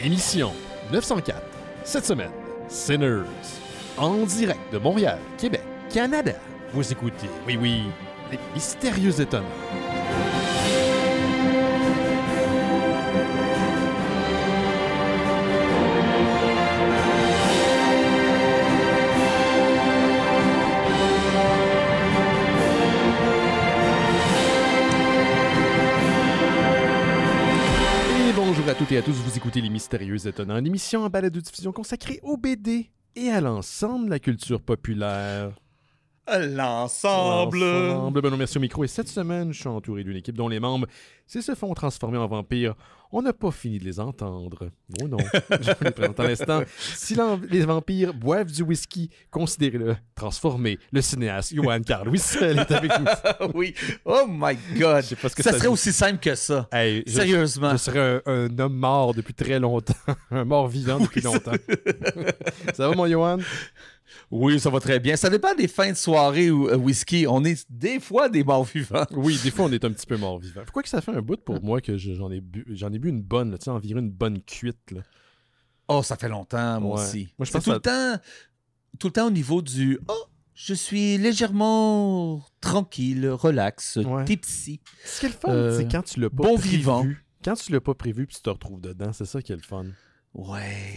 Émission 904. Cette semaine, Sinners. En direct de Montréal, Québec, Canada. Vous écoutez, oui, les mystérieux étonnants. Bonjour à toutes et à tous, vous écoutez Les Mystérieux Étonnants, une émission en balado-diffusion consacrée aux BD et à l'ensemble de la culture populaire. L'ensemble! Benoît Mercier au micro, et cette semaine, je suis entouré d'une équipe dont les membres se font transformer en vampires. On n'a pas fini de les entendre. Oh non, je vous les présente à l'instant. Si les vampires boivent du whisky, considérez-le transformé. Le cinéaste Johan Carl Wissel est avec nous. Oui, oh my God! Je sais pas ce que ça serait aussi simple que ça. Hey, Sérieusement. Je serais un homme mort depuis très longtemps. Un mort vivant depuis longtemps. Ça va, mon Johan? Oui, ça va très bien. Ça dépend des fins de soirée ou whisky. On est des fois des morts vivants. Oui, des fois, on est un petit peu mort vivant. Pourquoi que ça fait un bout pour moi que j'en ai bu une bonne, là, tu sais, environ une bonne cuite, là. Oh, ça fait longtemps, moi aussi. Moi, je c'est pense tout le temps au niveau du « Oh, je suis légèrement tranquille, relax, tipsy. » Ce qui est le fun, c'est quand tu l'as pas bon prévu. vivant. Quand tu l'as pas prévu puis tu te retrouves dedans, c'est ça qui est le fun. Ouais.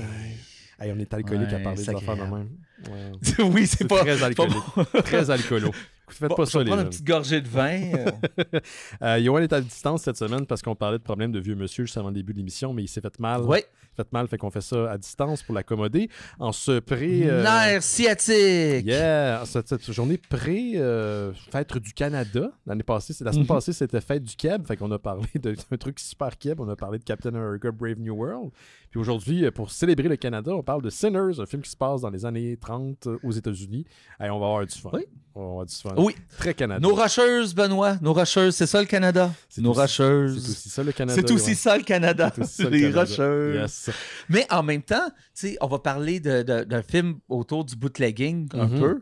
Hey, on est alcoolique à parler des affaires de même. Ouais. Oui, c'est pas... très alcoolique. Très alcoolo. Faites pas ça, les prendre jeunes. une petite gorgée de vin. Johan est à distance cette semaine parce qu'on parlait de problèmes de vieux monsieur juste avant le début de l'émission, mais il s'est fait mal. Oui. Fait qu'on fait ça à distance pour l'accommoder. En ce pré... Nerf sciatique! Yeah! Cette journée pré-fête du Canada. La semaine passée, c'était fête du Québec. Fait qu'on a parlé d'un truc super Québec. On a parlé de Captain America Brave New World. Puis aujourd'hui, pour célébrer le Canada, on parle de Sinners, un film qui se passe dans les années 30 aux États-Unis. Hey, on va avoir du fun. Oui. On va avoir du fun. Oui. Très Canada. Nos rocheuses, Benoît. Nos rocheuses, c'est ça le Canada. Nos rocheuses. C'est aussi ça le Canada. C'est aussi ça le Canada. Les rocheuses. Yes. Mais en même temps, tu sais, on va parler d'un film autour du bootlegging un peu.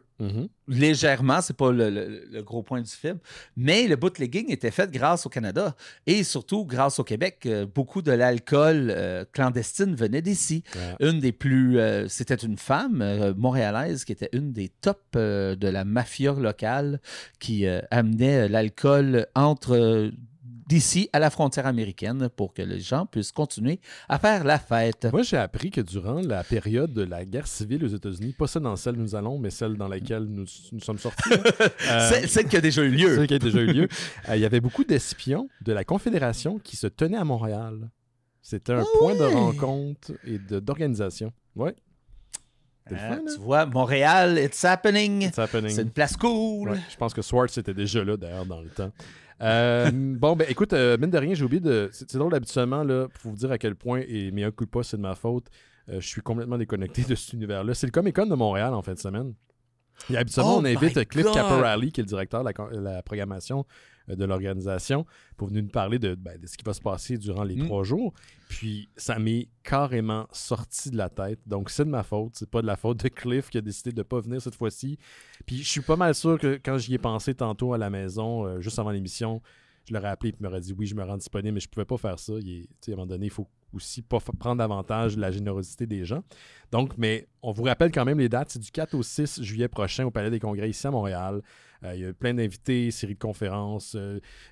Légèrement, c'est pas le gros point du film. Mais le bootlegging était fait grâce au Canada. Et surtout grâce au Québec. Beaucoup de l'alcool clandestine venait d'ici. Ouais. Une des plus... c'était une femme montréalaise qui était une des tops de la mafia locale qui amenait l'alcool entre... d'ici à la frontière américaine pour que les gens puissent continuer à faire la fête. Moi, j'ai appris que durant la période de la guerre civile aux États-Unis, pas celle dans laquelle nous allons, mais celle dans laquelle nous sommes sortis. Celle qui a déjà eu lieu. Celle qui a déjà eu lieu. Il y avait beaucoup d'espions de la Confédération qui se tenaient à Montréal. C'était un point de rencontre et d'organisation. Oui. Tu vois, Montréal, it's happening. It's happening. C'est une place cool. Ouais, je pense que Swartz était déjà là, d'ailleurs, dans le temps. Bon, ben écoute, mine de rien, j'ai oublié de... C'est drôle, habituellement, là, pour vous dire à quel point, et mea culpa, c'est de ma faute, je suis complètement déconnecté de cet univers-là. C'est le Comic-Con de Montréal, en fin de semaine. Et habituellement, on invite Cliff Caporelli, qui est le directeur de la programmation de l'organisation, pour venir nous parler de ce qui va se passer durant les 3 jours. Puis, ça m'est carrément sorti de la tête. Donc, c'est de ma faute. C'est pas de la faute de Cliff qui a décidé de ne pas venir cette fois-ci. Puis, je suis pas mal sûr que quand j'y ai pensé tantôt à la maison, juste avant l'émission, je l'aurais appelé et il m'aurait dit « Oui, je me rends disponible, mais je pouvais pas faire ça. » À un moment donné, il faut aussi pas prendre avantage de la générosité des gens. Donc, mais on vous rappelle quand même les dates. C'est du 4 au 6 juillet prochain au Palais des Congrès ici à Montréal. Il y a plein d'invités, séries de conférences,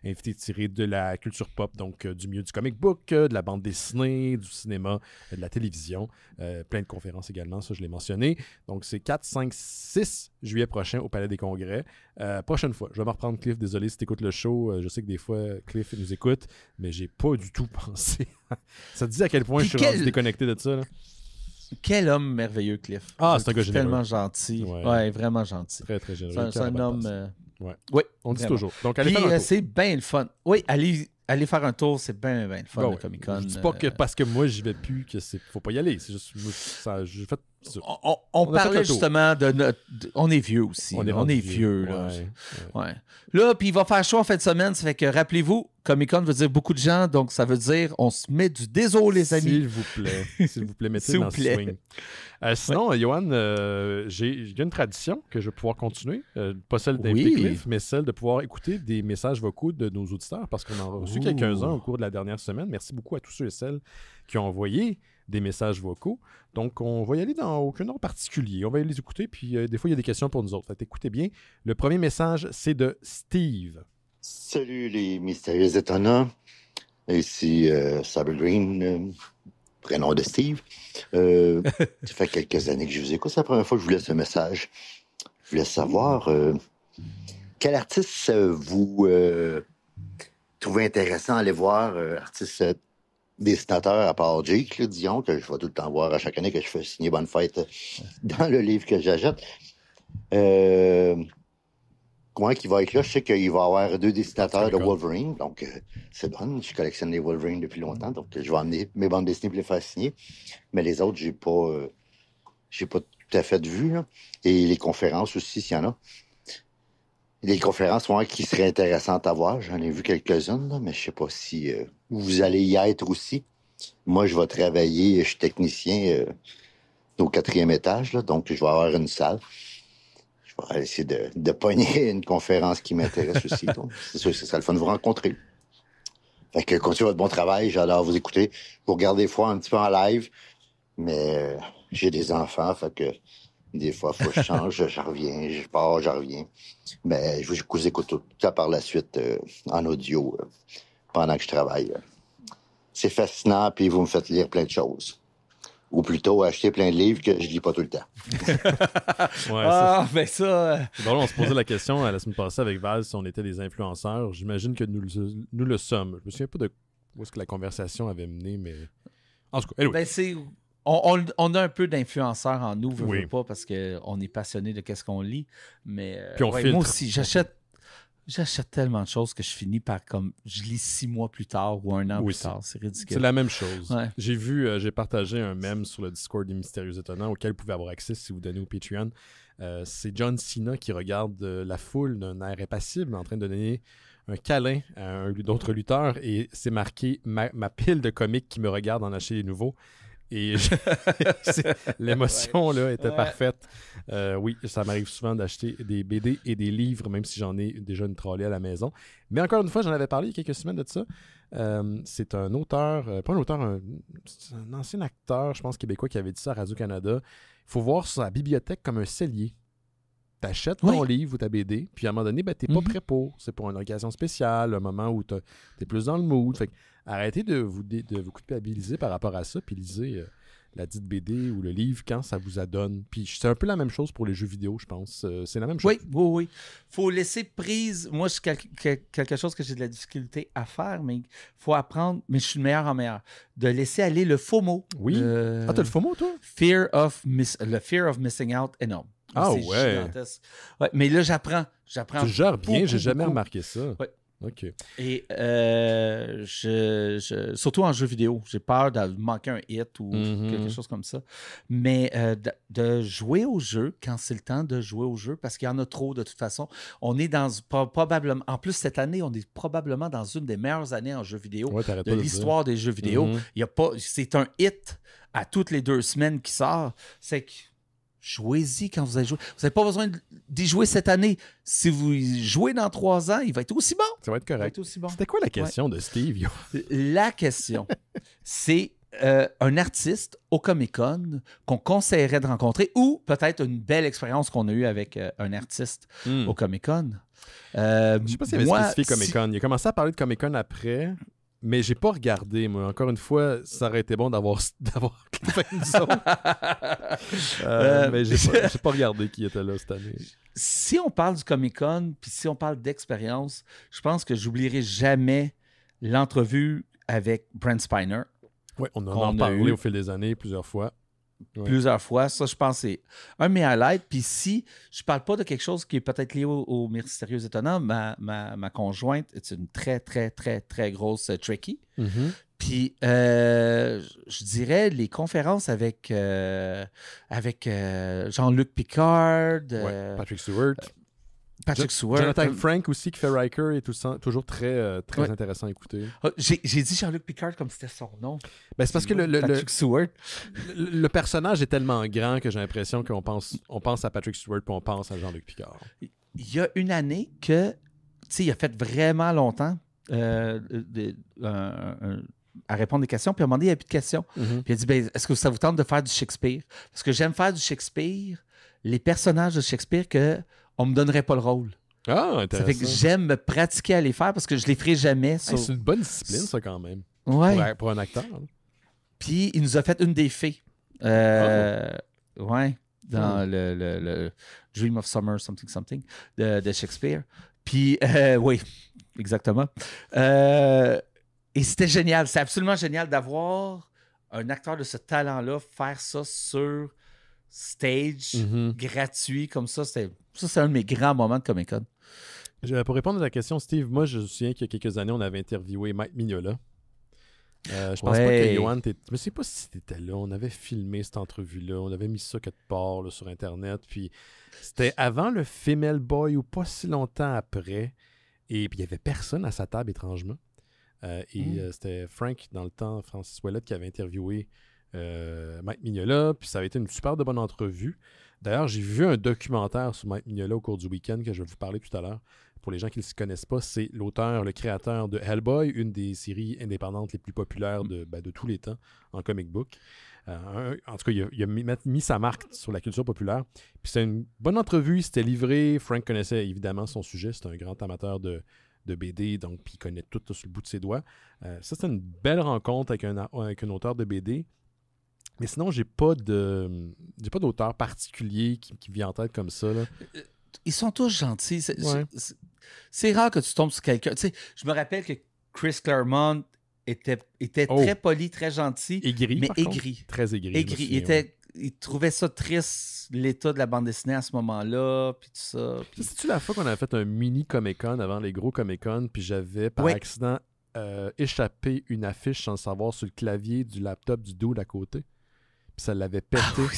invités tirés de la culture pop, donc du milieu du comic book, de la bande dessinée, du cinéma, de la télévision. Plein de conférences également, ça je l'ai mentionné. Donc c'est 4, 5, 6 juillet prochain au Palais des Congrès. Prochaine fois, je vais me reprendre Cliff, désolé si tu écoutes le show. Je sais que des fois Cliff nous écoute, mais j'ai pas du tout pensé. Ça te dit à quel point je suis rendu déconnecté de ça, là? Quel homme merveilleux, Cliff. Ah, c'est un gars généreux. Tellement gentil. Ouais, vraiment gentil. Très, très généreux. C'est un homme... Ouais. Oui, on dit vraiment. toujours. Donc, allez faire un tour. C'est bien le fun. Oui, allez faire un tour, c'est bien le fun, le Comic-Con. Je dis pas que parce que moi, j'y vais plus, que faut pas y aller. C'est juste... j'ai fait... On parlait justement de notre... On est vieux aussi. On est vieux. Là. Ouais. Là, puis il va faire chaud en fin de semaine. Ça fait que, rappelez-vous, Comic-Con veut dire beaucoup de gens. Donc, ça veut dire on se met du désolé, les amis. S'il vous plaît, mettez dans le swing. Sinon, Johan, j'ai une tradition que je vais pouvoir continuer. Pas celle d'inviter Cliff, mais celle de pouvoir écouter des messages vocaux de nos auditeurs parce qu'on en a reçu quelques-uns au cours de la dernière semaine. Merci beaucoup à tous ceux et celles qui ont envoyé des messages vocaux. Donc, on va y aller dans aucun ordre particulier. On va les écouter, puis des fois, il y a des questions pour nous autres. Fait, écoutez bien. Le premier message, c'est de Steve. Salut les mystérieux étonnants. Ici Sabre Green, prénom de Steve. Ça fait quelques années que je vous écoute. C'est la première fois que je vous laisse un message. Je voulais savoir quel artiste vous trouvez intéressant à aller voir, artiste dessinateur à part Jake, là, disons, que je vais tout le temps voir à chaque année que je fais signer Bonne Fête dans le livre que j'achète. Comment qu'il va être là? Je sais qu'il va y avoir 2 dessinateurs de Wolverine, donc c'est bon. Je collectionne les Wolverine depuis longtemps, donc je vais emmener mes bandes dessinées pour les faire signer. Mais les autres, j'ai pas tout à fait de vue. Là. Et les conférences aussi, s'il y en a. Les conférences qui seraient intéressantes à voir. J'en ai vu quelques-unes, là, mais je sais pas si vous allez y être aussi. Moi, je vais travailler, je suis technicien au 4e étage, là, donc je vais avoir une salle. Je vais essayer de pogner une conférence qui m'intéresse aussi. Donc, c'est sûr que ce serait le fun de vous rencontrer. Fait que continuez votre bon travail, j'adore vous écouter. Vous regardez des fois un petit peu en live, mais j'ai des enfants, fait que des fois, il faut que je change, je reviens, je pars, je reviens. Mais je vous écoute tout ça par la suite en audio pendant que je travaille. C'est fascinant, puis vous me faites lire plein de choses. Ou plutôt acheter plein de livres que je lis pas tout le temps. Ben ça... Bon, on se posait la question la semaine passée avec Val si on était des influenceurs. J'imagine que nous le sommes. Je me souviens pas de où est-ce que la conversation avait mené, mais... En tout cas, anyway. Ben c'est... On a un peu d'influenceurs en nous, oui. pas, parce qu'on est passionné de ce qu'on lit. Mais puis on filtre. Moi aussi, j'achète tellement de choses que je finis par comme je lis 6 mois plus tard ou 1 an plus tard. C'est ridicule. C'est la même chose. Ouais. J'ai partagé un mème sur le Discord des Mystérieux Étonnants auquel vous pouvez avoir accès si vous donnez au Patreon. C'est John Cena qui regarde la foule d'un air impassible en train de donner un câlin à un d'autres lutteurs et c'est marqué ma pile de comics qui me regarde en acheter les nouveaux. Et l'émotion là était parfaite. Oui, ça m'arrive souvent d'acheter des BD et des livres, même si j'en ai déjà une trolley à la maison. Mais encore une fois, j'en avais parlé il y a quelques semaines de ça. C'est un auteur, pas un auteur, un ancien acteur, je pense, québécois qui avait dit ça à Radio-Canada. Il faut voir sa bibliothèque comme un cellier. T'achètes ton livre ou ta BD, puis à un moment donné, t'es pas prêt pour. C'est pour une occasion spéciale, un moment où t'es plus dans le mood. Fait que arrêtez de vous culpabiliser par rapport à ça, puis lisez la dite BD ou le livre quand ça vous adonne. Puis c'est un peu la même chose pour les jeux vidéo, je pense. C'est la même chose. Oui. Faut laisser prise. Moi, c'est quelque chose que j'ai de la difficulté à faire, mais il faut apprendre, mais je suis le meilleur en meilleur, de laisser aller le FOMO. Oui. T'as le FOMO, toi? Le fear of missing out, énorme. Ah c'est gigantesque. Ouais, mais là, j'apprends. Tu gères bien, j'ai jamais remarqué ça. Ouais. OK. Et surtout en jeu vidéo, j'ai peur de manquer un hit ou quelque chose comme ça. Mais de jouer au jeu quand c'est le temps de jouer au jeu, parce qu'il y en a trop de toute façon. On est probablement, en plus cette année, on est probablement dans une des meilleures années en jeu vidéo de l'histoire des jeux vidéo. C'est un hit à toutes les 2 semaines qui sort. C'est que jouez-y quand vous allez jouer. Vous n'avez pas besoin d'y jouer cette année. Si vous jouez dans 3 ans, il va être aussi bon. Ça va être correct. Bon. C'était quoi la question de Steve? La question, c'est un artiste au Comic-Con qu'on conseillerait de rencontrer ou peut-être une belle expérience qu'on a eue avec un artiste au Comic-Con. Je ne sais pas s'il avait spécifié Comic-Con. Il a commencé à parler de Comic-Con après... Mais j'ai pas regardé, moi. Encore une fois, ça aurait été bon d'avoir mais j'ai pas regardé qui était là cette année. Si on parle du Comic-Con, puis si on parle d'expérience, je pense que j'oublierai jamais l'entrevue avec Brent Spiner. Oui, on en a parlé au fil des années plusieurs fois. Ouais. Plusieurs fois. Ça, je pense, c'est un de mes highlights. Puis si je parle pas de quelque chose qui est peut-être lié au Mystérieux Étonnant, ma conjointe est une très, très, très, très grosse Trekkie. Puis je dirais les conférences avec Jean-Luc Picard. Patrick Stewart. Jonathan Frank aussi qui fait Riker est toujours très intéressant à écouter. J'ai dit Jean-Luc Picard comme c'était son nom. Ben, c'est parce que Patrick Stewart. Le personnage est tellement grand que j'ai l'impression qu'on pense à Patrick Stewart puis on pense à Jean-Luc Picard. Il y a une année que, tu sais, il a fait vraiment longtemps à répondre des questions. Puis à un moment donné, il n'y a plus de questions. Mhm. Puis il a dit, ben, est-ce que ça vous tente de faire du Shakespeare? Parce que j'aime faire du Shakespeare, les personnages de Shakespeare qu'on ne me donnerait pas le rôle. Ah, Ça intéressant. fait que j'aime me pratiquer à les faire parce que je les ferai jamais. Hey, c'est une bonne discipline, ça, quand même. Ouais. Pour un acteur. Là. Puis il nous a fait une des fées. Ouais. Dans le Dream of Summer, something de Shakespeare. Puis, oui, exactement. Et c'était génial. C'est absolument génial d'avoir un acteur de ce talent-là faire ça sur stage, gratuit, comme ça. C'est un de mes grands moments de Comic-Con. Pour répondre à ta question, Steve, moi, je me souviens qu'il y a quelques années, on avait interviewé Mike Mignola. Je pense pas que Johan... Je ne sais pas si t'étais là. On avait filmé cette entrevue-là. On avait mis ça quelque part là, sur Internet. Puis c'était avant le Female Boy ou pas si longtemps après. Et puis il n'y avait personne à sa table, étrangement. C'était Frank, dans le temps, Francis Ouellet, qui avait interviewé Mike Mignola. Puis ça avait été une super de bonne entrevue. D'ailleurs, j'ai vu un documentaire sur Mike Mignola au cours du week-end que je vais vous parler tout à l'heure. Pour les gens qui ne le connaissent pas, c'est l'auteur, le créateur de Hellboy, une des séries indépendantes les plus populaires de tous les temps en comic book. En tout cas, il a mis sa marque sur la culture populaire. Puis c'est une bonne entrevue, il s'était livré. Frank connaissait évidemment son sujet, c'est un grand amateur de BD, donc puis il connaît tout sur le bout de ses doigts. Ça, c'était une belle rencontre avec un auteur de BD. Mais sinon, j'ai pas d'auteur particulier qui vient en tête comme ça, là. Ils sont tous gentils. C'est rare que tu tombes sur quelqu'un. Tu sais, je me rappelle que Chris Claremont était très poli, très gentil. Aigri, mais par aigri. Contre. Très aigri. Aigri. Il trouvait ça triste, l'état de la bande dessinée à ce moment-là, puis tout ça. Puis... C'est-tu la fois qu'on avait fait un mini Comic-Con avant les gros Comic-Con, puis j'avais par accident échappé une affiche sans le savoir sur le clavier du laptop du dude à côté. Puis ça l'avait pété. Ah oui,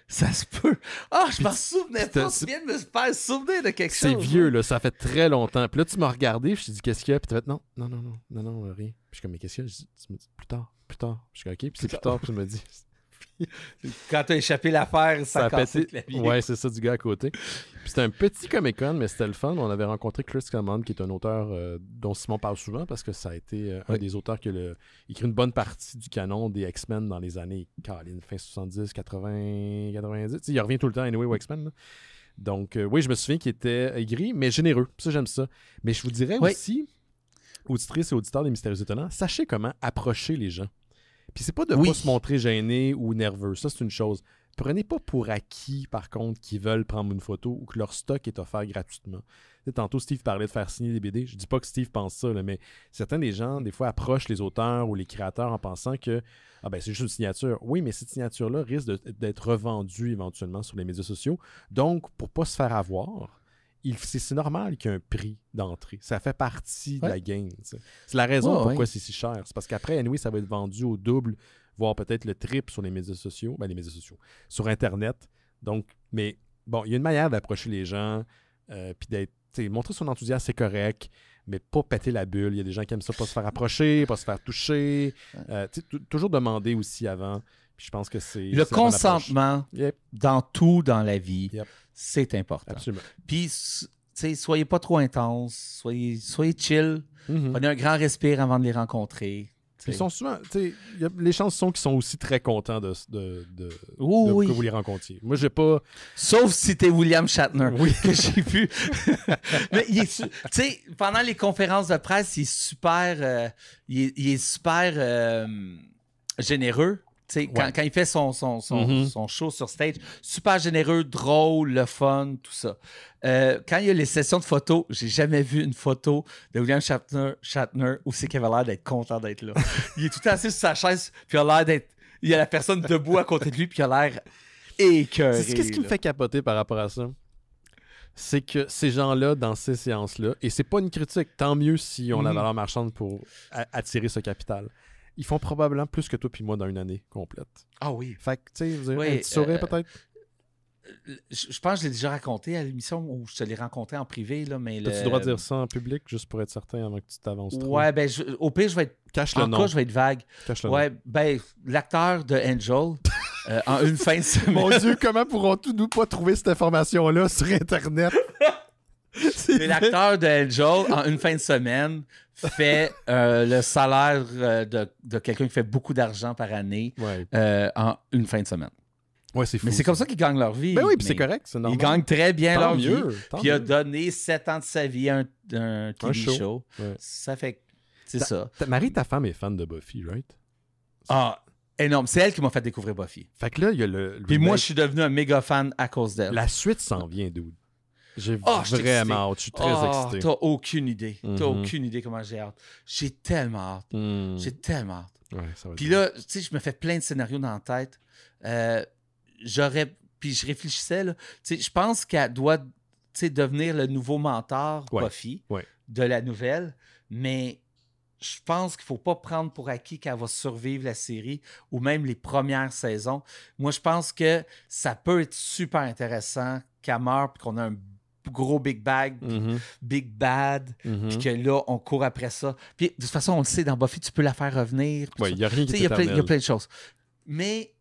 ça se peut. Ah, je m'en souvenais pas. Tu viens de me faire souvenir de quelque chose. C'est vieux, là. Ça fait très longtemps. Puis là, tu m'as regardé. Je t'ai dit, qu'est-ce qu'il y a? Puis tu as fait, non, rien. Puis je suis comme, mais qu'est-ce qu'il y a? Tu me dis, plus tard. Je suis comme, OK. Puis c'est plus tard. Puis tu me dis. Quand t'as échappé l'affaire, ça a cassé le clavier. Ouais, c'est ça, du gars à côté. Puis c'était un petit Comic-Con, mais c'était le fun. On avait rencontré Chris Claremont, qui est un auteur dont Simon parle souvent, parce que ça a été un des auteurs qui a écrit une bonne partie du canon des X-Men dans les années fin 70, 80, 90. T'sais, il revient tout le temps anyway aux X-Men. Là. Donc, oui, je me souviens qu'il était aigri, mais généreux. Ça, j'aime ça. Mais je vous dirais aussi, auditrices et auditeurs des Mystérieux Étonnants, sachez comment approcher les gens. Puis c'est pas de pas se montrer gêné ou nerveux. Ça, c'est une chose. Prenez pas pour acquis, par contre, qu'ils veulent prendre une photo ou que leur stock est offert gratuitement. T'sais, tantôt, Steve parlait de faire signer des BD. Je dis pas que Steve pense ça, là, mais certains des gens, des fois, approchent les auteurs ou les créateurs en pensant que c'est juste une signature. Oui, mais cette signature-là risque d'être revendue éventuellement sur les médias sociaux. Donc, pour pas se faire avoir, c'est normal qu'il y ait un prix d'entrée. Ça fait partie de la game. T'sais. C'est la raison pourquoi c'est si cher. C'est parce qu'après, anyway, ça va être vendu au double, voire peut-être le triple sur les médias sociaux. Sur Internet. Donc, mais bon, il y a une manière d'approcher les gens, puis d'être, montrer son enthousiasme, c'est correct, mais pas péter la bulle. Il y a des gens qui aiment ça, pas se faire approcher, pas se faire toucher. Toujours demander aussi avant. Puis je pense que c'est... Le consentement dans tout dans la vie, c'est important. Absolument. Puis, soyez pas trop intense, soyez chill, prenez un grand respire avant de les rencontrer. Ils sont souvent, les chances sont qu'ils sont aussi très contents que vous les rencontriez. Moi, j'ai pas... Sauf si t'es William Shatner, que j'ai vu. Mais pendant les conférences de presse, il est super généreux. Quand il fait son show sur stage, super généreux, drôle, le fun, tout ça. Quand il y a les sessions de photos, j'ai jamais vu une photo de William Shatner où c'est qu'il avait l'air d'être content d'être là. Il est tout assis sur sa chaise, puis il y a la personne debout à côté de lui, puis il a l'air écœuré. Qu'est-ce qui me fait capoter par rapport à ça? C'est que ces gens-là, dans ces séances-là, et c'est pas une critique, tant mieux s'ils ont la valeur marchande pour attirer ce capital. Ils font probablement plus que toi puis moi dans une année complète. Ah oui. Fait que, tu sais, tu saurais peut-être... Je pense que je l'ai déjà raconté à l'émission où je te l'ai rencontré en privé. Là, mais T'as-tu le droit de dire ça en public, juste pour être certain avant que tu t'avances trop? Ouais, ben, au pire, je vais être... Cache le nom. Je vais être vague. Cache le nom. Ben, l'acteur de Angel, en une fin de semaine... Mon Dieu, comment pourrons-nous pas trouver cette information-là sur Internet? Mais l'acteur de Angel, en une fin de semaine, fait le salaire de quelqu'un qui fait beaucoup d'argent par année en une fin de semaine. Ouais, c'est fou. Mais c'est comme ça qu'ils gagnent leur vie. Ben oui, puis c'est correct, c'est normal. Ils gagnent très bien leur vie. Puis il a mieux. donné 7 ans de sa vie à un TV show. Ouais. Ça fait... C'est ça. Marie, ta femme est fan de Buffy, right? Ah, énorme. C'est elle qui m'a fait découvrir Buffy. Fait que là, il y a le Puis moi, je suis devenu un méga fan à cause d'elle. La suite s'en vient, dude. J'ai je suis vraiment hâte. Je suis très excité. T'as aucune idée. T'as aucune idée comment j'ai hâte. J'ai tellement hâte. J'ai tellement hâte. Ouais, ça va Puis là, tu sais, je me fais plein de scénarios dans la tête. Puis je réfléchissais, là. Tu sais, je pense qu'elle doit, tu sais, devenir le nouveau mentor, Buffy, de la nouvelle. Mais je pense qu'il ne faut pas prendre pour acquis qu'elle va survivre la série ou même les premières saisons. Moi, je pense que ça peut être super intéressant qu'elle meure puis qu'on a un gros Big Bad, puis que là, on court après ça. Puis de toute façon, on le sait, dans Buffy, tu peux la faire revenir. Oui, il n'y a rien qui est Il y a plein de choses. Mais...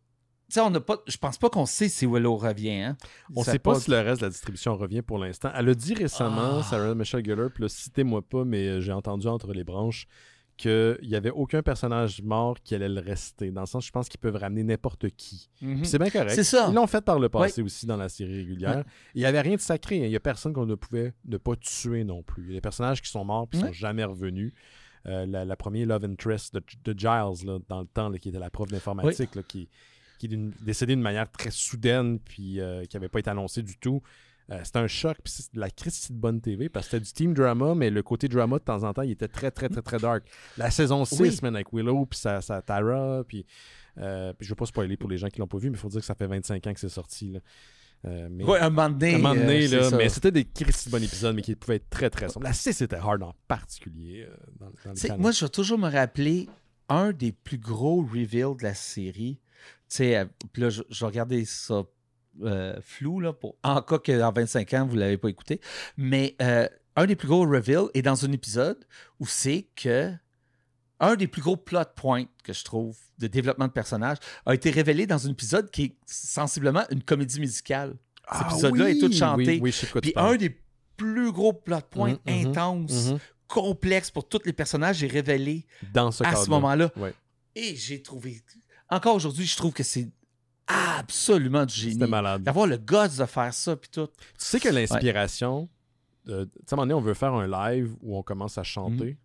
on n'a pas, je pense pas qu'on sait si Willow revient. Hein? On ne sait pas si le reste de la distribution revient pour l'instant. Elle a dit récemment, Sarah Michelle Gellar, puis là, citez-moi pas, mais j'ai entendu entre les branches qu'il n'y avait aucun personnage mort qui allait le rester. Dans le sens, je pense qu'ils peuvent ramener n'importe qui. Puis c'est bien correct. C'est ça. Ils l'ont fait par le passé aussi dans la série régulière. Il n'y avait rien de sacré. Il n'y a personne qu'on ne pouvait ne pas tuer non plus. Il y a des personnages qui sont morts et qui ne sont jamais revenus. La première Love Interest de Giles, là, dans le temps, là, qui était la prof d'informatique, là, qui est décédé d'une manière très soudaine puis qui n'avait pas été annoncé du tout. C'était un choc, puis c'est de la Christie de bonne TV, parce que c'était du team drama, mais le côté drama, de temps en temps, il était très, très, très, très dark. La saison 6, man, avec Willow, puis sa Tara, puis je ne veux pas spoiler pour les gens qui ne l'ont pas vu, mais il faut dire que ça fait 25 ans que c'est sorti. Là. Oui, un moment donné. Là, mais c'était des Christie de bons épisodes, mais qui pouvaient être très, très sombres. La 6 était hard en particulier. Moi, je vais toujours me rappeler un des plus gros reveals de la série. Puis là, je vais regarder ça flou, là, en cas qu'en 25 ans, vous ne l'avez pas écouté. Mais un des plus gros reveals est dans un épisode où c'est que un des plus gros plot points que je trouve de développement de personnage a été révélé dans un épisode qui est sensiblement une comédie musicale. Cet épisode-là est tout chanté. Oui, je sais de quoi tu Puis parles. un des plus gros plot points intenses, complexes pour tous les personnages est révélé dans ce à ce moment-là. Ouais. Et j'ai trouvé... Encore aujourd'hui, je trouve que c'est absolument du génie. C'était malade. D'avoir le guts de faire ça, puis tout. Tu sais que l'inspiration... tu sais, à un moment donné, on veut faire un live où on commence à chanter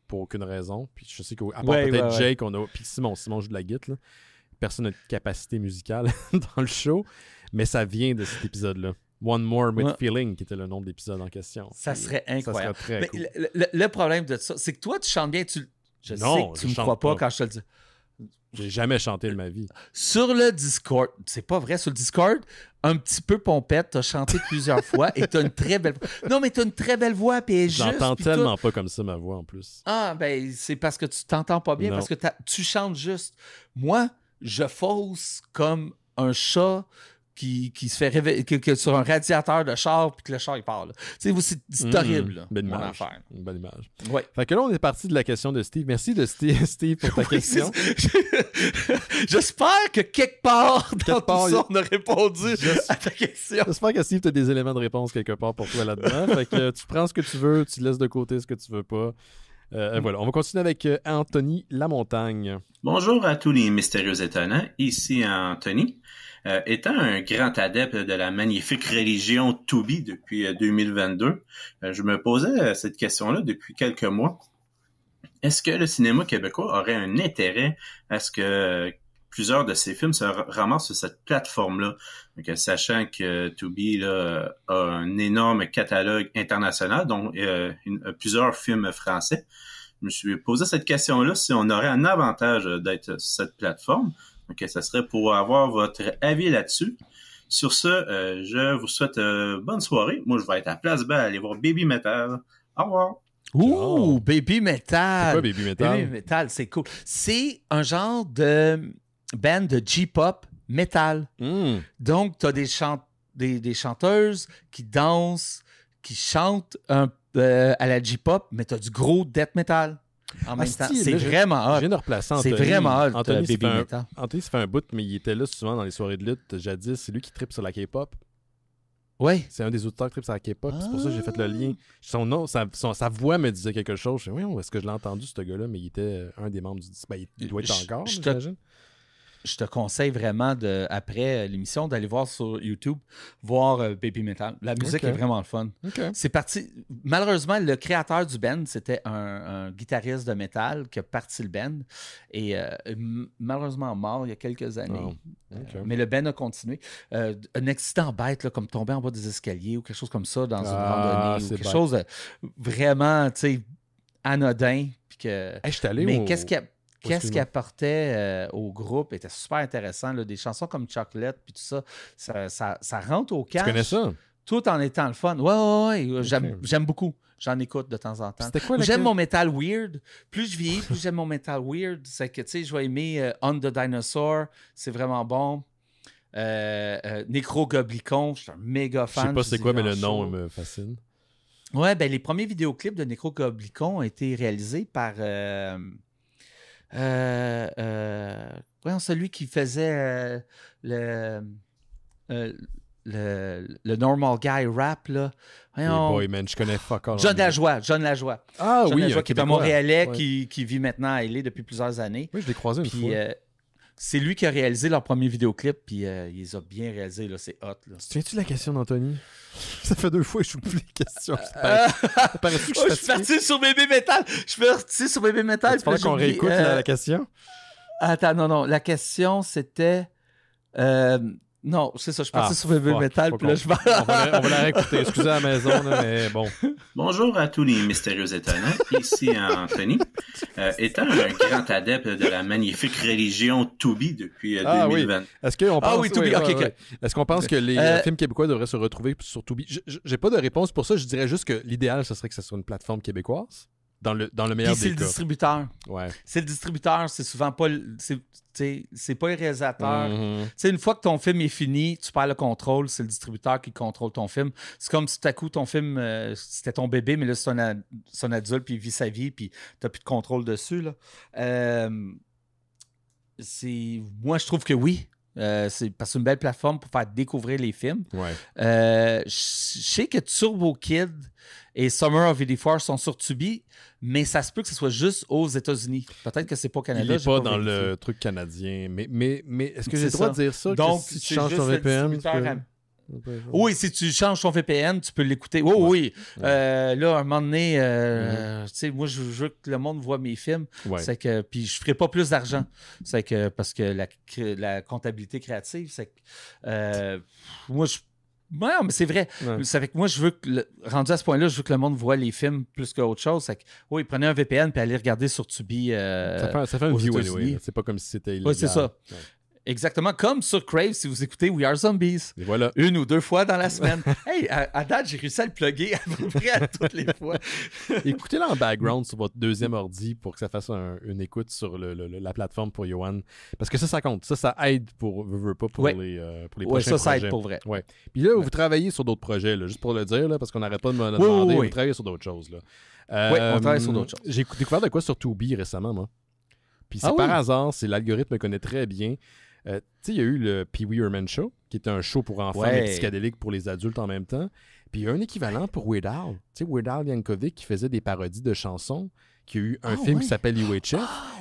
pour aucune raison. Puis je sais qu'à part peut-être Jake, on a... Puis Simon joue de la guitare, là. Personne n'a de capacité musicale dans le show. Mais ça vient de cet épisode-là. One More with Feeling, qui était le nom de l'épisode en question. Ça serait incroyable. Ça serait très cool. Le problème de ça, c'est que toi, tu chantes bien. Je sais que tu me crois pas quand je te le dis. J'ai jamais chanté de ma vie. Sur le Discord, c'est pas vrai, sur le Discord, un petit peu pompette, t'as chanté plusieurs fois et t'as une très belle voix. Non, mais t'as une très belle voix, puis elle est juste. J'entends tellement pas comme ça ma voix en plus. Ah, ben, c'est parce que tu t'entends pas bien, parce que tu chantes juste. Moi, je fausse comme un chat qui se fait réveiller sur un radiateur de char puis que le char il part. C'est horrible. Là, belle image. Affaire. Une bonne image. Ouais. Fait que là, on est parti de la question de Steve. Merci de Steve pour ta question. J'espère que quelque part dans tout ça, on a répondu à ta question. J'espère que Steve, tu as des éléments de réponse quelque part pour toi là-dedans. Fait que tu prends ce que tu veux, tu laisses de côté ce que tu veux pas. Voilà, on va continuer avec Anthony Lamontagne. Bonjour à tous les mystérieux étonnants. Ici Anthony. Étant un grand adepte de la magnifique religion Tubi depuis 2022, je me posais cette question-là depuis quelques mois. Est-ce que le cinéma québécois aurait un intérêt à ce que plusieurs de ces films se ramassent sur cette plateforme-là? Donc, sachant que Tubi là, a un énorme catalogue international, dont plusieurs films français, je me suis posé cette question-là si on aurait un avantage d'être sur cette plateforme. Donc, ça serait pour avoir votre avis là-dessus. Sur ce, je vous souhaite bonne soirée. Moi, je vais être à Place Belle, aller voir Baby Metal. Au revoir. Ouh, Baby Metal. C'est quoi Baby Metal? Baby Metal, c'est cool. C'est un genre de band de J-pop metal. Donc, tu as des chanteuses qui dansent, qui chantent à la J-pop, mais tu as du gros death metal. En même temps, c'est vraiment hot. Je viens de replacer Anthony. C'est vraiment hot, Anthony, Baby Metal. Anthony, ça fait un bout, mais il était là souvent dans les soirées de lutte jadis. C'est lui qui tripe sur la K-pop. Oui. C'est un des auditeurs trips à la K-pop. C'est pour ça que j'ai fait le lien. Son nom, sa voix me disait quelque chose. Je me suis dit, oui, est-ce que je l'ai entendu, ce gars-là? Mais il était un des membres du... Ben, il doit être encore, j'imagine. Je te conseille vraiment, après l'émission, d'aller voir sur YouTube, voir Baby Metal. La musique est vraiment le fun. Okay. C'est parti... Malheureusement, le créateur du band, c'était un guitariste de métal qui a parti le band et malheureusement mort il y a quelques années. Oh. Okay. Mais le band a continué. Un accident bête, là, comme tomber en bas des escaliers ou quelque chose comme ça dans une randonnée ou quelque chose de vraiment, tu sais, anodin. Puis que... Hey, je suis allé Mais qu'est-ce qu'il apportait au groupe était super intéressant. Là, des chansons comme Chocolate puis tout ça, ça rentre au cash. Tu connais ça? Tout en étant le fun. Ouais. J'aime beaucoup. J'en écoute de temps en temps. C'était quoi, j'aime mon métal weird. Plus je vieillis, plus j'aime mon métal weird. C'est que, tu sais, je vais aimer On the Dinosaur. C'est vraiment bon. Necrogoblicon, je suis un méga fan. Je sais pas c'est quoi, mais le nom me fascine. Ouais, ben les premiers vidéoclips de Necrogoblicon ont été réalisés par... celui qui faisait le normal guy rap, là. Boy, man, je connais fuck all. John Lajoie. Ah John oui, Lajoie, qui est un Montréalais ouais. qui vit maintenant à LA depuis plusieurs années. Oui, je l'ai croisé une fois. C'est lui qui a réalisé leur premier vidéoclip, puis il les a bien réalisés, là, c'est hot. Là. Tu te souviens-tu de la question d'Anthony? Ça fait 2 fois que je joue plus les questions. Je suis parti sur Bébé Metal. Tu penses qu'on réécoute la question? Attends, non. La question, c'était... non, c'est ça, je suis parti sur Bébé Metal, puis là, je vais... on va la réécouter. Excusez à la maison, là, mais bon. Bonjour à tous les mystérieux étonnants. Ici Anthony. Étant un grand adepte de la magnifique religion Tubi depuis 2020. Oui. Est-ce qu'on pense... Tubi, OK. Est-ce qu'on pense que les films québécois devraient se retrouver sur Tubi? J'ai pas de réponse pour ça. Je dirais juste que l'idéal, ce serait que ce soit une plateforme québécoise. Dans le meilleur des cas. C'est le distributeur. Ouais. C'est le distributeur, c'est souvent pas... C'est pas le réalisateur. Mm-hmm. Une fois que ton film est fini, tu perds le contrôle. C'est le distributeur qui contrôle ton film. C'est comme si tout à coup, ton film, c'était ton bébé, mais là, c'est un adulte, puis il vit sa vie, puis t'as plus de contrôle dessus. Là. Moi, je trouve que oui. C'est parce que c'est une belle plateforme pour faire découvrir les films. Ouais. Je sais que Turbo Kid et Summer of 84 sont sur Tubi, mais ça se peut que ce soit juste aux États-unis. Peut-être que c'est pas au Canada. Il n'est pas dans le truc canadien. Mais est-ce que j'ai le droit de dire ça? Donc, si tu changes ton VPN... Oui, si tu changes ton VPN, tu peux l'écouter. Oui. Là, à un moment donné, tu sais, moi, je veux que le monde voit mes films. Ouais. C'est que, puis je ne ferai pas plus d'argent. C'est que, parce que la comptabilité créative, c'est que moi, non, mais c'est vrai. Ouais. C'est avec moi, je veux que, rendu à ce point-là, je veux que le monde voit les films plus qu'autre chose. C'est que, oui, prenez un VPN puis allez regarder sur Tubi. Ça fait un view anyway. C'est pas comme si c'était illégal. Oui, c'est ça. Ouais. Exactement, comme sur Crave, si vous écoutez We Are Zombies. Et voilà. 1 ou 2 fois dans la semaine. Hey, à date, j'ai réussi à le plugger à peu près à toutes les fois. Écoutez-le en background sur votre deuxième ordi pour que ça fasse une écoute sur la plateforme pour Yoann. Parce que ça compte. Ça aide pour les prochains projets. Ça aide pour vrai. Ouais. Puis là, vous travaillez sur d'autres projets, là, juste pour le dire, là, parce qu'on n'arrête pas de me demander. Vous travaillez sur d'autres choses. Là. Oui, on travaille sur d'autres choses. J'ai découvert de quoi sur Tubi récemment, moi. Puis c'est par hasard, l'algorithme me connaît très bien. Tu sais, il y a eu le Pee Wee Herman Show, qui était un show pour enfants, mais psychédélique pour les adultes en même temps. Puis il y a un équivalent pour Weird Al. Tu sais, Weird Al Yankovic qui faisait des parodies de chansons, qui a eu un film qui s'appelle UHF.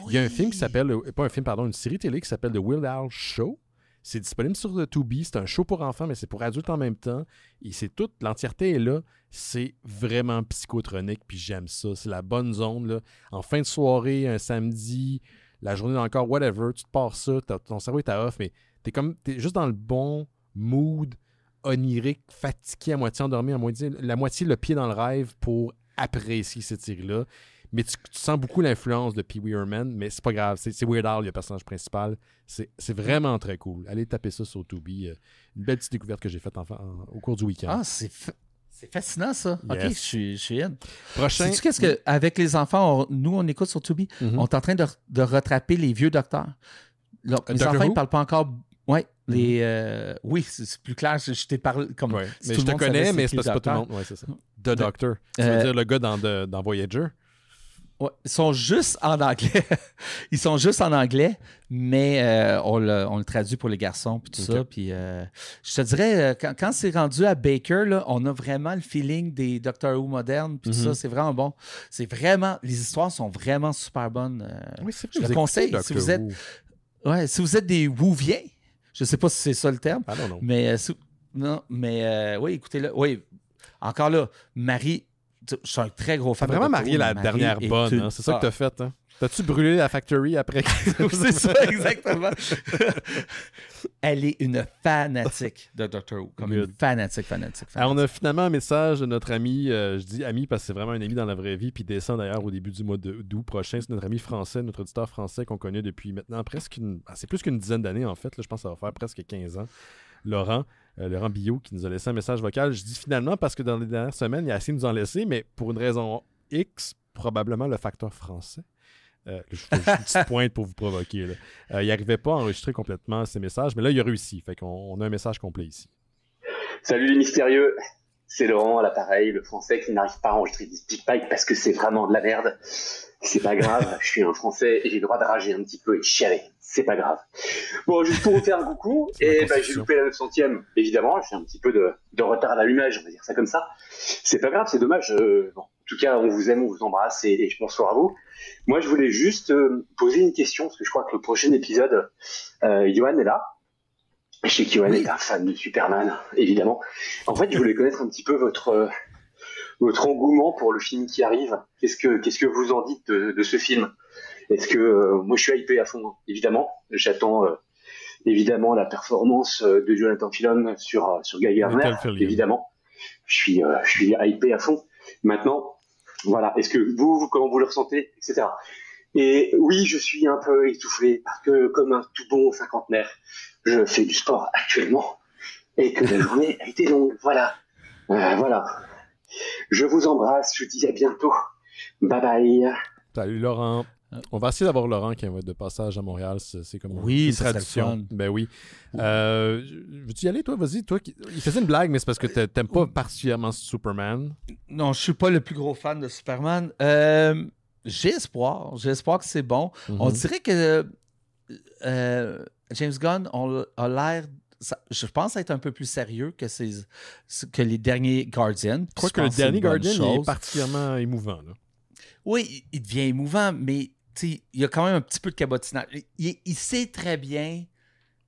Il y a un film qui s'appelle, une série télé qui s'appelle The Weird Al Show. C'est disponible sur le Tubi. C'est un show pour enfants, mais c'est pour adultes en même temps. Et c'est toute, l'entièreté est là. C'est vraiment psychotronique, puis j'aime ça. C'est la bonne zone, là. En fin de soirée, un samedi... La journée d'encore, whatever, tu te pars ça, ton cerveau est à off, mais t'es juste dans le bon mood onirique, fatigué, à moitié endormi, la moitié le pied dans le rêve pour apprécier cette série-là. Mais tu sens beaucoup l'influence de Pee Wee Herman, mais c'est pas grave, c'est Weird Al, le personnage principal. C'est vraiment très cool. Allez taper ça sur Tubi. Une belle petite découverte que j'ai faite au cours du week-end. Ah, c'est fascinant, ça. Yes. OK, je suis in. Prochain. Sais-tu qu'est-ce que, avec les enfants, nous, on écoute sur Tubi, on est en train de rattraper les vieux docteurs. Là, les enfants, ils ne parlent pas encore... Oui, oui, c'est plus clair. Je t'ai parlé comme... Ouais. Mais je te connais, mais c'est pas tout le monde. Oui, c'est ça. The Doctor. Tu veux dire le gars dans Voyager? Ouais, ils sont juste en anglais. Ils sont juste en anglais, mais on le traduit pour les garçons puis tout ça. Puis je te dirais, quand c'est rendu à Baker, là, on a vraiment le feeling des Doctor Who modernes puis tout ça. C'est vraiment bon. C'est vraiment... Les histoires sont vraiment super bonnes. Oui, c'est je le conseille. Si vous êtes des Whoviens, je sais pas si c'est ça le terme. Ah non. Mais oui, écoutez-le. Oui, encore là, Marie... Je suis un très gros fan de vraiment Doctor marié Who, la dernière bonne, hein? C'est ça que t'as fait, hein? T'as-tu brûlé la Factory après? C'est ça, exactement. Elle est une fanatique de Doctor Who. Comme une fanatique. Alors, on a finalement un message de notre ami, je dis ami parce que c'est vraiment un ami dans la vraie vie, puis il descend d'ailleurs au début du mois d'août prochain. C'est notre ami français, notre auditeur français qu'on connaît depuis maintenant c'est plus qu'une dizaine d'années en fait. Là, je pense que ça va faire presque 15 ans. Laurent Billot qui nous a laissé un message vocal. Je dis finalement parce que dans les dernières semaines, il a essayé de nous en laisser, mais pour une raison X, probablement le facteur français. Je fais juste une petite pointe pour vous provoquer. Là. Il n'arrivait pas à enregistrer complètement ces messages, mais là, il a réussi. Fait qu'on a un message complet ici. Salut les mystérieux, c'est Laurent à l'appareil, le français qui n'arrive pas à enregistrer des speak pipes parce que c'est vraiment de la merde. C'est pas grave, je suis un français et j'ai le droit de rager un petit peu et de chialer. C'est pas grave. Bon, juste pour vous faire un coucou, et j'ai loupé la 900e, évidemment, j'ai un petit peu de retard à l'allumage, on va dire ça comme ça. C'est pas grave, c'est dommage. Bon, en tout cas, on vous aime, on vous embrasse et je pense fort à vous. Moi, je voulais juste poser une question, parce que je crois que le prochain épisode, Yoann est là. Je sais qu'Yoann est un fan de Superman, évidemment. En fait, je voulais connaître un petit peu votre engouement pour le film qui arrive. Qu'est-ce que vous en dites de ce film? Est-ce que moi je suis hypé à fond, évidemment. J'attends évidemment la performance de Jonathan Fillon sur Guy Gardner, évidemment. Je suis hypé à fond. Maintenant, voilà. Est-ce que vous comment vous le ressentez, etc. Et oui, je suis un peu essoufflé parce que comme un tout bon cinquantenaire, je fais du sport actuellement et que la journée a été longue. Voilà. Voilà. Je vous embrasse, je vous dis à bientôt. Bye bye. Salut Laurent. On va essayer d'avoir Laurent qui va être de passage à Montréal. C'est comme une tradition. Ben oui. Veux-tu y aller, toi? Vas-y. Toi, il faisait une blague, mais c'est parce que t'aimes pas particulièrement Superman. Non, je suis pas le plus gros fan de Superman. J'ai espoir. J'ai espoir que c'est bon. On dirait que James Gunn a l'air... je pense être un peu plus sérieux que les derniers Guardians. Je crois que le dernier Guardian est particulièrement émouvant. Là. Oui, il devient émouvant, mais il y a quand même un petit peu de cabotinage. Il sait très bien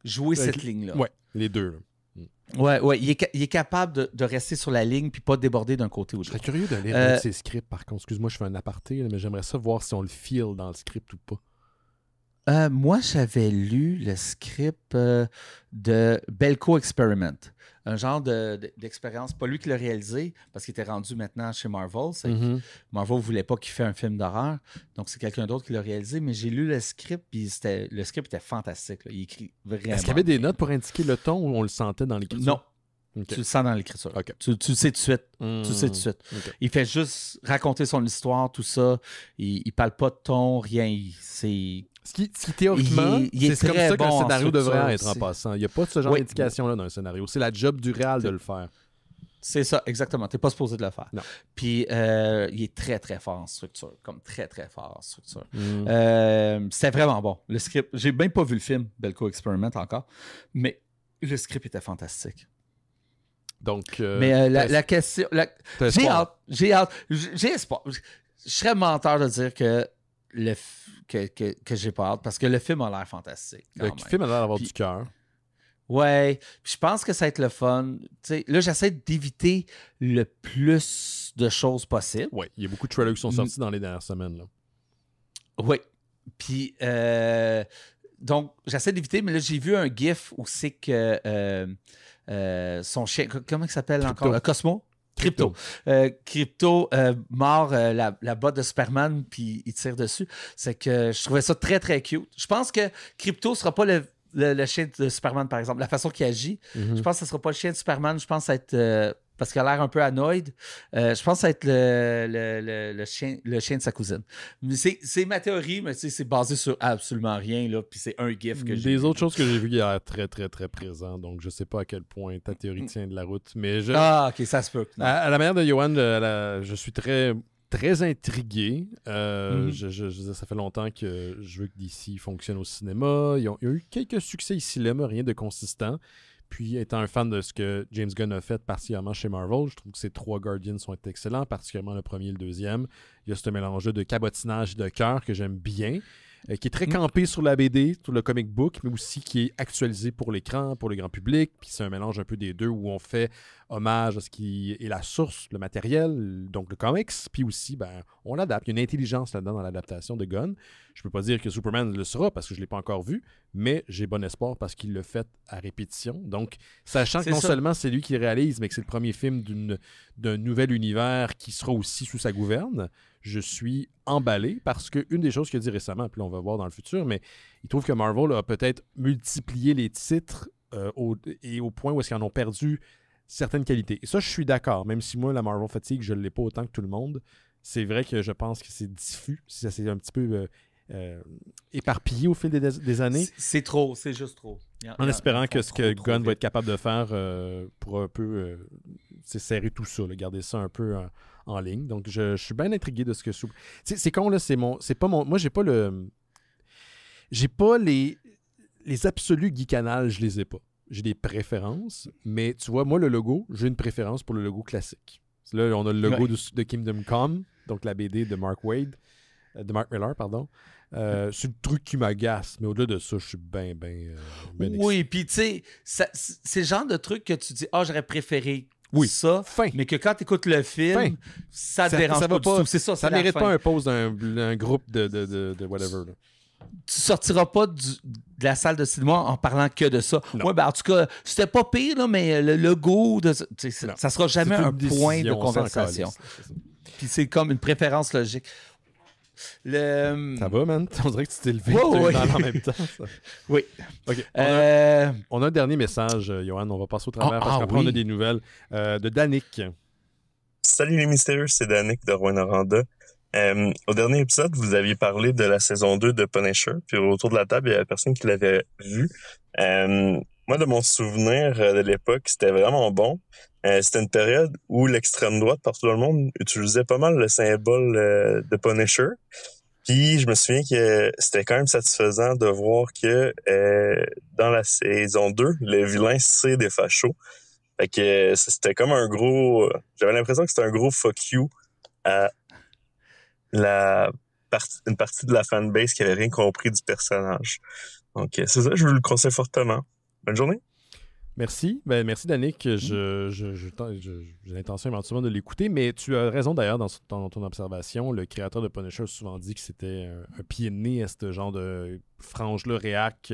jouer cette ligne-là. Oui, les deux. Oui, il est capable de rester sur la ligne puis pas déborder d'un côté ou de l'autre. Je serais curieux de lire un de ses scripts, par contre. Excuse-moi, je fais un aparté, mais j'aimerais ça voir si on le feel dans le script ou pas. Moi, j'avais lu le script de Belko Experiment, un genre d'expérience. Pas lui qui l'a réalisé, parce qu'il était rendu maintenant chez Marvel. Marvel ne voulait pas qu'il fasse un film d'horreur, donc c'est quelqu'un d'autre qui l'a réalisé. Mais j'ai lu le script, puis le script était fantastique. Là. Il écrit vraiment. Est-ce qu'il y avait des notes pour indiquer le ton ou on le sentait dans l'écriture? Non. Okay. Tu le sens dans l'écriture. Okay. Tu le sais tout de suite. Tu sais tout de suite. Okay. Il fait juste raconter son histoire, tout ça. Il parle pas de ton, rien. Ce qui théoriquement, c'est comme ça que le scénario devrait être en passant. Il n'y a pas ce genre d'indication-là dans un scénario. C'est la job du réal de le faire. C'est ça, exactement. Tu n'es pas supposé de le faire. Non. Puis, il est très, très fort en structure. Comme très, très fort en structure. C'était vraiment bon. Le script, j'ai même pas vu le film, Belko Experiment encore, mais le script était fantastique. Donc, mais la question... J'ai hâte. J'ai espoir. Je serais menteur de dire que j'ai pas hâte, parce que le film a l'air fantastique. Le film a l'air d'avoir du cœur. Ouais, je pense que ça va être le fun. T'sais, là, j'essaie d'éviter le plus de choses possible. Oui, il y a beaucoup de trailers qui sont sortis dans les dernières semaines. Là. Oui. Puis, donc, j'essaie d'éviter, mais là, j'ai vu un gif où c'est que son chien, comment il s'appelle encore? Cosmo? Crypto. Crypto mord la botte de Superman, puis il tire dessus. C'est que je trouvais ça très, très cute. Je pense que Crypto sera pas le chien de Superman, par exemple. La façon qu'il agit, je pense que ce sera pas le chien de Superman. Je pense que ça va être... parce qu'il a l'air un peu annoyed. Je pense que ça va être le chien de sa cousine. Mais c'est ma théorie, mais c'est basé sur absolument rien. Là, puis c'est un gif que j'ai vu. Les autres choses que j'ai vues, il a l'air très, très, très présent. Donc, je sais pas à quel point ta théorie tient de la route. Mais Ah, OK, ça se peut. À la manière de Yoann, je suis très très intrigué. Ça fait longtemps que je veux que DC fonctionne au cinéma. Il y a eu quelques succès ici-là, mais rien de consistant. Puis, étant un fan de ce que James Gunn a fait, particulièrement chez Marvel, je trouve que ces 3 Guardians sont excellents, particulièrement le premier et le deuxième. Il y a ce mélange de cabotinage et de cœur que j'aime bien, qui est très campé sur la BD, sur le comic book, mais aussi qui est actualisé pour l'écran, pour le grand public. Puis c'est un mélange un peu des deux où on fait hommage à ce qui est la source, le matériel, donc le comics, puis aussi, on l'adapte. Il y a une intelligence là-dedans dans l'adaptation de Gunn. Je peux pas dire que Superman le sera parce que je l'ai pas encore vu, mais j'ai bon espoir parce qu'il le fait à répétition. Donc, sachant que non seulement c'est lui qui le réalise, mais que c'est le premier film d'un nouvel univers qui sera aussi sous sa gouverne, je suis emballé parce qu'une des choses qu'il a dit récemment, puis là, on va voir dans le futur, mais il trouve que Marvel a peut-être multiplié les titres au point où est-ce qu'ils en ont perdu certaines qualités. Et ça, je suis d'accord. Même si moi, la Marvel fatigue, je ne l'ai pas autant que tout le monde, c'est vrai que je pense que c'est diffus. Ça, c'est un petit peu éparpillé au fil des années. C'est trop, c'est juste trop. En espérant que ce que Gunn va être capable de faire pour un peu serrer tout ça, garder ça un peu en ligne. Donc, je suis bien intrigué de ce que... C'est con, là, c'est pas mon... Moi, j'ai pas les absolus Geek Canal, je les ai pas. J'ai des préférences, mais tu vois, moi, le logo, j'ai une préférence pour le logo classique. Là, on a le logo de Kingdom Come, donc la BD de Mark Millar, pardon. C'est le truc qui m'agace, mais au-delà de ça, je suis bien oui, puis tu sais, c'est le genre de truc que tu dis, j'aurais préféré ça, mais que quand tu écoutes le film, ça te dérange pas du tout. C'est ça, ça mérite pas un pause d'un groupe de whatever. Là. Tu sortiras pas de la salle de cinéma en parlant que de ça. Ouais, en tout cas, c'était pas pire, là, mais le logo, ça sera jamais un point de conversation. Puis c'est comme une préférence logique. Ça va, man? On dirait que tu t'es levé en même temps. Ça. Oui. OK. On a un dernier message, Johan. On va passer au travers parce qu'après, on a des nouvelles de Danick. Salut les mystérieux, c'est Danick de Rouyn-Noranda. Au dernier épisode, vous aviez parlé de la saison 2 de Punisher, puis autour de la table, il y avait personne qui l'avait vu. Moi, de mon souvenir de l'époque, c'était vraiment bon. C'était une période où l'extrême droite, partout dans le monde, utilisait pas mal le symbole de Punisher. Puis, je me souviens que c'était quand même satisfaisant de voir que dans la saison 2, le vilain, c'est des fachos. Fait que c'était comme un gros... J'avais l'impression que c'était un gros fuck you à une partie de la fanbase qui avait rien compris du personnage. Donc, c'est ça, je vous le conseille fortement. Bonne journée. Merci. Merci, Danick. J'ai l'intention éventuellement de l'écouter, mais tu as raison d'ailleurs dans ton observation. Le créateur de Punisher a souvent dit que c'était un pied de nez à ce genre de frange-là réac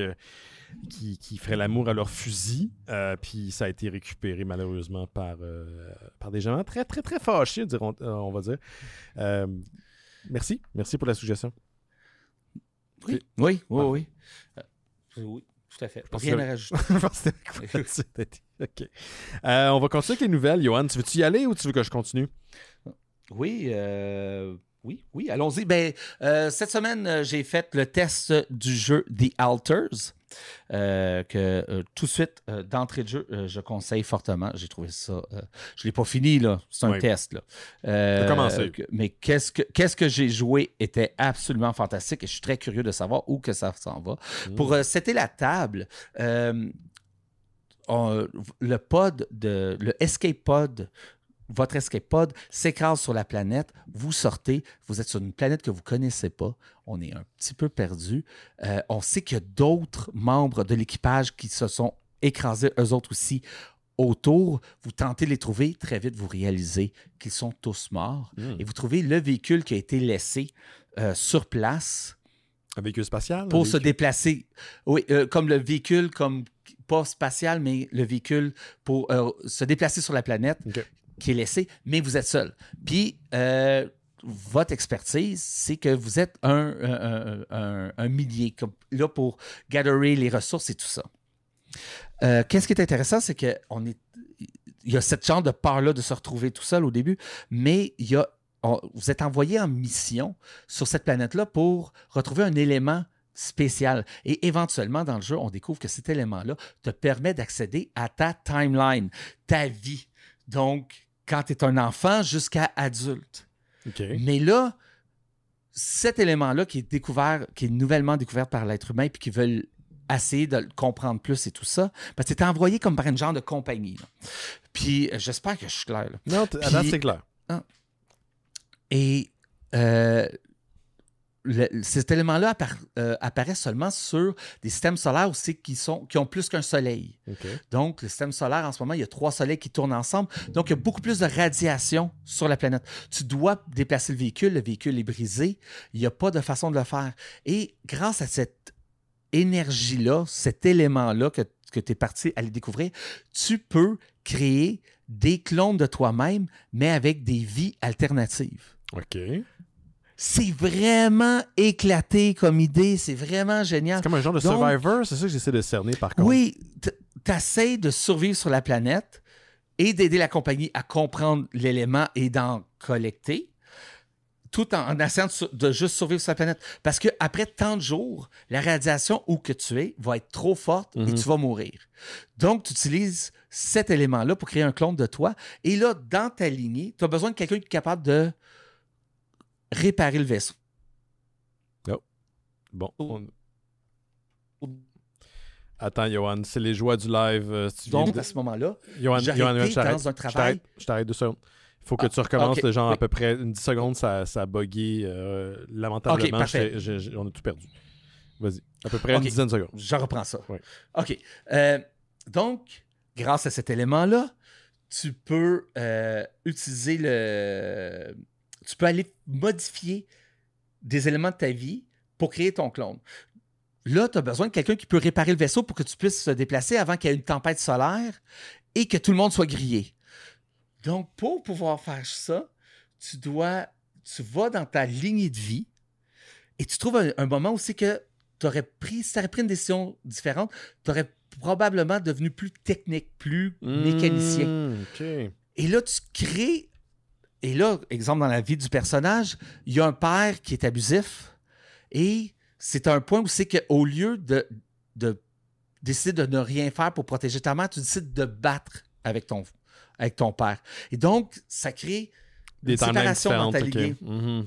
qui ferait l'amour à leur fusil. Puis ça a été récupéré malheureusement par des gens très, très, très fâchés, on va dire. Merci. Merci pour la suggestion. Oui. Oui, tout à fait. Rien à rajouter. OK. On va continuer avec les nouvelles. Johan, tu veux-tu y aller ou tu veux que je continue? Oui, allons-y. Cette semaine, j'ai fait le test du jeu The Alters. Que tout de suite, d'entrée de jeu, je conseille fortement. J'ai trouvé ça... je ne l'ai pas fini, là. C'est un test, là. Commencé. Mais qu'est-ce que j'ai joué était absolument fantastique et je suis très curieux de savoir où que ça s'en va. Pour setter la table, le Escape Pod, votre escape pod s'écrase sur la planète, vous sortez, vous êtes sur une planète que vous ne connaissez pas, on est un petit peu perdu. On sait qu'il y a d'autres membres de l'équipage qui se sont écrasés, eux autres aussi, autour. Vous tentez de les trouver, très vite vous réalisez qu'ils sont tous morts. Et vous trouvez le véhicule qui a été laissé sur place. Un véhicule spatial? Pour se déplacer. Oui, comme le véhicule, pas spatial, mais le véhicule pour se déplacer sur la planète. Okay. Qui est laissé, mais vous êtes seul. Puis, votre expertise, c'est que vous êtes un millier, là, pour gatherer les ressources et tout ça. Qu'est-ce qui est intéressant, c'est qu'il y a cette genre de peur-là de se retrouver tout seul au début, mais vous êtes envoyé en mission sur cette planète-là pour retrouver un élément spécial. Et éventuellement, dans le jeu, on découvre que cet élément-là te permet d'accéder à ta timeline, ta vie. Donc, quand tu es un enfant jusqu'à adulte. Okay. Mais là, cet élément-là qui est nouvellement découvert par l'être humain, puis qui veulent essayer de le comprendre plus et tout ça, parce que c'est envoyé comme par une genre de compagnie. Là. Puis j'espère que je suis clair. Là. Non, c'est clair. Et cet élément-là apparaît seulement sur des systèmes solaires aussi qui ont plus qu'un soleil. Okay. Donc, le système solaire, en ce moment, il y a 3 soleils qui tournent ensemble. Donc, il y a beaucoup plus de radiation sur la planète. Tu dois déplacer le véhicule est brisé. Il n'y a pas de façon de le faire. Et grâce à cette énergie-là, cet élément-là que tu es parti aller découvrir, tu peux créer des clones de toi-même, mais avec des vies alternatives. OK. C'est vraiment éclaté comme idée. C'est vraiment génial. C'est comme un genre de Survivor, c'est ça que j'essaie de cerner par contre. Oui, tu essaies de survivre sur la planète et d'aider la compagnie à comprendre l'élément et d'en collecter, tout en essayant de juste survivre sur la planète. Parce qu'après tant de jours, la radiation où que tu es va être trop forte et tu vas mourir. Donc, tu utilises cet élément-là pour créer un clone de toi. Et là, dans ta lignée, tu as besoin de quelqu'un qui est capable de réparer le vaisseau. Oh. Bon. Attends, Johan, c'est les joies du live. Donc, à ce moment-là, Johan, dans un travail... Je t'arrête 2 secondes. Il faut que tu recommences de genre à peu près une 10 secondes, ça a bugué lamentablement. On a tout perdu. Vas-y. À peu près une dizaine de secondes. Je reprends ça. Oui. OK. Donc, grâce à cet élément-là, tu peux utiliser tu peux aller modifier des éléments de ta vie pour créer ton clone. Là, tu as besoin de quelqu'un qui peut réparer le vaisseau pour que tu puisses se déplacer avant qu'il y ait une tempête solaire et que tout le monde soit grillé. Donc, pour pouvoir faire ça, tu vas dans ta lignée de vie et tu trouves un moment aussi que si tu aurais pris une décision différente, tu aurais probablement devenu plus technique, plus mécanicien. Okay. Et là, tu crées... Et là, exemple, dans la vie du personnage, il y a un père qui est abusif et c'est un point où c'est qu'au lieu de décider de ne rien faire pour protéger ta mère, tu décides de battre avec ton père. Et donc, ça crée une séparation dans ta lignée. Mm-hmm.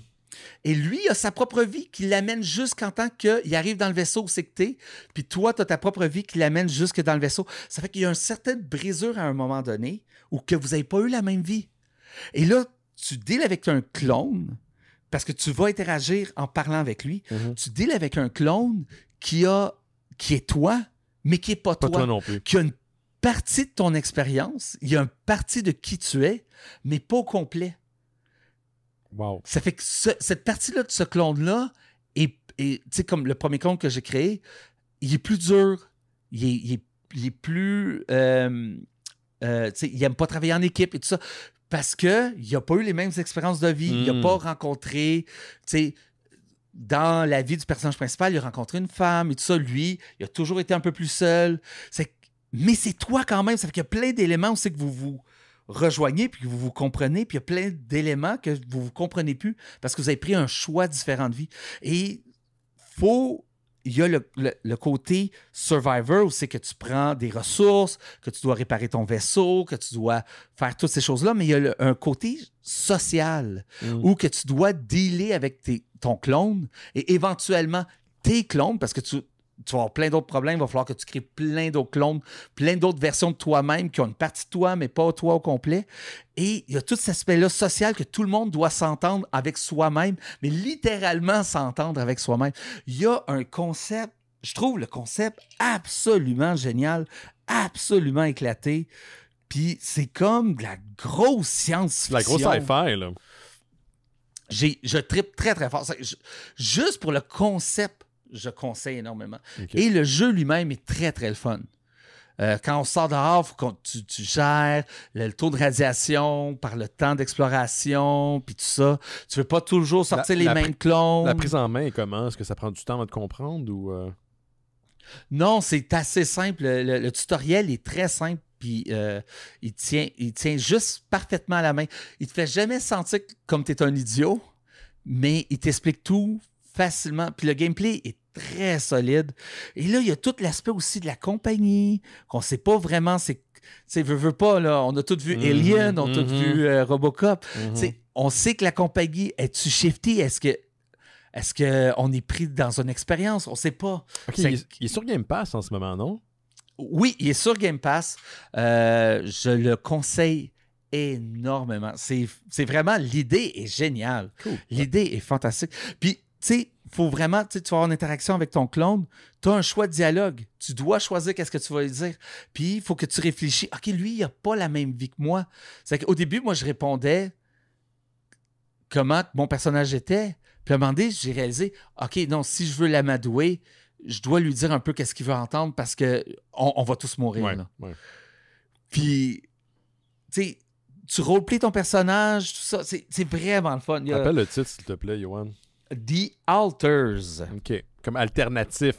Et lui, il a sa propre vie qui l'amène jusqu'en tant qu'il arrive dans le vaisseau où c'est que t'es, puis toi, tu as ta propre vie qui l'amène jusque dans le vaisseau. Ça fait qu'il y a une certaine brisure à un moment donné où que vous n'avez pas eu la même vie. Et là, tu deals avec un clone parce que tu vas interagir en parlant avec lui. Mm-hmm. Tu deals avec un clone qui est toi, mais qui n'est pas toi non plus. Qui a une partie de ton expérience, il y a une partie de qui tu es, mais pas au complet. Wow. Ça fait que cette partie-là de ce clone-là, tu sais, comme le premier clone que j'ai créé, il est plus dur, il est plus... tu sais, il n'aime pas travailler en équipe et tout ça, parce qu'il n'a pas eu les mêmes expériences de vie, il n'a pas rencontré... Tu sais, dans la vie du personnage principal, il a rencontré une femme et tout ça. Lui, il a toujours été un peu plus seul. Mais c'est toi quand même. Ça fait qu'il y a plein d'éléments où c'est que vous vous rejoignez puis que vous vous comprenez. Puis il y a plein d'éléments que vous ne comprenez plus parce que vous avez pris un choix différent de vie. Et il y a le côté Survivor où c'est que tu prends des ressources, que tu dois réparer ton vaisseau, que tu dois faire toutes ces choses-là. Mais il y a un côté social où que tu dois dealer avec ton clone et éventuellement tes clones parce que tu vas avoir plein d'autres problèmes. Il va falloir que tu crées plein d'autres clones, plein d'autres versions de toi-même qui ont une partie de toi, mais pas toi au complet. Et il y a tout cet aspect-là social que tout le monde doit s'entendre avec soi-même, mais littéralement s'entendre avec soi-même. Il y a un concept, je trouve le concept absolument génial, absolument éclaté. Puis c'est comme de la grosse science-fiction. La grosse sci-fi, là. Je trippe très, très fort. Juste pour le concept, je conseille énormément. Okay. Et le jeu lui-même est très, très le fun. Quand on sort dehors, il faut que tu gères le taux de radiation par le temps d'exploration, puis tout ça. Tu ne veux pas toujours sortir les mêmes clones. La prise en main est comment? Est-ce que ça prend du temps à te comprendre? Ou Non, c'est assez simple. Le tutoriel est très simple, puis il tient juste parfaitement à la main. Il ne te fait jamais sentir comme tu es un idiot, mais il t'explique tout facilement. Puis le gameplay est très solide. Et là, il y a tout l'aspect aussi de la compagnie, qu'on ne sait pas vraiment sais, veux pas, là, on a tous vu Alien, on a tous vu Robocop. Tu sais, on sait que la compagnie, est-tu shifty? Est-ce qu'on est pris dans une expérience? On sait pas. Okay, il est sur Game Pass en ce moment, non? Oui, il est sur Game Pass. Je le conseille énormément. C'est vraiment, l'idée est géniale. Cool. L'idée est fantastique. Puis, tu sais, faut vraiment, tu vas avoir une interaction avec ton clone. Tu as un choix de dialogue. Tu dois choisir qu'est-ce que tu vas lui dire. Puis, il faut que tu réfléchis. OK, lui, il n'a pas la même vie que moi. C'est qu'au début, moi, je répondais comment mon personnage était. Puis, à un moment donné, j'ai réalisé, OK, non, si je veux l'amadouer, je dois lui dire un peu qu'est-ce qu'il veut entendre parce qu'on va tous mourir. Ouais, là. ouais. Puis, tu sais, tu roleplays ton personnage, tout ça. C'est vraiment le fun. Rappelle le titre, s'il te plaît, Yoann. The Alters. OK. Comme alternatif.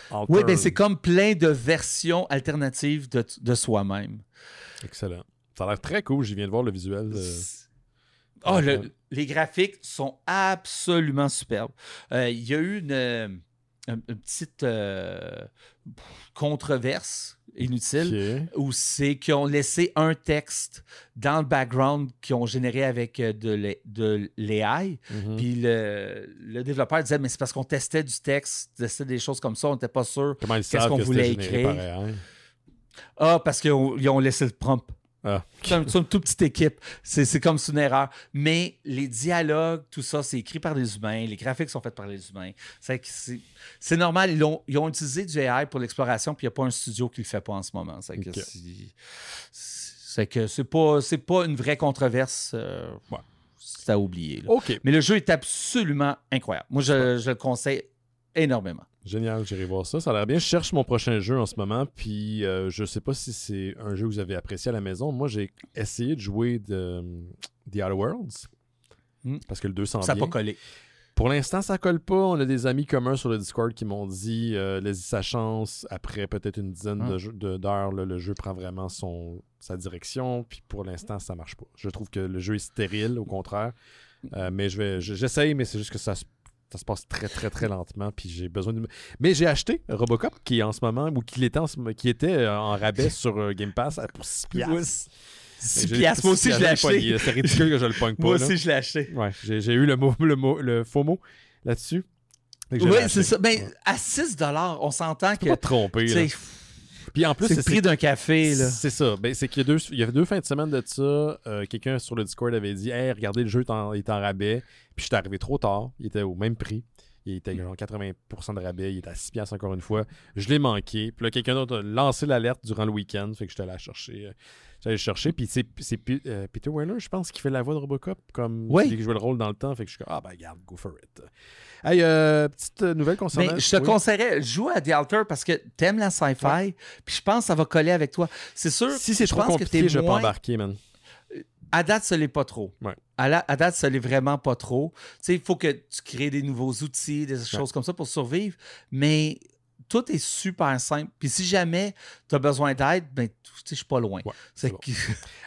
Alters. Oui, ben c'est comme plein de versions alternatives de soi-même. Excellent. Ça a l'air très cool. Je viens de voir le visuel. Les graphiques sont absolument superbes. Il y a eu une petite controverse inutile où c'est qu'ils ont laissé un texte dans le background qu'ils ont généré avec de l'AI. Puis le développeur disait, mais c'est parce qu'on testait du texte, testait des choses comme ça, on n'était pas sûr qu'est-ce qu'on voulait écrire. Parce qu'ils ont laissé le prompt. C'est une toute petite équipe. C'est comme c'est une erreur. Mais les dialogues, tout ça, c'est écrit par des humains. Les graphiques sont faits par les humains. C'est normal. Ils ont utilisé du AI pour l'exploration, puis il n'y a pas un studio qui le fait pas en ce moment. C'est que c'est pas une vraie controverse. C'est à oublier. Okay. Mais le jeu est absolument incroyable. Moi, je le conseille énormément. Génial, j'irai voir ça. Ça a l'air bien. Je cherche mon prochain jeu en ce moment, puis je sais pas si c'est un jeu que vous avez apprécié à la maison. Moi, j'ai essayé de jouer The Outer Worlds, parce que le 200 ça n'a pas collé. Pour l'instant, ça colle pas. On a des amis communs sur le Discord qui m'ont dit laisse-y sa chance. Après peut-être une dizaine d'heures, le jeu prend vraiment sa direction, puis pour l'instant, ça marche pas. Je trouve que le jeu est stérile, au contraire. Mais j'essaye, mais c'est juste que ça se passe très, très, très lentement. Puis j'ai besoin de... Mais j'ai acheté Robocop qui est en ce moment, ou qui était en rabais sur Game Pass pour 6$. 6$. Moi aussi, je l'ai acheté. C'est ridicule que je le pogne pas. Moi aussi, je l'ai acheté. Ouais, j'ai eu le faux mot là-dessus. Oui, c'est ça. Ben, à 6$, on s'entend que... Tu peux pas te tromper, là. Puis en plus, c'est le prix d'un café. Là. C'est ça. Ben, c'est qu'il y avait 2 fins de semaine de ça. Quelqu'un sur le Discord avait dit « Hey, regardez, le jeu il est en rabais. » Puis j'étais arrivé trop tard. Il était au même prix. Il était genre 80% de rabais. Il était à 6$ encore une fois. Je l'ai manqué. Puis là, quelqu'un d'autre a lancé l'alerte durant le week-end. Fait que j'étais allé la chercher. J'allais chercher. Puis c'est Peter Weller, je pense, qui fait la voix de Robocop. Comme il jouait le rôle dans le temps. Fait que je suis comme, regarde, go for it. Hey, petite nouvelle concernant... Mais je te conseillerais, joue à The Alter parce que t'aimes la sci-fi. Puis je pense que ça va coller avec toi. C'est sûr. Si c'est trop compliqué, je vais pas embarquer, man. À date, ça l'est pas trop. Ouais. À date, ça l'est vraiment pas trop. Tu sais, il faut que tu crées des nouveaux outils, des choses comme ça pour survivre. Mais tout est super simple. Puis si jamais tu as besoin d'aide, ben, je suis pas loin. Ouais, bon.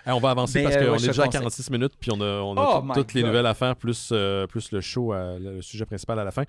On va avancer parce qu'on est déjà à 46 minutes, puis on a toutes les nouvelles à faire, plus le show, le sujet principal à la fin.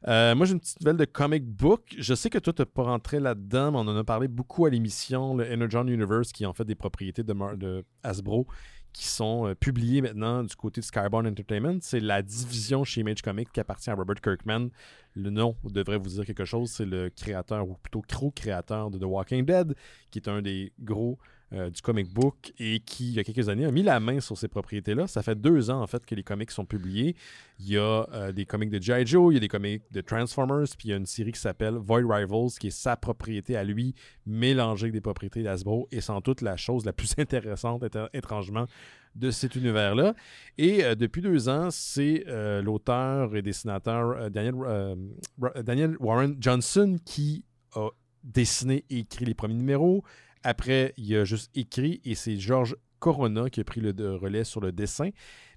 Moi, j'ai une petite nouvelle de comic book. Je sais que toi, tu n'as pas rentré là-dedans, mais on en a parlé beaucoup à l'émission, le Energon Universe, qui est en fait des propriétés de Hasbro, qui sont publiés maintenant du côté de Skybound Entertainment. C'est la division chez Image Comics qui appartient à Robert Kirkman. Le nom devrait vous dire quelque chose. C'est le créateur, ou plutôt co-créateur de The Walking Dead, qui est un des gros du comic book et qui, il y a quelques années, a mis la main sur ces propriétés-là. Ça fait 2 ans, en fait, que les comics sont publiés. Il y a des comics de G.I. Joe, il y a des comics de Transformers, puis il y a une série qui s'appelle Void Rivals, qui est sa propriété à lui, mélangée avec des propriétés d'Hasbro, et sans doute la chose la plus intéressante, étrangement, de cet univers-là. Et depuis 2 ans, c'est l'auteur et dessinateur Daniel Warren Johnson qui a dessiné et écrit les premiers numéros. Après, il a juste écrit et c'est George Corona qui a pris le relais sur le dessin.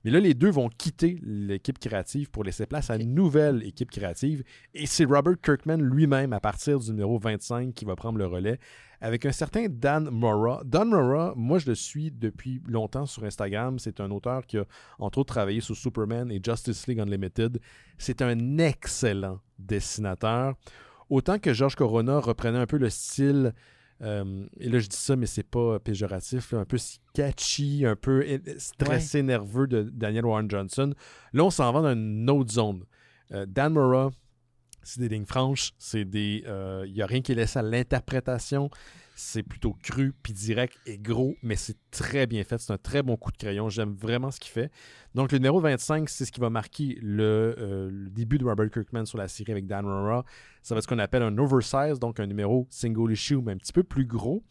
Mais là, les deux vont quitter l'équipe créative pour laisser place à une nouvelle équipe créative. Et c'est Robert Kirkman lui-même, à partir du numéro 25, qui va prendre le relais avec un certain Dan Mora. Dan Mora, moi, je le suis depuis longtemps sur Instagram. C'est un auteur qui a, entre autres, travaillé sur Superman et Justice League Unlimited. C'est un excellent dessinateur. Autant que George Corona reprenait un peu le style Et là, je dis ça, mais c'est pas péjoratif. Là, un peu catchy, un peu stressé, nerveux de Daniel Warren Johnson. Là, on s'en va dans une autre zone. Dan Mora, c'est des lignes franches. Il n'y a rien qui est laissé à l'interprétation. C'est plutôt cru, puis direct et gros, mais c'est très bien fait. C'est un très bon coup de crayon. J'aime vraiment ce qu'il fait. Donc, le numéro 25, c'est ce qui va marquer le début de Robert Kirkman sur la série avec Dan Mora. Ça va être ce qu'on appelle un oversize, donc un numéro single issue, mais un petit peu plus gros.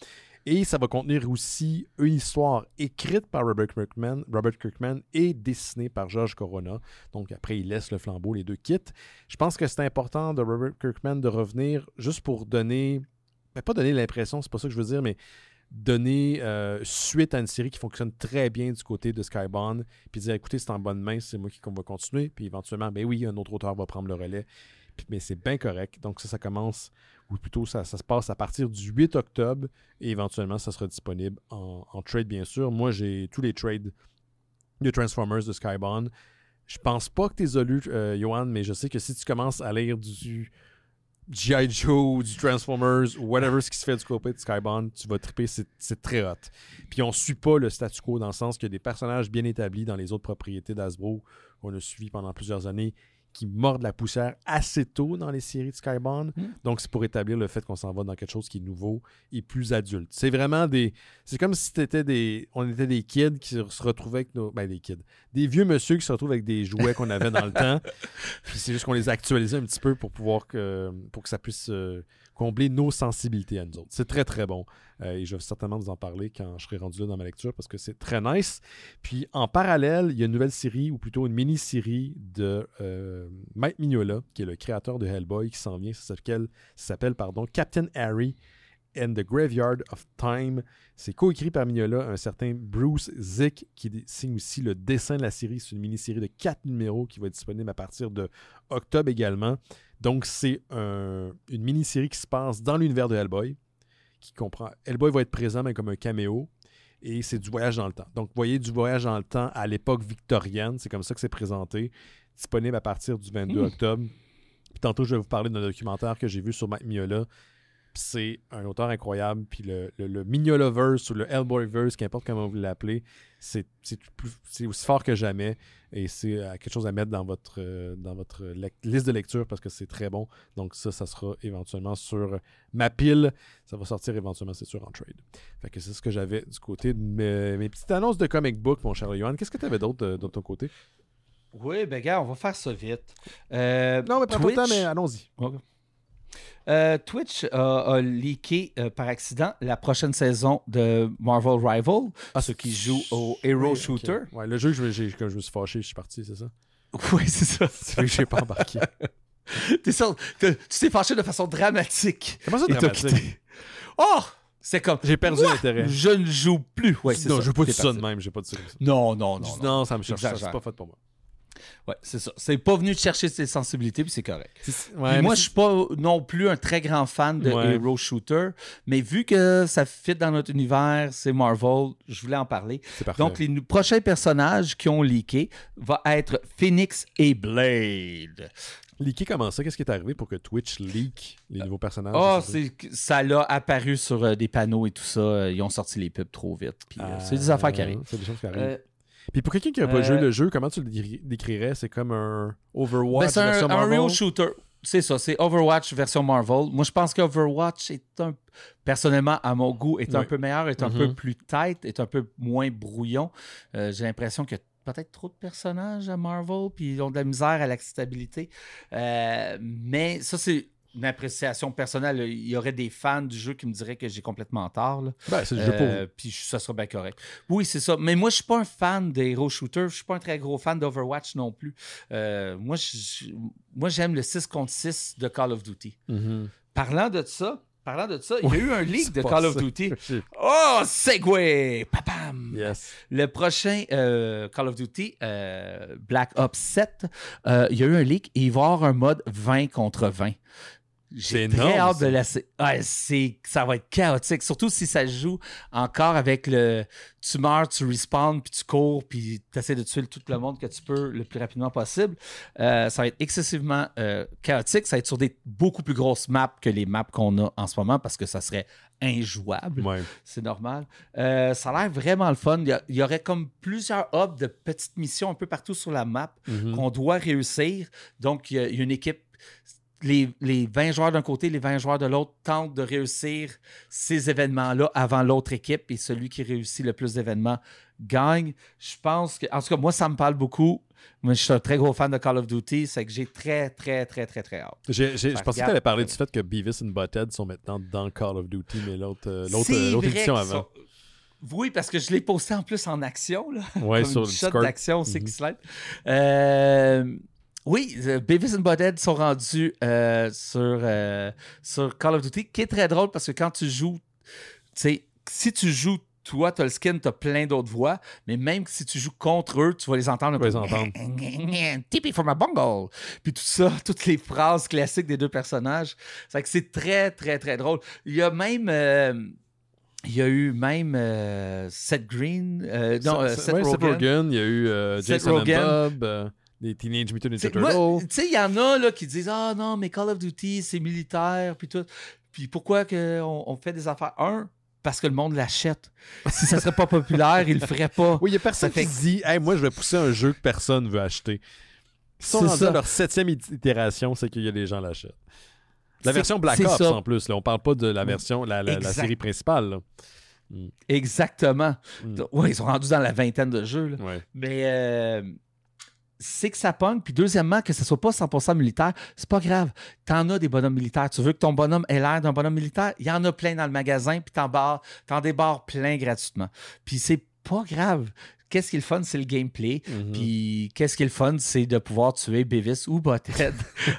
Et ça va contenir aussi une histoire écrite par Robert Kirkman et dessinée par George Corona. Donc, après, il laisse le flambeau, les deux quittent. Je pense que c'est important de Robert Kirkman de revenir juste pour donner... pas donner l'impression, c'est pas ça que je veux dire, mais donner suite à une série qui fonctionne très bien du côté de Skybound, puis dire, écoutez, c'est en bonne main, c'est moi qui va continuer, puis éventuellement, ben oui, un autre auteur va prendre le relais, mais c'est bien correct. Donc ça commence, ou plutôt ça se passe à partir du 8 octobre, et éventuellement, ça sera disponible en trade, bien sûr. Moi, j'ai tous les trades de Transformers de Skybound. Je pense pas que tu les as lus, Johan, mais je sais que si tu commences à lire du G.I. Joe, du Transformers, whatever ce qui se fait du côté de Skybound, tu vas triper, c'est très hot. Puis on suit pas le statu quo dans le sens qu'il y a des personnages bien établis dans les autres propriétés d'Hasbro qu'on a suivis pendant plusieurs années qui mordent la poussière assez tôt dans les séries de Skybound. Donc c'est pour établir le fait qu'on s'en va dans quelque chose qui est nouveau et plus adulte. C'est vraiment c'est comme si on était des kids qui se retrouvaient avec des vieux monsieur qui se retrouvent avec des jouets qu'on avait dans le temps. Puis c'est juste qu'on les a actualisés un petit peu pour que ça puisse combler nos sensibilités à nous autres. C'est très, très bon. Et je vais certainement vous en parler quand je serai rendu là dans ma lecture parce que c'est très nice. Puis en parallèle, il y a une nouvelle série, ou plutôt une mini-série de Mike Mignola, qui est le créateur de Hellboy, qui s'en vient. Ça s'appelle Captain Harry and the Graveyard of Time. C'est coécrit par Mignola, un certain Bruce Zick, qui signe aussi le dessin de la série. C'est une mini-série de 4 numéros qui va être disponible à partir de octobre également. Donc, c'est une mini-série qui se passe dans l'univers de Hellboy, qui comprend... Hellboy va être présent, mais comme un caméo, et c'est du voyage dans le temps. Donc, vous voyez, du voyage dans le temps à l'époque victorienne, c'est comme ça que c'est présenté, disponible à partir du 22 octobre. Puis tantôt, je vais vous parler d'un documentaire que j'ai vu sur Mike Mignola. Puis c'est un auteur incroyable. Puis le Mignolaverse ou le Hellboyverse, qu'importe comment vous l'appelez, c'est aussi fort que jamais. Et c'est quelque chose à mettre dans votre liste de lecture parce que c'est très bon. Donc ça sera éventuellement sur ma pile. Ça va sortir éventuellement, c'est sûr, en trade. Fait que c'est ce que j'avais du côté de mes petites annonces de comic book, mon cher Johan. Qu'est-ce que tu avais d'autre de ton côté? Oui, ben gars, on va faire ça vite. Non, mais prends pas le temps, mais allons-y. Okay. Twitch a leaké par accident la prochaine saison de Marvel Rival, ceux qui jouent au Hero Shooter. Okay. Ouais, le jeu que je me suis fâché, je suis parti, c'est ça? Oui, c'est ça. C'est vrai que je n'ai pas embarqué. Tu t'es fâché de façon dramatique. Comment ça, dramatique? Oh! C'est comme... J'ai perdu l'intérêt. Je ne joue plus. Ouais, c'est non, ça. je veux pas dire ça de même. J'ai pas dit ça comme ça. Non, ça me cherche. Ça, c'est pas fait pour moi. Ouais, c'est ça. C'est pas venu te chercher ses sensibilités, puis c'est correct. Ouais, moi, je suis pas non plus un très grand fan de Hero Shooter, mais vu que ça fit dans notre univers, c'est Marvel, je voulais en parler. C'est parfait. Donc, les prochains personnages qui ont leaké vont être Phoenix et Blade. Leaker comment ça? Qu'est-ce qui est arrivé pour que Twitch leak les nouveaux personnages? Ça l'a apparu sur des panneaux et tout ça. Ils ont sorti les pubs trop vite. Puis, c'est des affaires qui arrivent. C'est des choses qui arrivent. Puis pour quelqu'un qui n'a pas joué le jeu, comment tu le décrirais? C'est comme un Overwatch version Marvel? Un real shooter. C'est ça, c'est Overwatch version Marvel. Moi, je pense qu'Overwatch personnellement, à mon goût, est un peu meilleur, est un peu plus tight, est un peu moins brouillon. J'ai l'impression que peut-être trop de personnages à Marvel, puis ils ont de la misère à l'acceptabilité. Mais ça, c'est une appréciation personnelle. Il y aurait des fans du jeu qui me diraient que j'ai complètement tort. Là. Ben, c'est le jeu pour vous. Puis ça sera bien correct. Oui, c'est ça. Mais moi, je suis pas un fan des Hero Shooters. Je suis pas un très gros fan d'Overwatch non plus. Moi, j'aime le 6 contre 6 de Call of Duty. Parlant de ça, il y a eu un leak de Call of Duty. Oh, segway! Papam! Yes. Le prochain Call of Duty, Black Ops 7, il y a eu un leak et il va y avoir un mode 20 contre 20. C'est très énorme, hâte de ça. ça va être chaotique. Surtout si ça joue encore avec le tu meurs, tu respawns, puis tu cours, puis tu essaies de tuer tout le monde que tu peux le plus rapidement possible. Ça va être excessivement chaotique. Ça va être sur des beaucoup plus grosses maps que les maps qu'on a en ce moment parce que ça serait injouable. Ouais. C'est normal. Ça a l'air vraiment le fun. Il y aurait comme plusieurs hubs de petites missions un peu partout sur la map qu'on doit réussir. Donc, il y a une équipe. Les 20 joueurs d'un côté, les 20 joueurs de l'autre tentent de réussir ces événements-là avant l'autre équipe et celui qui réussit le plus d'événements gagne. Je pense que, en tout cas, moi, ça me parle beaucoup. Moi, je suis un très gros fan de Call of Duty, c'est que j'ai très, très, très, très, très hâte. Je pensais que tu allais parler du fait que Beavis et Butthead sont maintenant dans Call of Duty, mais l'autre édition avant. Oui, parce que je l'ai posté en plus en action. Là. Ouais, comme sur une le shot Discord. d'action, c'est qui slide. Oui, Beavis and Butthead sont rendus sur Call of Duty, qui est très drôle parce que quand tu joues, tu sais, si tu joues, toi, tu as le skin, tu as plein d'autres voix, mais même si tu joues contre eux, tu vas les entendre. Tu vas les entendre. Tippy for my bungle. Puis tout ça, toutes les phrases classiques des deux personnages. C'est que c'est très, très, très drôle. Il y a même. Il y a eu même Seth Green, Seth Rogen. Il y a eu Jason and Bob, les Teenage Mutant Ninja Turtles. Tu sais, il y en a là, qui disent « Ah non, mais Call of Duty, c'est militaire, puis tout. Puis pourquoi on fait des affaires? Parce que le monde l'achète. Si ça serait pas populaire, il le ferait pas. Oui, il y a personne qui se dit « Hey, moi, je vais pousser un jeu que personne veut acheter. » Ils sont rendus à leur 7e itération, c'est qu'il y a des gens l'achètent. La version Black Ops, en plus. Là. On parle pas de la version, la série principale. Là. Exactement. Ouais, ils sont rendus dans la vingtaine de jeux. Là. Ouais. Mais c'est que ça pogne. Puis deuxièmement, que ce soit pas 100% militaire, c'est pas grave. T'en as des bonhommes militaires. Tu veux que ton bonhomme ait l'air d'un bonhomme militaire? Il y en a plein dans le magasin, puis t'en débarres plein gratuitement. Puis c'est pas grave. Qu'est-ce qui est le fun, c'est le gameplay. Puis qu'est-ce qui est le fun, c'est de pouvoir tuer Beavis ou Butthead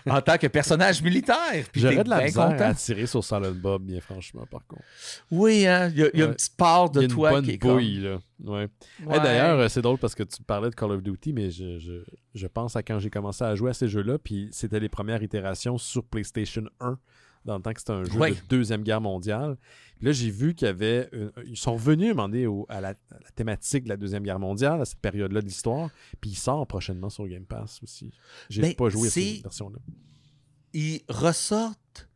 en tant que personnage militaire. Puis j'aurais de la misère à tirer sur Silent Bob, bien franchement, par contre. Oui, hein, il y a une petite part de toi qui est bouille, là. Ouais. Ouais. Hey, d'ailleurs, c'est drôle parce que tu parlais de Call of Duty, mais je pense à quand j'ai commencé à jouer à ces jeux-là, puis c'était les premières itérations sur PlayStation 1, dans le temps que c'était un jeu de Deuxième Guerre mondiale. Puis là, j'ai vu qu'il y avait... ils sont revenus demander à la thématique de la Deuxième Guerre mondiale, à cette période-là de l'histoire, puis il sort prochainement sur Game Pass aussi. J'ai pas joué à cette version-là. Ils ressortent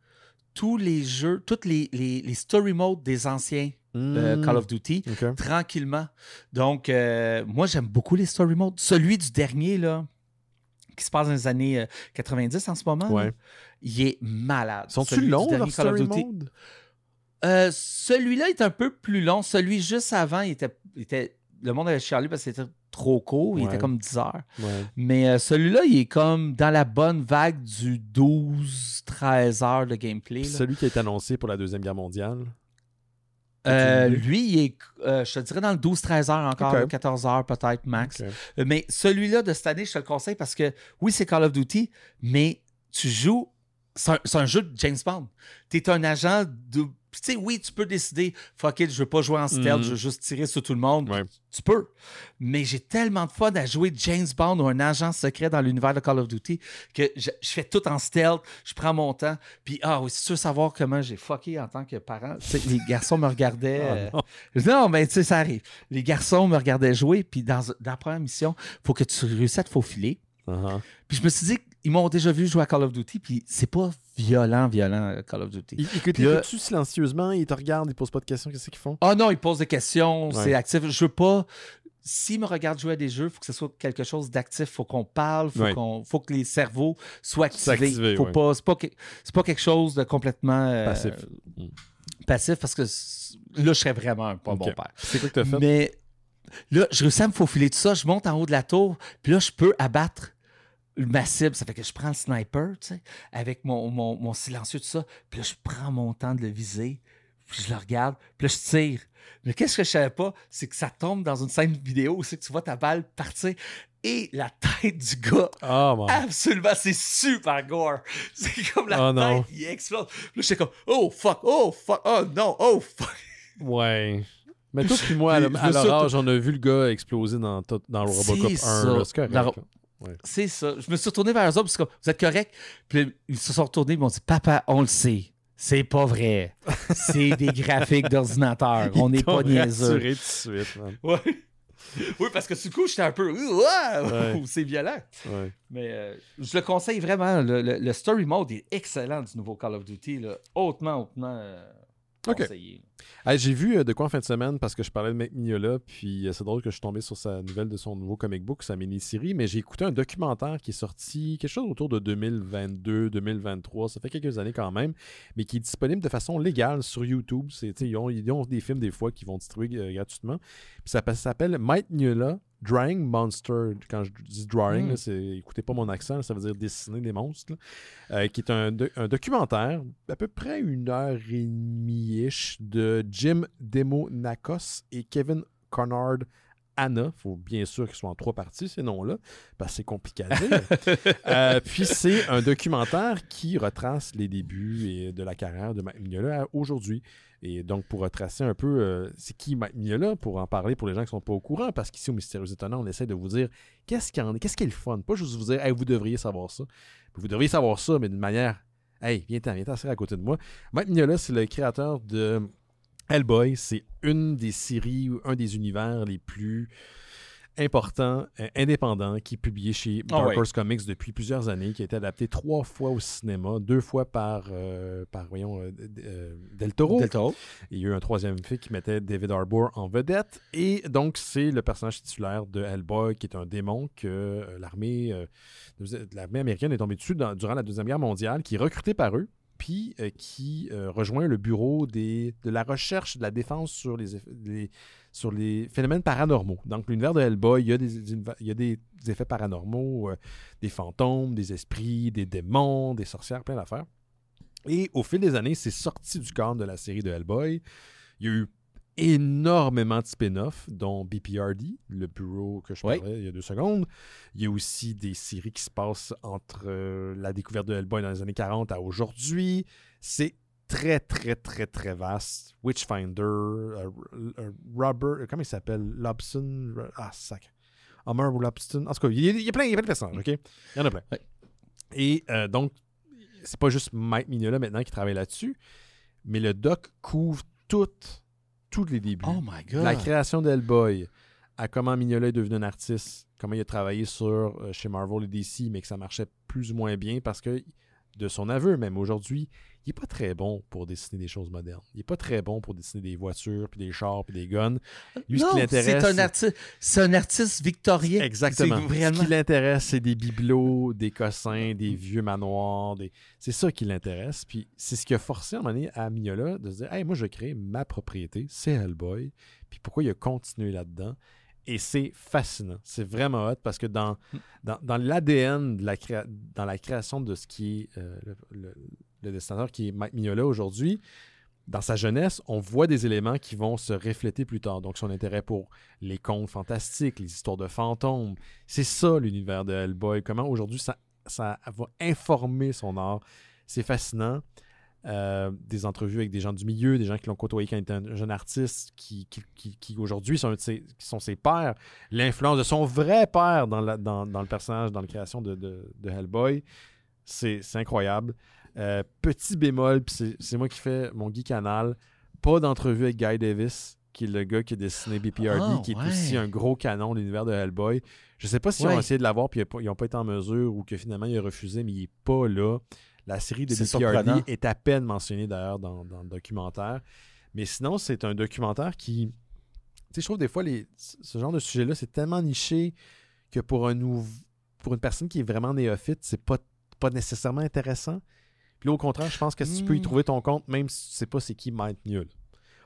tous les jeux, tous les story modes des anciens Call of Duty, tranquillement. Donc, moi, j'aime beaucoup les story modes. Celui du dernier, là, qui se passe dans les années 90 en ce moment, là, il est malade. Sont-ils longs, leurs story modes? Celui-là est un peu plus long. Celui juste avant, il était le monde avait chialé parce que c'était trop court. Il était comme 10 heures. Ouais. Mais celui-là, il est comme dans la bonne vague du 12-13 heures de gameplay. Celui qui est annoncé pour la Deuxième Guerre mondiale? Lui, il est, je te dirais, dans le 12-13 heures encore, 14 heures peut-être max. Mais celui-là de cette année, je te le conseille parce que, oui, c'est Call of Duty, mais tu joues... C'est un jeu de James Bond. Tu es un agent de... Tu sais, oui, tu peux décider, fuck it, je veux pas jouer en stealth, je veux juste tirer sur tout le monde. Ouais. Tu peux. Mais j'ai tellement de fun à jouer James Bond ou un agent secret dans l'univers de Call of Duty que je fais tout en stealth, je prends mon temps. Puis, oui, si tu veux savoir comment j'ai fucké en tant que parent, tu sais, les garçons me regardaient. Non, mais tu sais, ça arrive. Les garçons me regardaient jouer, puis dans la première mission, il faut que tu réussisses à te faufiler. Puis je me suis dit, ils m'ont déjà vu jouer à Call of Duty, puis c'est pas violent, Call of Duty. Écoutes-tu silencieusement, ils te regardent, ils posent pas de questions, qu'est-ce qu'ils font? Ah non, ils posent des questions, c'est actif. Je veux pas... S'ils me regardent jouer à des jeux, il faut que ce soit quelque chose d'actif. Il faut qu'on parle, faut que les cerveaux soient activés. C'est pas quelque chose de complètement... Passif, parce que là, je serais vraiment un pas bon père. C'est quoi que tu as fait? Mais là, je réussis à me faufiler tout ça, je monte en haut de la tour, puis là, je peux abattre ma cible. Ça fait que je prends le sniper, tu sais, avec mon silencieux, tout ça, puis là, je prends mon temps de le viser, puis je le regarde, puis là, je tire. Mais qu'est-ce que je savais pas, c'est que ça tombe dans une scène vidéo, c'est que tu vois ta balle partir et la tête du gars, absolument, c'est super gore. C'est comme la tête, il explose. Puis là, j'étais comme, oh fuck, oh non, oh fuck. Ouais. Mais toi puis moi, à leur âge, on a vu le gas exploser dans Robocop 1. C'est correct. Ouais. C'est ça. Je me suis retourné vers eux autres, parce que vous êtes corrects. Puis ils se sont retournés, ils m'ont dit, papa, on le sait. C'est pas vrai. C'est des graphiques d'ordinateur. On n'est pas niaiseux. Rassuré tout de suite, man. Ouais. Oui, parce que du coup, j'étais un peu. C'est violent. Ouais. Mais je le conseille vraiment. Le story mode est excellent du nouveau Call of Duty. Là. Hautement conseillé. Hey, j'ai vu de quoi en fin de semaine parce que je parlais de Mike Mignola, puis c'est drôle que je suis tombé sur sa nouvelle de son nouveau comic book, sa mini-série, mais j'ai écouté un documentaire qui est sorti quelque chose autour de 2022-2023, ça fait quelques années quand même, mais qui est disponible de façon légale sur YouTube. Ils ont des films des fois qui vont distribuer gratuitement. Puis ça s'appelle Mike Mignola Drawing Monster. Quand je dis drawing, là, écoutez pas mon accent, là, ça veut dire dessiner des monstres, qui est un documentaire d'à peu près 1h30-ish de Jim Demonakos et Kevin Conrad Anna. Il faut bien sûr qu'ils soient en 3 parties, ces noms-là, parce que c'est compliqué à dire. Puis c'est un documentaire qui retrace les débuts de la carrière de Mike Mignola aujourd'hui. Et donc, pour retracer un peu c'est qui Mike Mignola, pour en parler pour les gens qui ne sont pas au courant, parce qu'ici, au Mystérieux Étonnant, on essaie de vous dire qu'est-ce qui est le fun. Pas juste vous dire, hey, vous devriez savoir ça. Vous devriez savoir ça, mais d'une manière, hey, viens t'asseoir à côté de moi. Mike Mignola, c'est le créateur de Hellboy. C'est une des séries ou un des univers les plus importants, indépendants, qui est publié chez Dark Horse Comics depuis plusieurs années, qui a été adapté 3 fois au cinéma, 2 fois par Del Toro. Il y a eu un 3e film qui mettait David Harbour en vedette. Et donc, c'est le personnage titulaire de Hellboy, qui est un démon que l'armée américaine est tombée dessus durant la Deuxième Guerre mondiale, qui est recruté par eux, puis qui rejoint le bureau de la recherche de la défense sur les phénomènes paranormaux. Donc, l'univers de Hellboy, il y a des effets paranormaux, des fantômes, des esprits, des démons, des sorcières, plein d'affaires. Et au fil des années, c'est sorti du cadre de la série de Hellboy. Il y a eu énormément de spin-offs, dont BPRD, le bureau que je parlais il y a 2 secondes. Il y a aussi des séries qui se passent entre la découverte de Hellboy dans les années 40 à aujourd'hui. C'est très, très, très, très vaste. Witchfinder, Robert, comment il s'appelle? Lobson, sac. Homer Lobson. En tout cas, il y a plein de personnages, OK? Il y en a plein. Ouais. Et donc, c'est pas juste Mike Mignola maintenant qui travaille là-dessus, mais le doc couvre tous les débuts. Oh my God! La création d'Hellboy, à comment Mignola est devenu un artiste, comment il a travaillé chez Marvel et DC, mais que ça marchait plus ou moins bien parce que, de son aveu même aujourd'hui, il n'est pas très bon pour dessiner des choses modernes. Il n'est pas très bon pour dessiner des voitures, puis des chars, puis des guns. Lui, ce qui l'intéresse, c'est un artiste victorien. Exactement. Ce qui l'intéresse, c'est des bibelots, des cossins, des vieux manoirs. C'est ça qui l'intéresse. Puis c'est ce qui a forcé à un moment donné à Mignola de se dire « Hey, moi, je vais créer ma propriété. C'est Hellboy. » Puis pourquoi il a continué là-dedans. Et c'est fascinant. C'est vraiment hot parce que dans l'ADN, dans la création de ce qui est le dessinateur qui est Mike Mignola aujourd'hui, dans sa jeunesse, on voit des éléments qui vont se refléter plus tard. Donc, son intérêt pour les contes fantastiques, les histoires de fantômes. C'est ça, l'univers de Hellboy. Comment aujourd'hui, ça va informer son art. C'est fascinant. Des entrevues avec des gens du milieu, des gens qui l'ont côtoyé quand il était un jeune artiste, qui aujourd'hui sont ses pairs. L'influence de son vrai père dans le personnage, dans la création de Hellboy, c'est incroyable. Petit bémol, puis c'est moi qui fais mon Geek Canal, pas d'entrevue avec Guy Davis, qui est le gars qui a dessiné BPRD, qui est aussi un gros canon de l'univers de Hellboy. Je sais pas s'ils ont essayé de l'avoir, puis ils n'ont pas été en mesure, ou que finalement il a refusé, mais il n'est pas là. La série de BPRD est à peine mentionnée d'ailleurs dans le documentaire. Mais sinon, c'est un documentaire qui... Tu sais, je trouve des fois, ce genre de sujet-là, c'est tellement niché que pour une personne qui est vraiment néophyte, c'est pas nécessairement intéressant. Puis là, au contraire, je pense que si tu peux y trouver ton compte, même si tu sais pas c'est qui Mike Mignola.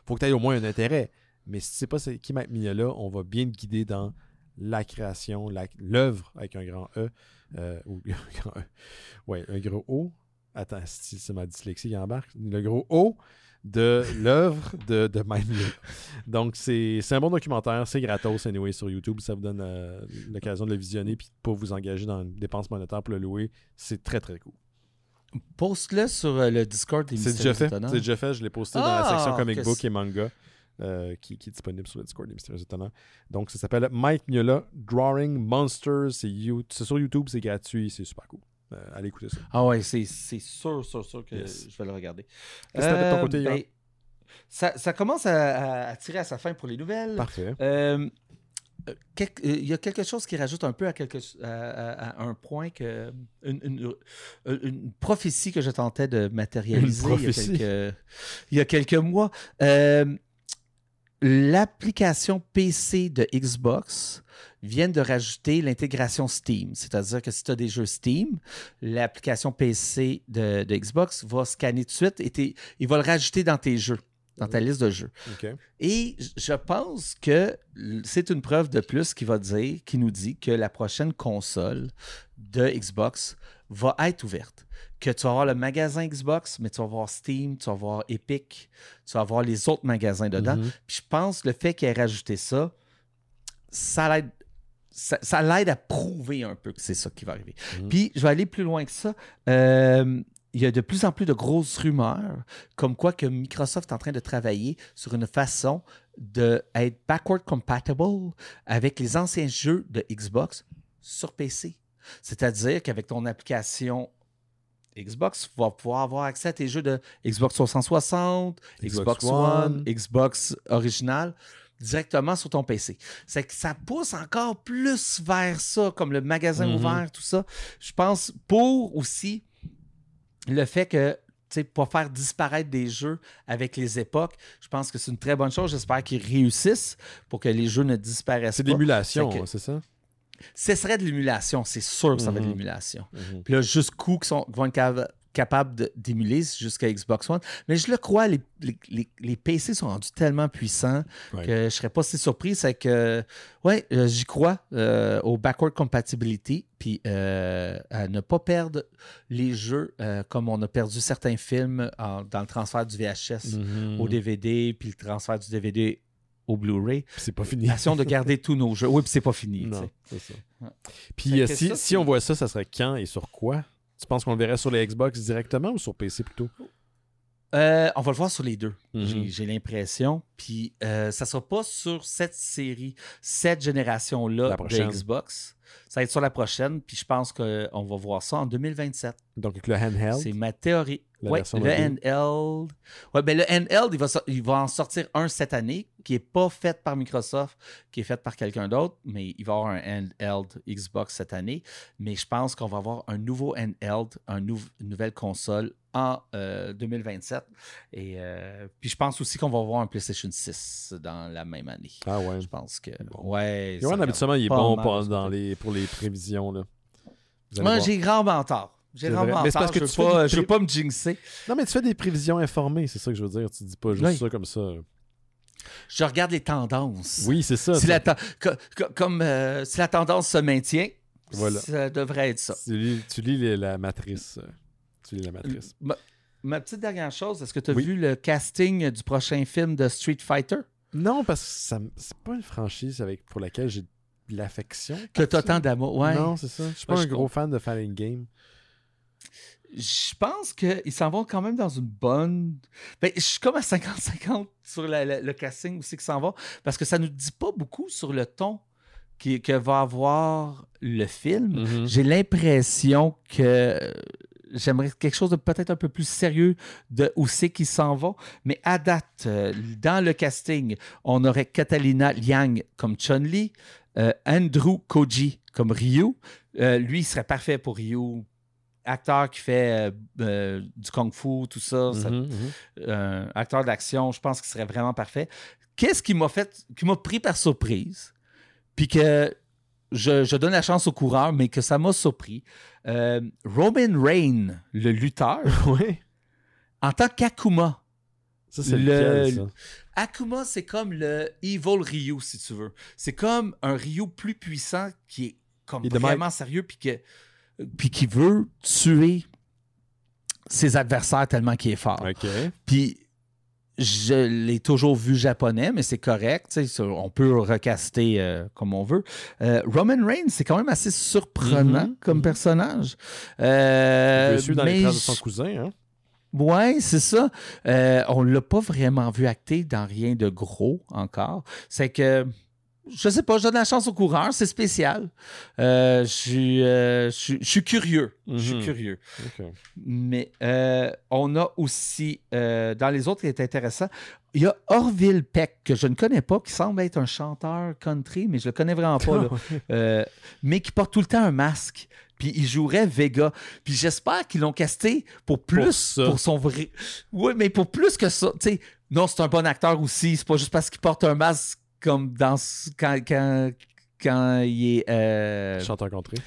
Faut que tu aies au moins un intérêt. Mais si tu sais pas c'est qui Mike Mignola, on va bien te guider dans la création, l'œuvre avec un grand E. Ou un grand E. Ouais, un gros O. Attends, c'est ma dyslexie qui embarque. Le gros O de l'œuvre de Mike Mignola. Donc, c'est un bon documentaire. C'est gratos, anyway, sur YouTube. Ça vous donne l'occasion de le visionner et de ne pas vous engager dans une dépense monétaire pour le louer. C'est très, très cool. Poste-le sur le Discord des Mystérieux Étonnants. C'est déjà fait. Je l'ai posté dans la section comic book et manga. qui est disponible sur le Discord des Mystérieux Étonnants. Donc, ça s'appelle Mike Mignola, Drawing Monsters. C'est sur YouTube, c'est gratuit, c'est super cool. Allez écouter ça. Ah ouais, c'est sûr que je vais le regarder. Qu'est-ce que t'as de ton côté, Yann? Ça commence à tirer à sa fin pour les nouvelles. Parfait. Il y a quelque chose qui rajoute un peu à un point que une prophétie que je tentais de matérialiser il y a quelques mois. L'application PC de Xbox vient de rajouter l'intégration Steam. C'est-à-dire que si tu as des jeux Steam, l'application PC de Xbox va scanner tout de suite et il va le rajouter dans tes jeux, dans ta liste de jeux. Okay. Et je pense que c'est une preuve de plus qui nous dit que la prochaine console de Xbox va être ouverte. Que tu vas avoir le magasin Xbox, mais tu vas avoir Steam, tu vas avoir Epic, tu vas avoir les autres magasins dedans. Puis je pense que le fait qu'il ait rajouté ça, ça l'aide à prouver un peu que c'est ça qui va arriver. Puis je vais aller plus loin que ça. Il y a de plus en plus de grosses rumeurs comme quoi que Microsoft est en train de travailler sur une façon d'être backward compatible avec les anciens jeux de Xbox sur PC. C'est-à-dire qu'avec ton application Xbox, tu vas pouvoir avoir accès à tes jeux de Xbox 360, Xbox One, Xbox original directement sur ton PC. C'est que ça pousse encore plus vers ça, comme le magasin ouvert, tout ça. Je pense pour aussi le fait que, tu sais, pas faire disparaître des jeux avec les époques, je pense que c'est une très bonne chose. J'espère qu'ils réussissent pour que les jeux ne disparaissent pas. C'est de l'émulation, c'est ça? Ce serait de l'émulation, c'est sûr que ça va être de l'émulation. Puis là, jusqu'où qu'ils vont être capables d'émuler jusqu'à Xbox One. Mais je le crois, les PC sont rendus tellement puissants que je ne serais pas si surpris. C'est que, j'y crois au backward compatibility, puis à ne pas perdre les jeux comme on a perdu certains films dans le transfert du VHS au DVD, puis le transfert du DVD au Blu-ray. C'est pas fini. Passion de garder tous nos jeux. Oui, puis c'est pas fini. Non, c'est ça. Puis si on voit ça serait quand et sur quoi? Tu penses qu'on le verrait sur les Xbox directement ou sur PC plutôt? On va le voir sur les deux. J'ai l'impression. Puis ça sera pas sur cette génération-là de Xbox. Ça va être sur la prochaine. Puis je pense qu'on va voir ça en 2027. Donc avec le handheld? C'est ma théorie. Oui, le handheld. Ouais, ben le handheld, il va en sortir un cette année qui n'est pas fait par Microsoft, qui est fait par quelqu'un d'autre, mais il va y avoir un handheld Xbox cette année. Mais je pense qu'on va avoir un nouveau handheld, une nouvelle console en 2027. Et puis je pense aussi qu'on va avoir un PlayStation 6 dans la même année. Ah ouais? Je pense que... Yoann, habituellement, il est bon pour les prévisions. Là. Moi, j'ai grand mentor. Je veux pas me jinxer. Non, mais tu fais des prévisions informées, c'est ça que je veux dire. Tu dis pas juste ça comme ça. Je regarde les tendances. Oui, c'est ça. Si la tendance se maintient, ça devrait être ça. Tu lis la matrice. Ma petite dernière chose, est-ce que tu as vu le casting du prochain film de Street Fighter? Non, parce que c'est pas une franchise pour laquelle j'ai de l'affection. Que tu as tant d'amour. Ouais. Non, c'est ça. Je suis pas un gros fan de fighting game. Je pense qu'ils s'en vont quand même dans une bonne... Ben, je suis comme à 50-50 sur le casting aussi qui s'en va, parce que ça ne nous dit pas beaucoup sur le ton que va avoir le film. J'ai l'impression que j'aimerais quelque chose de peut-être un peu plus sérieux de où c'est qu'ils s'en vont. Mais à date, dans le casting, on aurait Catalina Liang comme Chun-Li, Andrew Koji comme Ryu. Lui, il serait parfait pour Ryu. Acteur qui fait du kung-fu, tout ça, acteur d'action, je pense qu'il serait vraiment parfait. Qu'est-ce qui m'a pris par surprise, puis que je donne la chance au coureur, mais que ça m'a surpris. Roman Reigns, le lutteur, en tant qu'Akuma. Ça, c'est lequel, ça? Akuma, c'est comme le Evil Ryu, si tu veux. C'est comme un Ryu plus puissant qui est comme vraiment sérieux, puis qui veut tuer ses adversaires tellement qu'il est fort. Puis je l'ai toujours vu japonais, mais c'est correct. On peut recaster comme on veut. Roman Reigns, c'est quand même assez surprenant comme personnage. Il est dans les traces de son cousin, hein? Ouais, c'est ça. On l'a pas vraiment vu acter dans rien de gros encore. C'est que, je sais pas, je donne la chance au coureur, c'est spécial. Je suis curieux. Je suis curieux. Okay. Mais on a aussi, dans les autres qui est intéressant, il y a Orville Peck, que je ne connais pas, qui semble être un chanteur country, mais je le connais vraiment pas, là. Mais qui porte tout le temps un masque. Puis il jouerait Vega. Puis j'espère qu'ils l'ont casté pour son vrai. Oui, mais pour plus que ça. Tu sais, non, c'est un bon acteur aussi. C'est pas juste parce qu'il porte un masque comme dans quand il est. Chanteur country.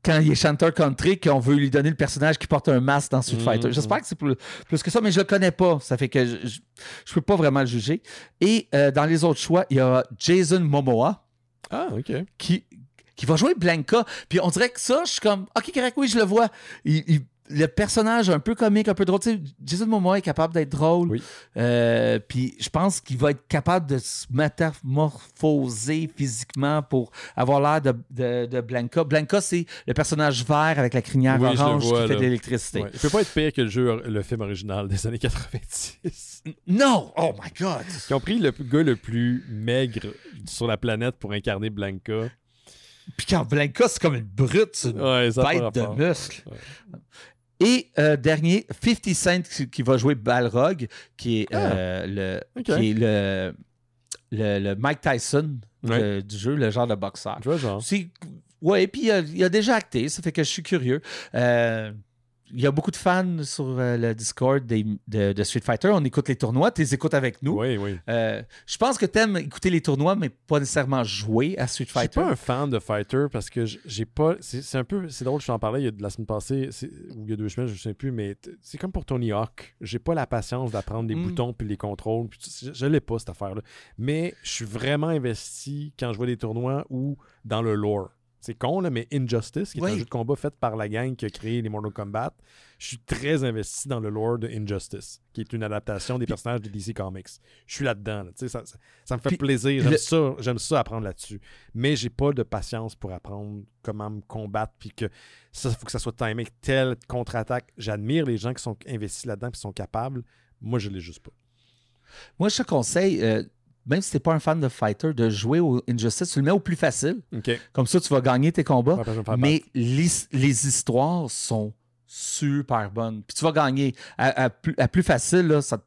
Quand il est chanteur country, qu'on veut lui donner le personnage qui porte un masque dans Street Fighter. J'espère que c'est plus que ça, mais je le connais pas. Ça fait que je peux pas vraiment le juger. Et dans les autres choix, il y a Jason Momoa. Ah, OK. Qui va jouer Blanka. Puis on dirait que ça, je suis comme, OK, correct, oui, je le vois. Le personnage un peu comique, un peu drôle. Tu sais, Jason Momoa est capable d'être drôle. Oui. Puis je pense qu'il va être capable de se métamorphoser physiquement pour avoir l'air de Blanka. Blanka, c'est le personnage vert avec la crinière orange qui fait de l'électricité. Ouais. Il peut pas être pire que le film original des années 90. Non! Oh my God! Ils ont pris le gars le plus maigre sur la planète pour incarner Blanka. Puis quand Blanka, c'est comme une brute, c'est une bête de muscles. Ouais. Et dernier, 50 Cent qui va jouer Balrog, qui est le Mike Tyson du jeu, le genre de boxeur. Je vois genre. Oui, puis il a déjà acté, ça fait que je suis curieux. Il y a beaucoup de fans sur le Discord de Street Fighter. On écoute les tournois. Tu les écoutes avec nous. Oui, oui. Je pense que tu aimes écouter les tournois, mais pas nécessairement jouer à Street Fighter. Je suis pas un fan de Fighter parce que j'ai pas. C'est un peu. C'est drôle, je t'en parlais la semaine passée, ou il y a 2 semaines, je ne sais plus, mais c'est comme pour Tony Hawk. J'ai pas la patience d'apprendre les boutons puis les contrôles. Puis je l'ai pas, cette affaire-là. Mais je suis vraiment investi quand je vois des tournois ou dans le lore. C'est con, là, mais Injustice, qui est un jeu de combat fait par la gang qui a créé les Mortal Kombat, je suis très investi dans le lore de Injustice, qui est une adaptation des personnages de DC Comics. Je suis là-dedans. Là. Ça me fait plaisir. J'aime ça apprendre là-dessus. Mais j'ai pas de patience pour apprendre comment me combattre, puis que ça, faut que ça soit timé tel contre-attaque. J'admire les gens qui sont investis là-dedans, qui sont capables. Moi, je l'ai juste pas. Moi, je te conseille... même si tu n'es pas un fan de fighter, de jouer au Injustice, tu le mets au plus facile. Okay. Comme ça, tu vas gagner tes combats. Mais les histoires sont super bonnes. Puis tu vas gagner. À plus facile, là, ça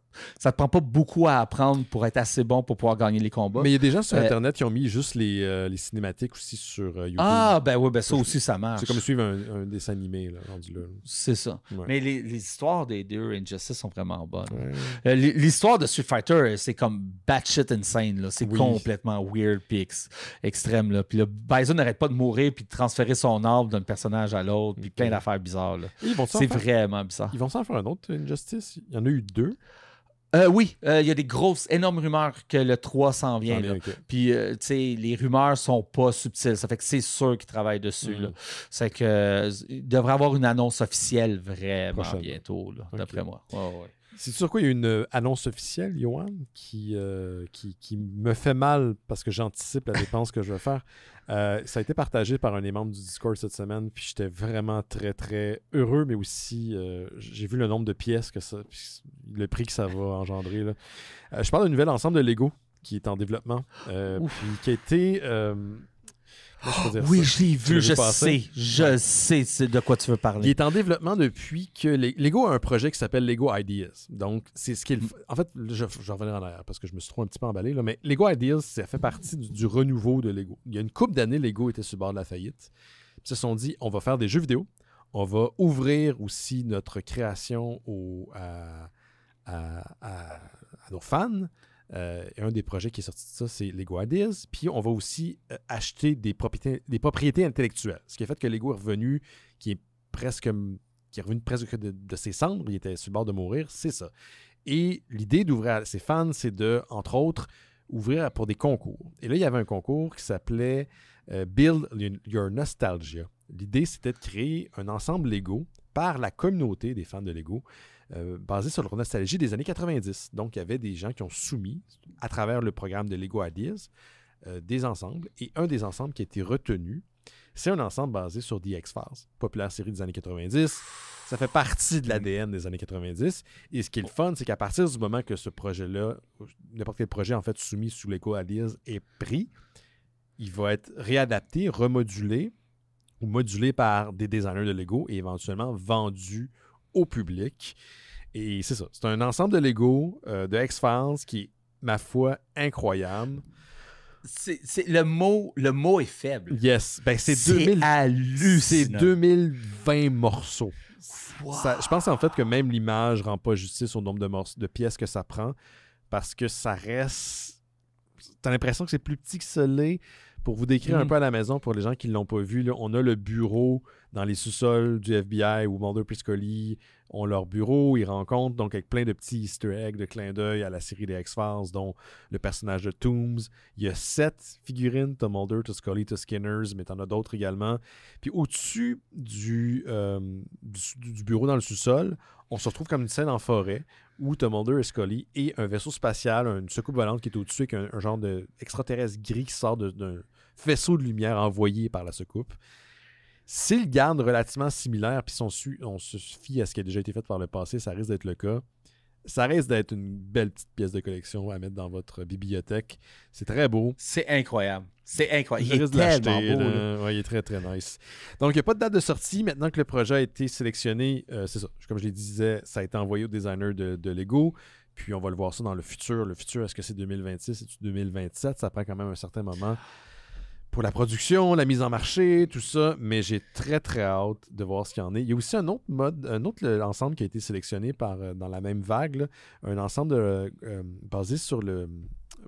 te prend pas beaucoup à apprendre pour être assez bon pour pouvoir gagner les combats. Mais il y a des gens sur Internet qui ont mis juste les cinématiques aussi sur YouTube. Ah, ben oui, ça aussi, ça marche. C'est comme suivre un dessin animé, là, rendu là. C'est ça. Ouais. Mais les histoires des deux Injustice sont vraiment bonnes. Ouais. L'histoire de Street Fighter, c'est comme batshit insane. Là. C'est complètement weird puis extrême. Là. Puis le Bison n'arrête pas de mourir puis de transférer son arbre d'un personnage à l'autre puis plein d'affaires bizarres. Là. C'est vraiment bizarre. Ils vont s'en faire un autre Injustice? Il y en a eu 2. Oui, il y a des énormes rumeurs que le 3 s'en vient. Okay. Puis, tu sais, les rumeurs sont pas subtiles. Ça fait que c'est sûr qu'ils travaillent dessus. Là. C'est que il devrait avoir une annonce officielle vraiment bientôt, d'après moi. Ouais. C'est sur quoi il y a une annonce officielle, Johan, qui me fait mal parce que j'anticipe la dépense que je vais faire. Ça a été partagé par un des membres du Discord cette semaine, puis j'étais vraiment très, très heureux, mais aussi, j'ai vu le nombre de pièces, le prix que ça va engendrer. Là. Je parle d'un nouvel ensemble de Lego qui est en développement, puis qui a été... oui, je l'ai vu, je sais de quoi tu veux parler. Il est en développement depuis que Lego a un projet qui s'appelle Lego Ideas. Donc, c'est ce qu'il... En fait, je vais revenir en arrière parce que je me suis trop un petit peu emballé, là, mais Lego Ideas, ça fait partie du renouveau de Lego. Il y a une couple d'années, Lego était sur le bord de la faillite. Ils se sont dit, on va faire des jeux vidéo, on va ouvrir aussi notre création à nos fans. Un des projets qui est sorti de ça, c'est Lego Ideas. Puis on va aussi acheter des propriétés intellectuelles. Ce qui a fait que Lego est revenu, qui est revenu presque de ses cendres. Il était sur le bord de mourir. C'est ça. Et l'idée d'ouvrir à ses fans, c'est de, entre autres, ouvrir pour des concours. Et là, il y avait un concours qui s'appelait Build Your Nostalgia. L'idée, c'était de créer un ensemble Lego par la communauté des fans de Lego, basé sur leur nostalgie des années 90. Donc, il y avait des gens qui ont soumis, à travers le programme de Lego Ideas, des ensembles. Et un des ensembles qui a été retenu, c'est un ensemble basé sur The X-Files, populaire série des années 90. Ça fait partie de l'ADN des années 90. Et ce qui est le fun, c'est qu'à partir du moment que ce projet-là, n'importe quel projet en fait soumis sous Lego Ideas est pris, il va être réadapté, remodulé ou modulé par des designers de Lego et éventuellement vendu au public. Et c'est ça. C'est un ensemble de Lego, de X-Files qui est, ma foi, incroyable. Le mot est faible. Yes. Ben, c'est 2020 morceaux. Wow. Je pense en fait que même l'image rend pas justice au nombre de pièces que ça prend parce que ça reste... T'as l'impression que c'est plus petit que ça l'est. Pour vous décrire un peu à la maison, pour les gens qui ne l'ont pas vu, là, on a le bureau dans les sous-sols du FBI où Mulder et Scully ont leur bureau. Ils rencontrent donc avec plein de petits easter eggs, de clins d'œil à la série des X-Files, dont le personnage de Tooms. Il y a 7 figurines, t'as Mulder, t'as Scully, t'as Skinners, mais t'en as d'autres également. Puis au-dessus du bureau dans le sous-sol, on se retrouve comme une scène en forêt où t'as Mulder et Scully et un vaisseau spatial, une soucoupe volante qui est au-dessus avec un genre d'extraterrestre gris qui sort d'un faisceau de lumière envoyé par la soucoupe. S'ils gardent relativement similaire, puis on se fie à ce qui a déjà été fait par le passé, ça risque d'être le cas. Ça risque d'être une belle petite pièce de collection à mettre dans votre bibliothèque. C'est très beau. C'est incroyable. C'est incroyable. Il est tellement beau. Ouais, il est très, très nice. Donc, il n'y a pas de date de sortie. Maintenant que le projet a été sélectionné, c'est ça. Comme je le disais, ça a été envoyé aux designers de Lego. Puis, on va le voir ça dans le futur. Le futur, est-ce que c'est 2026? C'est-tu 2027? Ça prend quand même un certain moment pour la production, la mise en marché, tout ça. Mais j'ai très, très hâte de voir ce qu'il y en est. Il y a aussi un autre ensemble qui a été sélectionné dans la même vague. Là. Un ensemble basé sur le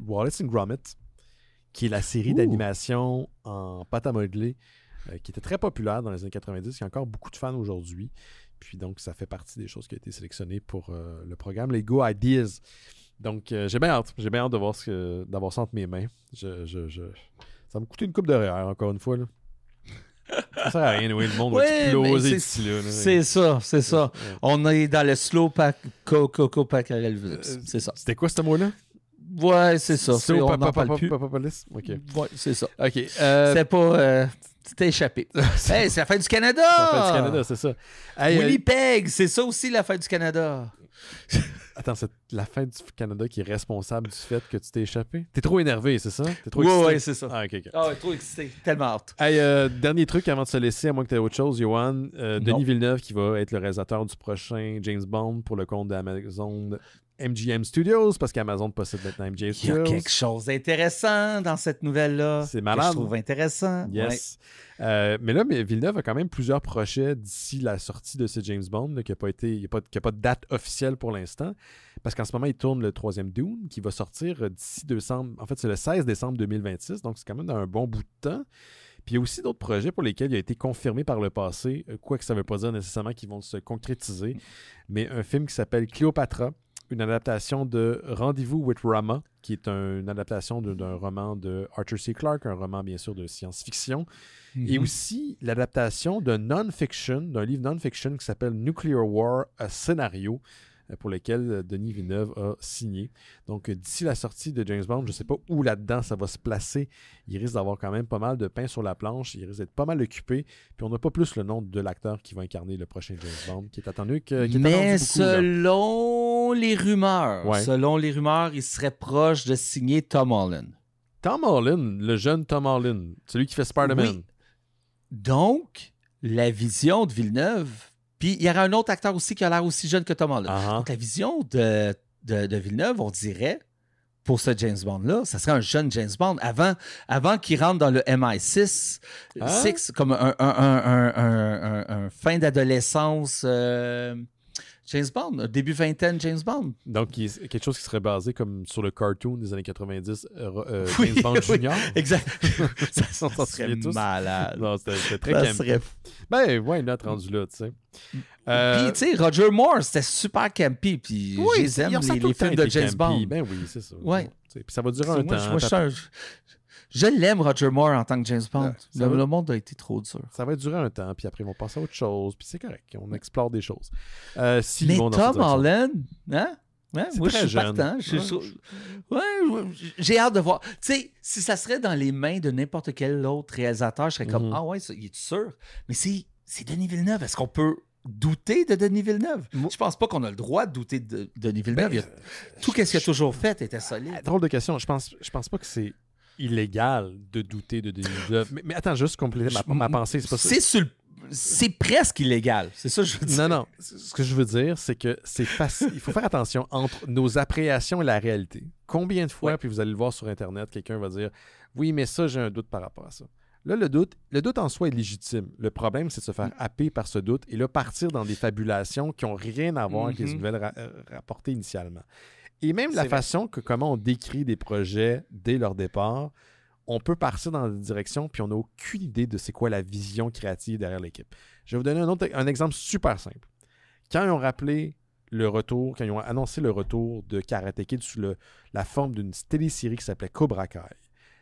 Wallace & Gromit, qui est la série d'animation en pâte à modeler, qui était très populaire dans les années 90. Il y a encore beaucoup de fans aujourd'hui. Puis donc, ça fait partie des choses qui ont été sélectionnées pour le programme Lego Ideas. Donc, j'ai bien hâte. J'ai bien hâte de d'avoir ça entre mes mains. Ça va me coûter une coupe de REER, encore une fois. Là. Ça sert à rien, oui, le monde va exploser d'ici là. C'est ça. Ouais. On est dans le slow pack, Coco Pacarelvis. C'est ça. C'était quoi ce mot-là? Ouais, c'est ça. On n'en parle plus. OK. Ouais, c'est ça. OK. C'est pas... tu t'es échappé. Hey, c'est la fête du Canada! C'est la fête du Canada, c'est ça. Hey, Winnipeg, c'est ça aussi la fête du Canada. Attends, c'est la fête du Canada qui est responsable du fait que tu t'es échappé? T'es trop énervé, c'est ça? T'es trop excité? Ouais, c'est ça. Ah, OK. Ah ouais, trop excité. Tellement hâte. Hey, dernier truc avant de se laisser, à moins que tu aies autre chose, Johan. Denis Villeneuve qui va être le réalisateur du prochain James Bond pour le compte d'Amazon MGM Studios, parce qu'Amazon possède maintenant MGM Studios. Il y a quelque chose d'intéressant dans cette nouvelle-là. C'est malade. Que je trouve intéressant. Yes. Ouais. Mais là, Villeneuve a quand même plusieurs projets d'ici la sortie de ce James Bond, là, qui n'a pas de date officielle pour l'instant, parce qu'en ce moment, il tourne le 3e Dune, qui va sortir d'ici décembre. En fait, c'est le 16 décembre 2026, donc c'est quand même dans un bon bout de temps. Puis il y a aussi d'autres projets pour lesquels il a été confirmé par le passé, quoique ça ne veut pas dire nécessairement qu'ils vont se concrétiser, mais un film qui s'appelle Cléopatra, une adaptation de Rendez-vous with Rama, qui est une adaptation d'un roman de Arthur C. Clarke, un roman bien sûr de science-fiction, et aussi l'adaptation d'un livre non-fiction qui s'appelle Nuclear War, un scénario pour lequel Denis Villeneuve a signé. Donc d'ici la sortie de James Bond, je ne sais pas où là-dedans ça va se placer. Il risque d'avoir quand même pas mal de pain sur la planche, il risque d'être pas mal occupé, puis on n'a pas plus le nom de l'acteur qui va incarner le prochain James Bond, qui est attendu Mais selon les rumeurs, il serait proche de signer Tom Holland. Tom Holland, le jeune Tom Holland, celui qui fait Spider-Man. Oui. Donc, la vision de Villeneuve, puis il y aura un autre acteur aussi qui a l'air aussi jeune que Tom Holland. Donc, la vision de Villeneuve, on dirait, pour ce James Bond-là, ça serait un jeune James Bond avant qu'il rentre dans le MI6, comme un fin d'adolescence James Bond, début vingtaine James Bond. Donc, quelque chose qui serait basé comme sur le cartoon des années 90, James Bond Junior. Exact. ça serait malade. Non, c'était très campy. Ben, why not rendu là, tu sais. Puis, tu sais, Roger Moore, c'était super campy. Puis, j'aime les films de James Bond. Ben oui, c'est ça. Ouais. Puis ça va durer un temps. Je l'aime, Roger Moore, en tant que James Bond. Le monde a été trop dur. Ça va durer un temps, puis après, ils vont passer à autre chose, puis c'est correct. On explore des choses. Mais Tom Holland, hein? Ouais, moi, je suis jeune. partant. J'ai hâte de voir. Tu sais, si ça serait dans les mains de n'importe quel autre réalisateur, je serais comme, ah ouais, il est sûr? Mais c'est Denis Villeneuve. Est-ce qu'on peut douter de Denis Villeneuve. Je pense pas qu'on a le droit de douter de Denis Villeneuve. Tout ce qu'il a toujours fait était solide. Drôle de question. Je pense pas que c'est illégal de douter de Denis Villeneuve. Mais attends, juste compléter ma pensée. C'est pas ça. C'est presque illégal. C'est ça que je veux dire. Non. Ce que je veux dire, c'est que c'est facile. Il faut faire attention entre nos appréciations et la réalité. Combien de fois, puis vous allez le voir sur Internet, quelqu'un va dire « Oui, mais ça, j'ai un doute par rapport à ça. » Là, le doute en soi est légitime. Le problème, c'est de se faire happer par ce doute et là, partir dans des fabulations qui n'ont rien à voir avec les nouvelles rapportées initialement. Et même la façon comment on décrit des projets dès leur départ, on peut partir dans des directions puis on n'a aucune idée de c'est quoi la vision créative derrière l'équipe. Je vais vous donner un exemple super simple. Quand ils ont quand ils ont annoncé le retour de Karate Kid sous la forme d'une télésérie qui s'appelait Cobra Kai,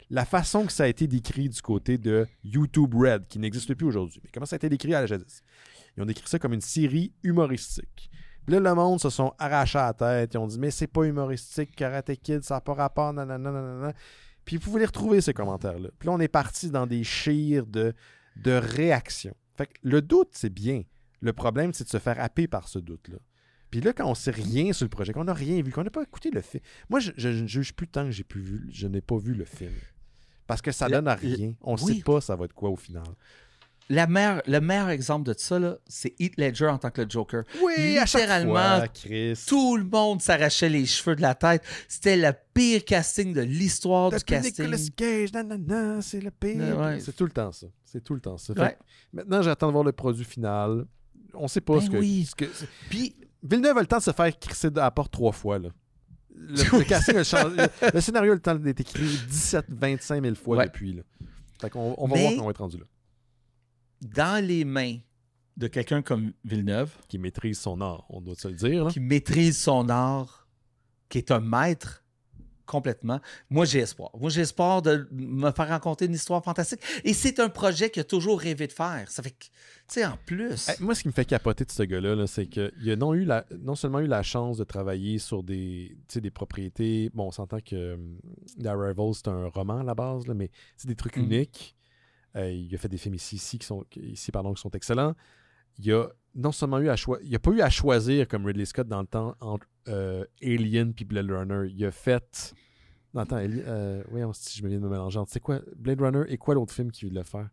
la façon que ça a été décrit du côté de YouTube Red, qui n'existe plus aujourd'hui, mais comment ça a été décrit à la jadis? Ils ont décrit ça comme une série humoristique. Puis là, le monde se sont arrachés à la tête. Ils ont dit « Mais c'est pas humoristique, Karate Kid, ça n'a pas rapport, nanana. » Puis vous pouvez les retrouver, ces commentaires-là. Puis là, on est parti dans des chires de réaction. Fait que le doute, c'est bien. Le problème, c'est de se faire happer par ce doute-là. Puis là, quand on sait rien sur le projet, qu'on n'a rien vu, qu'on n'a pas écouté le film. Moi, je ne juge plus tant que je n'ai pas vu le film. Parce que ça donne à rien. On ne sait pas ça va être quoi au final. Le meilleur exemple de ça, là, c'est Heath Ledger en tant que le Joker. Oui, littéralement, à chaque fois, Chris. Tout le monde s'arrachait les cheveux de la tête. C'était le pire casting de l'histoire du casting. Nicolas Cage, c'est le pire. Ouais. C'est tout le temps ça. Fait, maintenant, j'attends de voir le produit final. On ne sait pas ce que... Puis, Villeneuve a le temps de se faire crisser à la porte 3 fois, là. Le casting a changé. Le scénario a le temps d'être écrit 17-25 000 fois depuis. Là. Fait qu'on va voir qu'on va être rendu là. Dans les mains de quelqu'un comme Villeneuve... Qui maîtrise son art, on doit se le dire. Là. Qui maîtrise son art, qui est un maître complètement. Moi, j'ai espoir. Moi, j'ai espoir de me faire raconter une histoire fantastique. Et c'est un projet qu'il a toujours rêvé de faire. Ça fait que, tu sais, en plus... Moi, ce qui me fait capoter de ce gars-là, là, c'est qu'il a non seulement eu la chance de travailler sur des propriétés... Bon, on s'entend que The Arrival, c'est un roman à la base, là, mais c'est des trucs uniques. Il a fait des films ici qui sont excellents. Il a non seulement il n'a pas eu à choisir comme Ridley Scott dans le temps entre Alien puis Blade Runner. Il a fait... Dans le temps, voyons si je me viens de me mélanger. C'est quoi Blade Runner et quoi l'autre film qu'il voulait faire?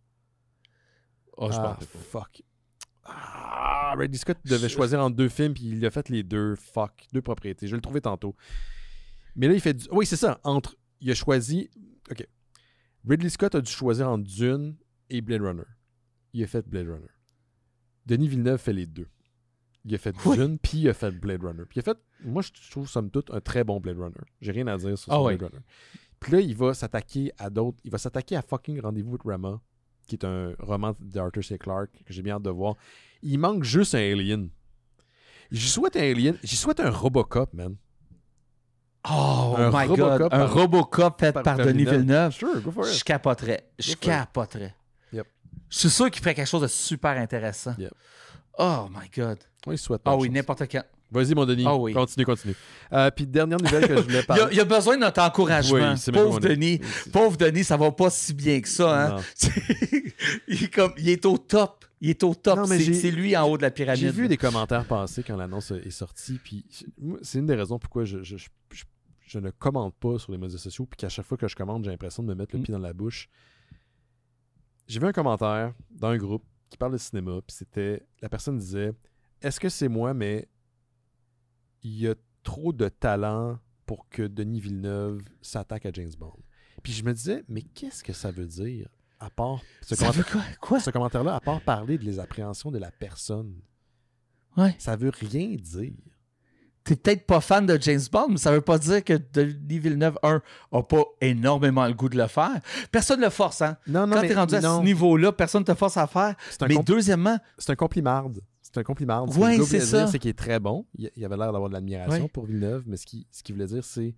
Oh, je pense pas. Fuck. Ridley Scott devait choisir entre 2 films puis il a fait les 2. Fuck. 2 propriétés. Je vais le trouver tantôt. Mais là, il fait... Oui, c'est ça. Il a choisi... OK. Ridley Scott a dû choisir entre Dune et Blade Runner. Il a fait Blade Runner. Denis Villeneuve fait les 2. Il a fait Dune, puis il a fait Blade Runner. Puis il a fait, moi je trouve somme toute, un très bon Blade Runner. J'ai rien à dire sur ce Blade Runner. Puis là, il va s'attaquer à d'autres. Il va s'attaquer à fucking Rendez-vous avec Rama, qui est un roman d'Arthur C. Clarke que j'ai bien hâte de voir. Il manque juste un Alien. J'y souhaite un Alien. J'y souhaite un Robocop, man. Oh my God! Un Robocop fait par Denis Villeneuve. Sure, go for it. Je capoterais. Yep. Je suis sûr qu'il ferait quelque chose de super intéressant. Yep. Oh my God! Oui, souhaite. Ah oui, n'importe quand. Vas-y, mon Denis. Oui. Continue. Puis, dernière nouvelle que je voulais parler. Il y a besoin de notre encouragement. Oui, Pauvre Denis. Pauvre Denis, ça va pas si bien que ça. Hein? il est au top. Non, c'est lui en haut de la pyramide. J'ai vu des commentaires passer quand l'annonce est sortie. Puis c'est une des raisons pourquoi je ne commente pas sur les médias sociaux. Puis qu'à chaque fois que je commente, j'ai l'impression de me mettre le pied dans la bouche. J'ai vu un commentaire dans un groupe qui parle de cinéma. Puis la personne disait: est-ce que c'est moi, mais il y a trop de talent pour que Denis Villeneuve s'attaque à James Bond. Puis je me disais, mais qu'est-ce que ça veut dire? À part ce commentaire-là, à part parler de les appréhensions de la personne, ça veut rien dire. T'es peut-être pas fan de James Bond, mais ça veut pas dire que Denis Villeneuve, a pas énormément le goût de le faire. Personne ne le force, hein? Quand t'es rendu à ce niveau-là, personne ne te force à faire. Mais deuxièmement... C'est un compliment. C'est un compliment. Oui, c'est ça. C'est qu'il est très bon. Il avait l'air d'avoir de l'admiration pour Villeneuve, mais ce qu'il voulait dire, c'est...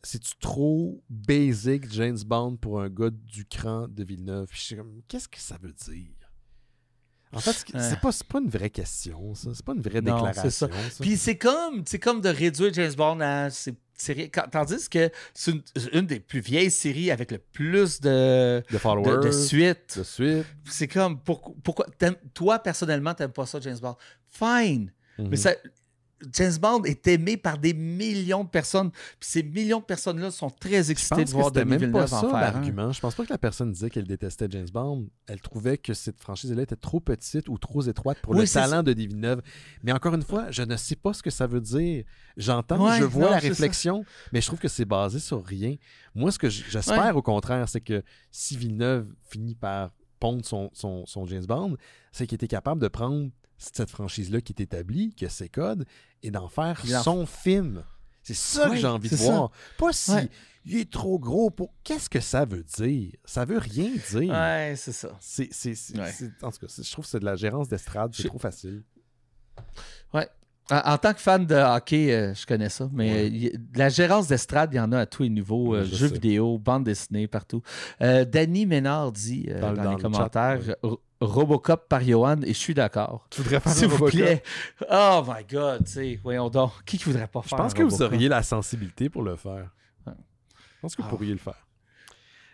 c'est-tu trop basic James Bond pour un gars du cran de Villeneuve? Puis je suis comme, qu'est-ce que ça veut dire? En fait, c'est pas une vraie question, ça. C'est pas une vraie déclaration. C'est ça. Puis c'est comme de réduire James Bond à série. Tandis que c'est une des plus vieilles séries avec le plus de followers, de suites. De suite. C'est comme, pourquoi toi, personnellement, t'aimes pas ça, James Bond? Fine. Mais James Bond est aimé par des millions de personnes. Puis ces millions de personnes-là sont très excitées de voir Denis Villeneuve en faire l'argument. Je pense pas que la personne disait qu'elle détestait James Bond. Elle trouvait que cette franchise-là était trop petite ou trop étroite pour le talent de Denis Villeneuve. Mais encore une fois, je ne sais pas ce que ça veut dire. J'entends, je vois la réflexion, mais je trouve que c'est basé sur rien. Moi, ce que j'espère au contraire, c'est que si Villeneuve finit par pondre son James Bond, c'est qu'il était capable de prendre cette franchise-là qui est établie, qui a ses codes, et d'en faire son film. C'est ça que j'ai envie de voir. Pas si il est trop gros pour... Qu'est-ce que ça veut dire? Ça veut rien dire. Ouais, c'est ça. En tout cas, je trouve que c'est de la gérance d'estrade. C'est trop facile. Ouais. En tant que fan de hockey, je connais ça, mais de la gérance d'estrade, il y en a à tous les niveaux, jeux vidéo, bande dessinée, partout. Danny Ménard dit dans les commentaires Robocop par Johan, et je suis d'accord. Tu voudrais faire s'il vous plaît. Oh my God, tu sais, voyons donc. Qui voudrait pas faire Je pense que vous auriez la sensibilité pour le faire. Je pense que vous pourriez le faire.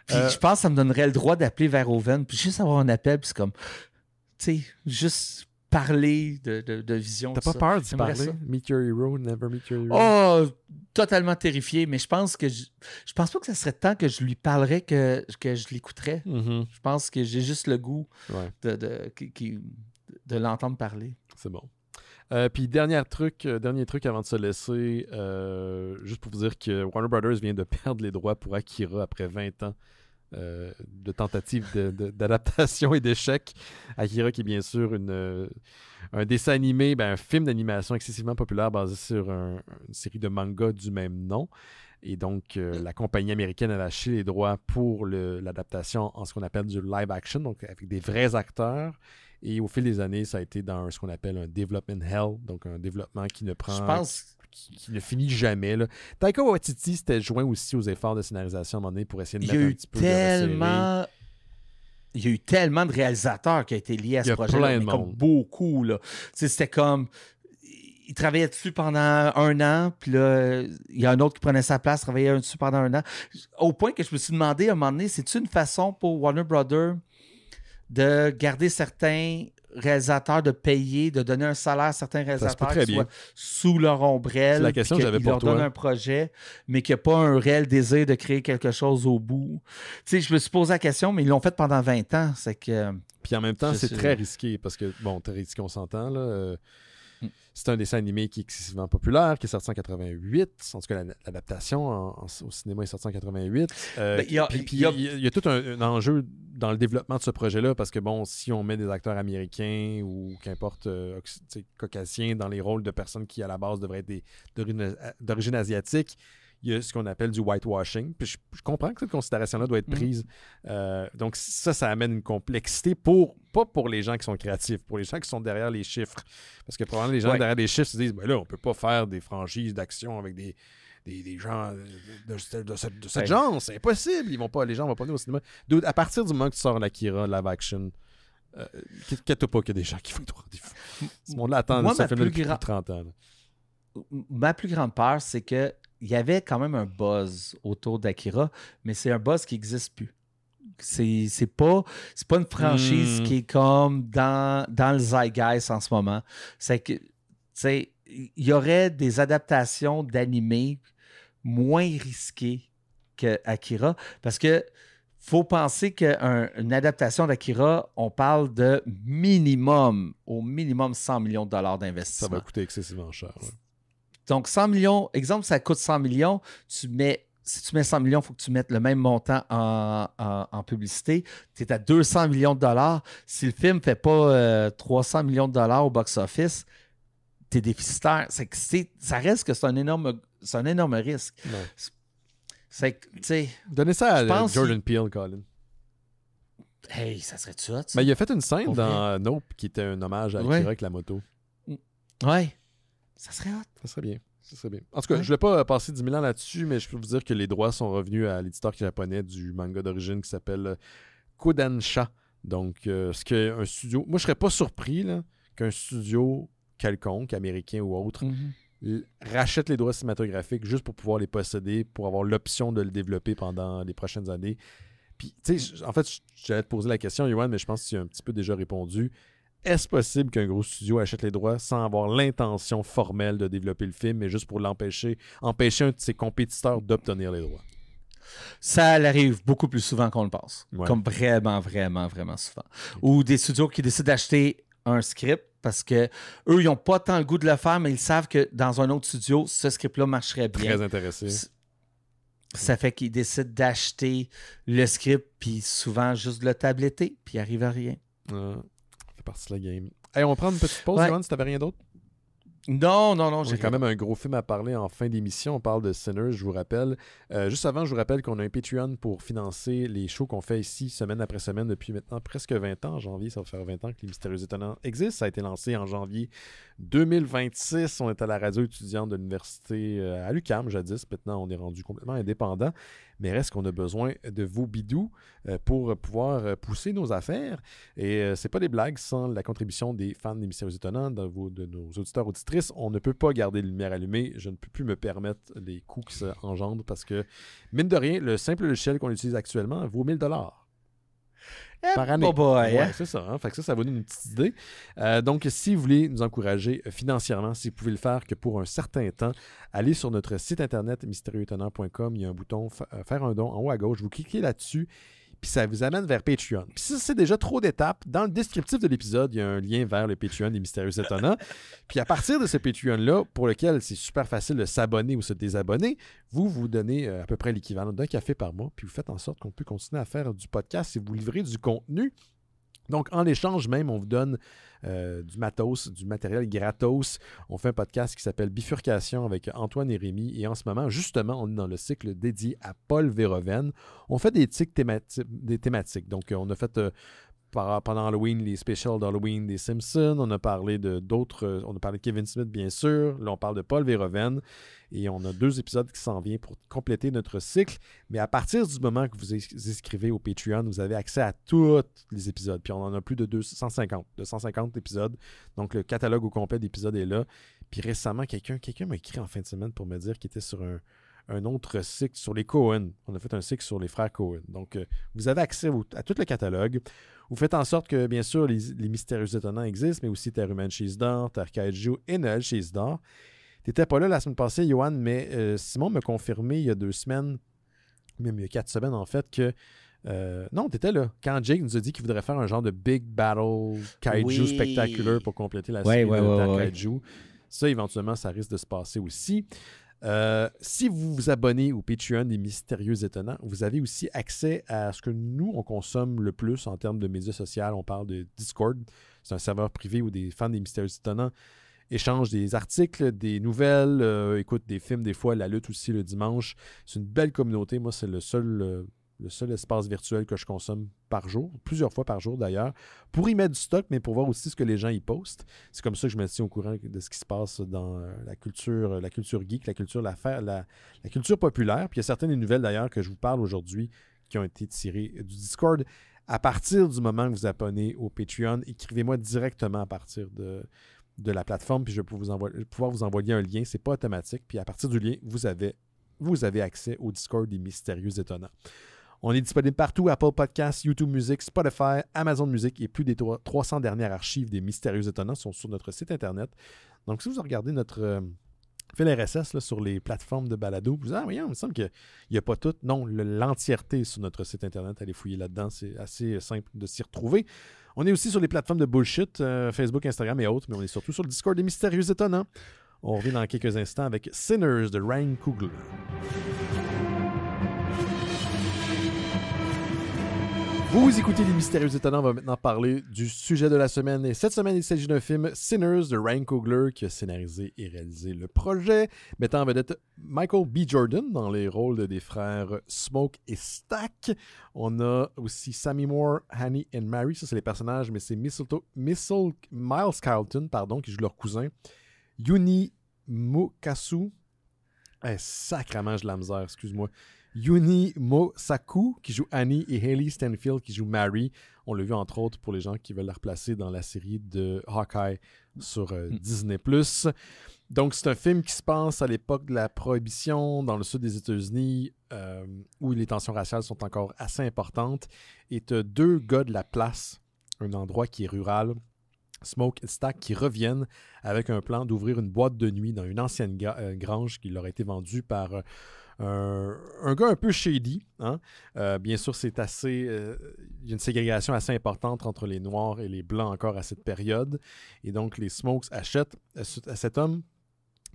Puis je pense que ça me donnerait le droit d'appeler Verhoeven, puis juste avoir un appel, puis c'est comme, tu sais, juste parler de vision. T'as pas peur d'y parler? Meet your hero, never meet your hero. Oh, totalement terrifié, mais je pense que je pense pas que ça serait temps que je lui parlerais que je l'écouterais. Je pense que j'ai juste le goût de l'entendre parler. C'est bon. Puis dernier truc avant de se laisser, juste pour vous dire que Warner Brothers vient de perdre les droits pour Akira après 20 ans de tentatives d'adaptation et d'échecs. Akira, qui est bien sûr un dessin animé, un film d'animation excessivement populaire basé sur une série de mangas du même nom. Et donc, la compagnie américaine a lâché les droits pour l'adaptation en ce qu'on appelle du live action, donc avec des vrais acteurs. Et au fil des années, ça a été dans ce qu'on appelle un development hell, donc un développement qui ne prend... Qui ne finit jamais. Là. Taika Waititi s'était joint aussi aux efforts de scénarisation à un moment donné pour essayer de mettre un petit peu de resserrer. Il y a eu tellement de réalisateurs qui ont été liés à ce projet-là. Plein de monde. Comme beaucoup. Là. C'était comme... Il travaillait dessus pendant 1 an, puis là, il y a un autre qui prenait sa place, travaillait dessus pendant 1 an. Au point que je me suis demandé à un moment donné, c'est-tu une façon pour Warner Brothers de garder certains réalisateurs, de payer, de donner un salaire à certains réalisateurs qui soient sous leur ombrelle, c'est la question que j'avais pour toi. Ils leur donnent un projet, mais qu'il n'y a pas un réel désir de créer quelque chose au bout. Tu sais, je me suis posé la question, mais ils l'ont fait pendant 20 ans. C'est que... Puis en même temps, c'est très risqué, parce que, bon, très risqué, on s'entend, là. C'est un dessin animé qui est excessivement populaire, qui est sorti en 88. En tout cas, l'adaptation au cinéma est sortie en 88. Il y a tout un enjeu dans le développement de ce projet-là, parce que, bon, si on met des acteurs américains ou qu'importe caucasiens dans les rôles de personnes qui, à la base, devraient être d'origine asiatique, il y a ce qu'on appelle du whitewashing. Puis je comprends que cette considération-là doit être prise. Donc ça amène une complexité pas pour les gens qui sont créatifs, pour les gens qui sont derrière les chiffres. Parce que probablement les gens derrière les chiffres se disent, là, on peut pas faire des franchises d'action avec des gens de cette genre. C'est impossible. Les gens vont pas venir au cinéma. Donc, à partir du moment que tu sors l'Akira live action, qu'est-ce pas qu'il y a des gens qui font ce monde-là attend ça fait depuis 30 ans. Là. Ma plus grande peur, c'est que il y avait quand même un buzz autour d'Akira, mais c'est un buzz qui n'existe plus. C'est pas une franchise qui est comme dans le zeitgeist en ce moment. C'est que, tu sais, il y aurait des adaptations d'animés moins risquées qu'Akira, parce que faut penser qu'une adaptation d'Akira, on parle de au minimum 100 millions de dollars d'investissement. Ça va coûter excessivement cher. Ouais. Donc, 100 millions, exemple, ça coûte 100 millions, si tu mets 100 millions, il faut que tu mettes le même montant en publicité. Tu es à 200 millions de dollars. Si le film ne fait pas 300 millions de dollars au box-office, tu es déficitaire. Ça reste que c'est un énorme risque. C'est que, tu sais... Donnez ça à Jordan Peele, Colin. Hey, ça serait-tu ça? Mais il a fait une scène dans Nope qui était un hommage à Akira avec la moto. Ouais. Ça serait hot. Ça serait bien. En tout cas, je ne voulais pas passer 10 000 ans là-dessus, mais je peux vous dire que les droits sont revenus à l'éditeur japonais du manga d'origine qui s'appelle Kodansha. Donc, ce qu'un studio... Moi, je ne serais pas surpris là, qu'un studio quelconque, américain ou autre, rachètent les droits cinématographiques juste pour pouvoir les posséder, pour avoir l'option de le développer pendant les prochaines années. Puis, tu sais, en fait, j'allais te poser la question, Yoann, mais je pense que tu as un petit peu déjà répondu. Est-ce possible qu'un gros studio achète les droits sans avoir l'intention formelle de développer le film, mais juste pour empêcher un de ses compétiteurs d'obtenir les droits? Ça arrive beaucoup plus souvent qu'on le pense. Ouais. Comme vraiment, vraiment, vraiment souvent. Ou des studios qui décident d'acheter un script parce que eux, ils n'ont pas tant le goût de le faire, mais ils savent que dans un autre studio, ce script-là marcherait bien. Très intéressé. Ça fait qu'ils décident d'acheter le script, puis souvent juste de le tabletter, puis il arrive à rien. Ça fait partie de la game. Hey, on va prendre une petite pause, Ouais. Yoann, si t'avais rien d'autre. Non, J'ai quand même un gros film à parler en fin d'émission. On parle de Sinners, je vous rappelle. Juste avant, je vous rappelle qu'on a un Patreon pour financer les shows qu'on fait ici semaine après semaine depuis maintenant presque 20 ans. En janvier, ça va faire 20 ans que Les Mystérieux Étonnants existent. Ça a été lancé en janvier 2026. On est à la radio étudiante de l'université à l'UQAM jadis. Maintenant, on est rendu complètement indépendant. Mais reste qu'on a besoin de vos bidous pour pouvoir pousser nos affaires. Et c'est pas des blagues. Sans la contribution des fans des Mystérieux Étonnants, de nos auditeurs, auditrices, on ne peut pas garder les lumières allumées. Je ne peux plus me permettre les coûts qui s'engendrent parce que, mine de rien, le simple logiciel qu'on utilise actuellement vaut 1000 $. Par année. Ouais, c'est ça. Hein? Fait que ça va nous donner une petite idée. Donc, si vous voulez nous encourager financièrement, si vous pouvez le faire que pour un certain temps, allez sur notre site internet mystérieuxétonnants.com. Il y a un bouton faire un don en haut à gauche. Vous cliquez là-dessus, puis ça vous amène vers Patreon. Puis si c'est déjà trop d'étapes, dans le descriptif de l'épisode, il y a un lien vers le Patreon des Mystérieux Étonnants. Puis à partir de ce Patreon-là, pour lequel c'est super facile de s'abonner ou se désabonner, vous donnez à peu près l'équivalent d'un café par mois, puis vous faites en sorte qu'on peut continuer à faire du podcast et vous livrer du contenu. Donc, en échange même, on vous donne du matos, du matériel gratos. On fait un podcast qui s'appelle Bifurcation avec Antoine et Rémi. Et en ce moment, justement, on est dans le cycle dédié à Paul Verhoeven. On fait des thématiques. Donc, on a fait pendant Halloween les specials d'Halloween des Simpsons. On a parlé d'autres. On a parlé de Kevin Smith, bien sûr. Là, on parle de Paul Verhoeven. Et on a 2 épisodes qui s'en viennent pour compléter notre cycle. Mais à partir du moment que vous inscrivez au Patreon, vous avez accès à tous les épisodes. Puis on en a plus de 250 épisodes. Donc le catalogue au complet d'épisodes est là. Puis récemment, quelqu'un m'a écrit en fin de semaine pour me dire qu'il était sur un autre cycle sur les Coen. On a fait un cycle sur les frères Coen. Donc vous avez accès à tout le catalogue. Vous faites en sorte que, bien sûr, les Mystérieux Étonnants existent, mais aussi Terre Humaine Cheese d'Or, Terre Kaiju et Noël Cheese d'Or. T'étais pas là la semaine passée, Yoann, mais Simon m'a confirmé il y a 2 semaines, même il y a 4 semaines en fait, que non, t'étais là. Quand Jake nous a dit qu'il voudrait faire un genre de Big Battle Kaiju spectaculaire pour compléter la série de Terre Kaiju. Ça, éventuellement, ça risque de se passer aussi. Si vous vous abonnez au Patreon des Mystérieux Étonnants, vous avez aussi accès à ce que nous, on consomme le plus en termes de médias sociaux. On parle de Discord. C'est un serveur privé où des fans des Mystérieux Étonnants échangent des articles, des nouvelles, écoutent des films des fois, la lutte aussi le dimanche. C'est une belle communauté. Moi, c'est le seul espace virtuel que je consomme par jour, plusieurs fois par jour d'ailleurs, pour y mettre du stock, mais pour voir aussi ce que les gens y postent. C'est comme ça que je me tiens au courant de ce qui se passe dans la culture geek, la culture populaire. Puis il y a certaines des nouvelles d'ailleurs que je vous parle aujourd'hui qui ont été tirées du Discord. À partir du moment que vous abonnez au Patreon, écrivez-moi directement à partir de la plateforme, puis je vais pouvoir vous envoyer un lien. C'est pas automatique. Puis à partir du lien, vous avez accès au Discord des Mystérieux Étonnants. On est disponible partout, Apple Podcasts, YouTube Music, Spotify, Amazon Music et plus des 300 dernières archives des Mystérieux Étonnants sont sur notre site Internet. Donc, si vous regardez notre fil RSS là, sur les plateformes de balado, vous dites « Ah, voyons, il me semble qu'il n'y a pas tout. » Non, l'entièreté est sur notre site Internet. Allez fouiller là-dedans, c'est assez simple de s'y retrouver. On est aussi sur les plateformes de bullshit, Facebook, Instagram et autres, mais on est surtout sur le Discord des Mystérieux Étonnants. On revient dans quelques instants avec Sinners de Ryan Coogler. Vous écoutez Les Mystérieux Étonnants, on va maintenant parler du sujet de la semaine. Et cette semaine, il s'agit d'un film Sinners de Ryan Coogler qui a scénarisé et réalisé le projet, mettant en vedette Michael B. Jordan dans les rôles des frères Smoke et Stack. On a aussi Sammy Moore, Hanny et Mary, ça c'est les personnages, mais c'est Miles Carlton, qui joue leur cousin. Yuni Mokasu, sacrément j'ai de la misère, excuse-moi. Yuni Mosaku qui joue Annie et Hailey Stanfield qui joue Mary. On l'a vu entre autres pour les gens qui veulent la replacer dans la série de Hawkeye sur Disney+. Donc, c'est un film qui se passe à l'époque de la Prohibition dans le sud des États-Unis, où les tensions raciales sont encore assez importantes. Et tu as 2 gars de la place, un endroit qui est rural, Smoke et Stack, qui reviennent avec un plan d'ouvrir une boîte de nuit dans une ancienne grange qui leur a été vendue par un gars un peu shady. Hein? Bien sûr, c'est assez... il y a une ségrégation assez importante entre les Noirs et les Blancs encore à cette période. Et donc, les Smokes achètent à cet homme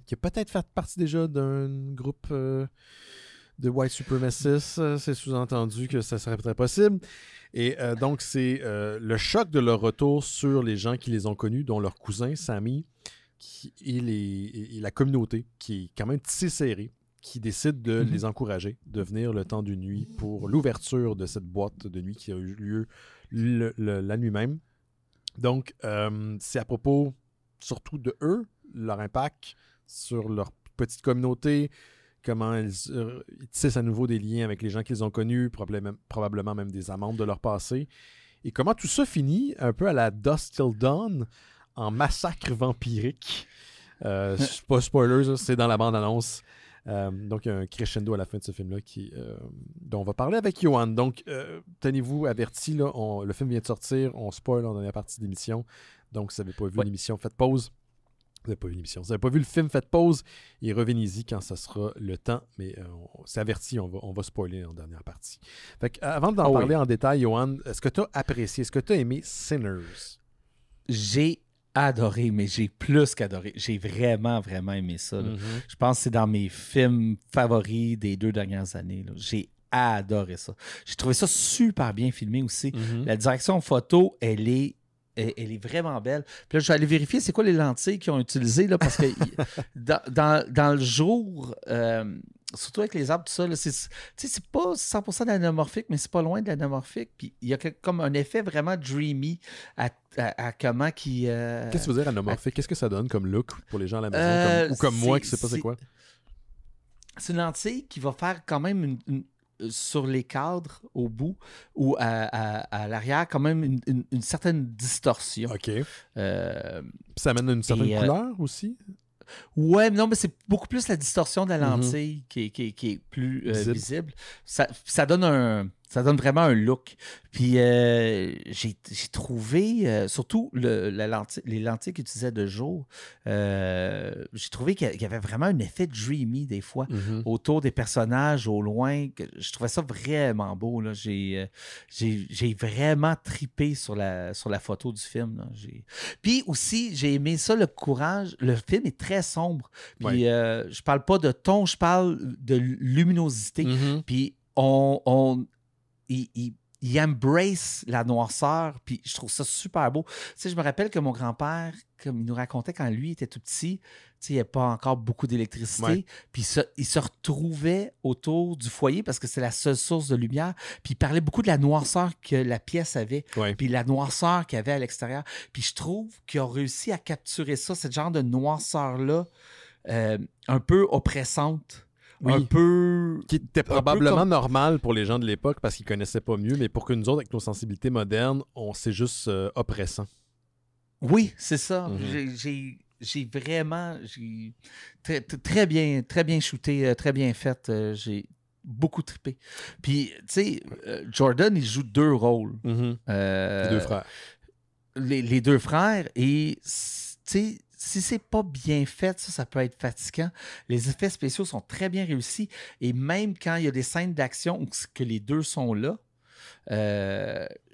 qui a peut-être fait partie déjà d'un groupe de white supremacists. C'est sous-entendu que ça serait peut-être possible. Et donc, c'est le choc de leur retour sur les gens qui les ont connus, dont leur cousin, Sammy, et la communauté, qui est quand même tissée serrée, qui décide de les encourager de venir le temps d'une nuit pour l'ouverture de cette boîte de nuit qui a eu lieu la nuit même. Donc, c'est à propos surtout de eux, leur impact sur leur petite communauté, comment ils tissent à nouveau des liens avec les gens qu'ils ont connus, probablement même des amendes de leur passé, et comment tout ça finit un peu à la Dusk Till Dawn en massacre vampirique. Pas spoilers, c'est dans la bande-annonce. Donc, il y a un crescendo à la fin de ce film-là dont on va parler avec Johan. Donc, tenez-vous avertis, là, le film vient de sortir, on spoil en dernière partie d'émission. Donc, si vous n'avez pas vu l'émission, faites pause. Vous n'avez pas vu l'émission. Si vous n'avez pas vu le film, faites pause et revenez-y quand ça sera le temps. Mais c'est averti, on va spoiler en dernière partie. Fait que, avant d'en parler en détail, Johan, est-ce que tu as apprécié, est-ce que tu as aimé Sinners? J'ai adoré, mais j'ai plus qu'adoré. J'ai vraiment, vraiment aimé ça. Je pense que c'est dans mes films favoris des 2 dernières années. Là. J'ai adoré ça. J'ai trouvé ça super bien filmé aussi. La direction photo, elle est vraiment belle. Puis là, je vais aller vérifier c'est quoi les lentilles qu'ils ont utilisées, là, parce que dans le jour, surtout avec les arbres, tout ça, là, c'est pas 100% de l'anamorphique, mais c'est pas loin de l'anamorphique. Puis il y a comme un effet vraiment dreamy à comment qui... Qu'est-ce que tu veux dire anamorphique? Qu'est-ce que ça donne comme look pour les gens à la maison? Ou comme moi qui ne sais pas c'est quoi? C'est une lentille qui va faire quand même sur les cadres au bout ou à l'arrière, quand même une certaine distorsion. OK. Ça amène une certaine couleur aussi? Ouais, non, mais c'est beaucoup plus la distorsion de la lentille qui est plus visible. Ça donne vraiment un look. Puis j'ai trouvé, surtout les lentilles qu'ils utilisaient de jour, j'ai trouvé qu'il y avait vraiment un effet dreamy des fois autour des personnages, au loin. Je trouvais ça vraiment beau. Là. J'ai vraiment tripé sur la photo du film. Là. Puis aussi, j'ai aimé ça, le courage. Le film est très sombre. Puis je parle pas de ton, je parle de luminosité. Puis il embrace la noirceur, puis je trouve ça super beau. Tu sais, je me rappelle que mon grand-père, comme il nous racontait quand lui était tout petit, tu sais, il n'y avait pas encore beaucoup d'électricité, puis il se retrouvait autour du foyer parce que c'est la seule source de lumière, puis il parlait beaucoup de la noirceur que la pièce avait, puis la noirceur qu'il y avait à l'extérieur. Puis je trouve qu'il a réussi à capturer ça, ce genre de noirceur-là, un peu oppressante. Oui. Un peu... Qui était probablement normal pour les gens de l'époque parce qu'ils ne connaissaient pas mieux, mais pour que nous autres, avec nos sensibilités modernes, c'est juste oppressant. Oui, c'est ça. J'ai vraiment... très bien shooté, très bien fait. J'ai beaucoup trippé. Puis, tu sais, Jordan, il joue 2 rôles. Les 2 frères. Les 2 frères. Et, tu sais... Si c'est pas bien fait, ça peut être fatigant. Les effets spéciaux sont très bien réussis. Et même quand il y a des scènes d'action où que les 2 sont là,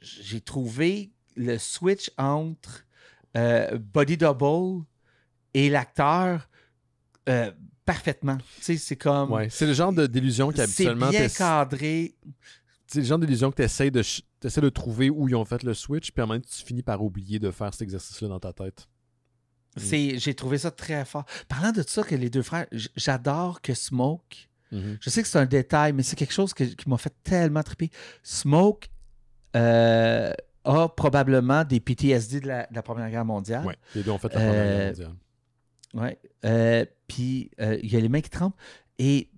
j'ai trouvé le switch entre body double et l'acteur parfaitement. Tu sais, c'est comme... Ouais, c'est le genre d'illusion qu'habituellement... C'est bien cadré. C'est le genre d'illusion que tu essaies de trouver où ils ont fait le switch, puis à un moment tu finis par oublier de faire cet exercice-là dans ta tête. J'ai trouvé ça très fort. Parlant de ça, que les 2 frères, j'adore que Smoke, je sais que c'est un détail, mais c'est quelque chose qui m'a fait tellement triper. Smoke a probablement des PTSD de la Première Guerre mondiale. Oui, les 2 ont fait la Première Guerre mondiale. Oui. Puis, il y a les mains qui tremblent.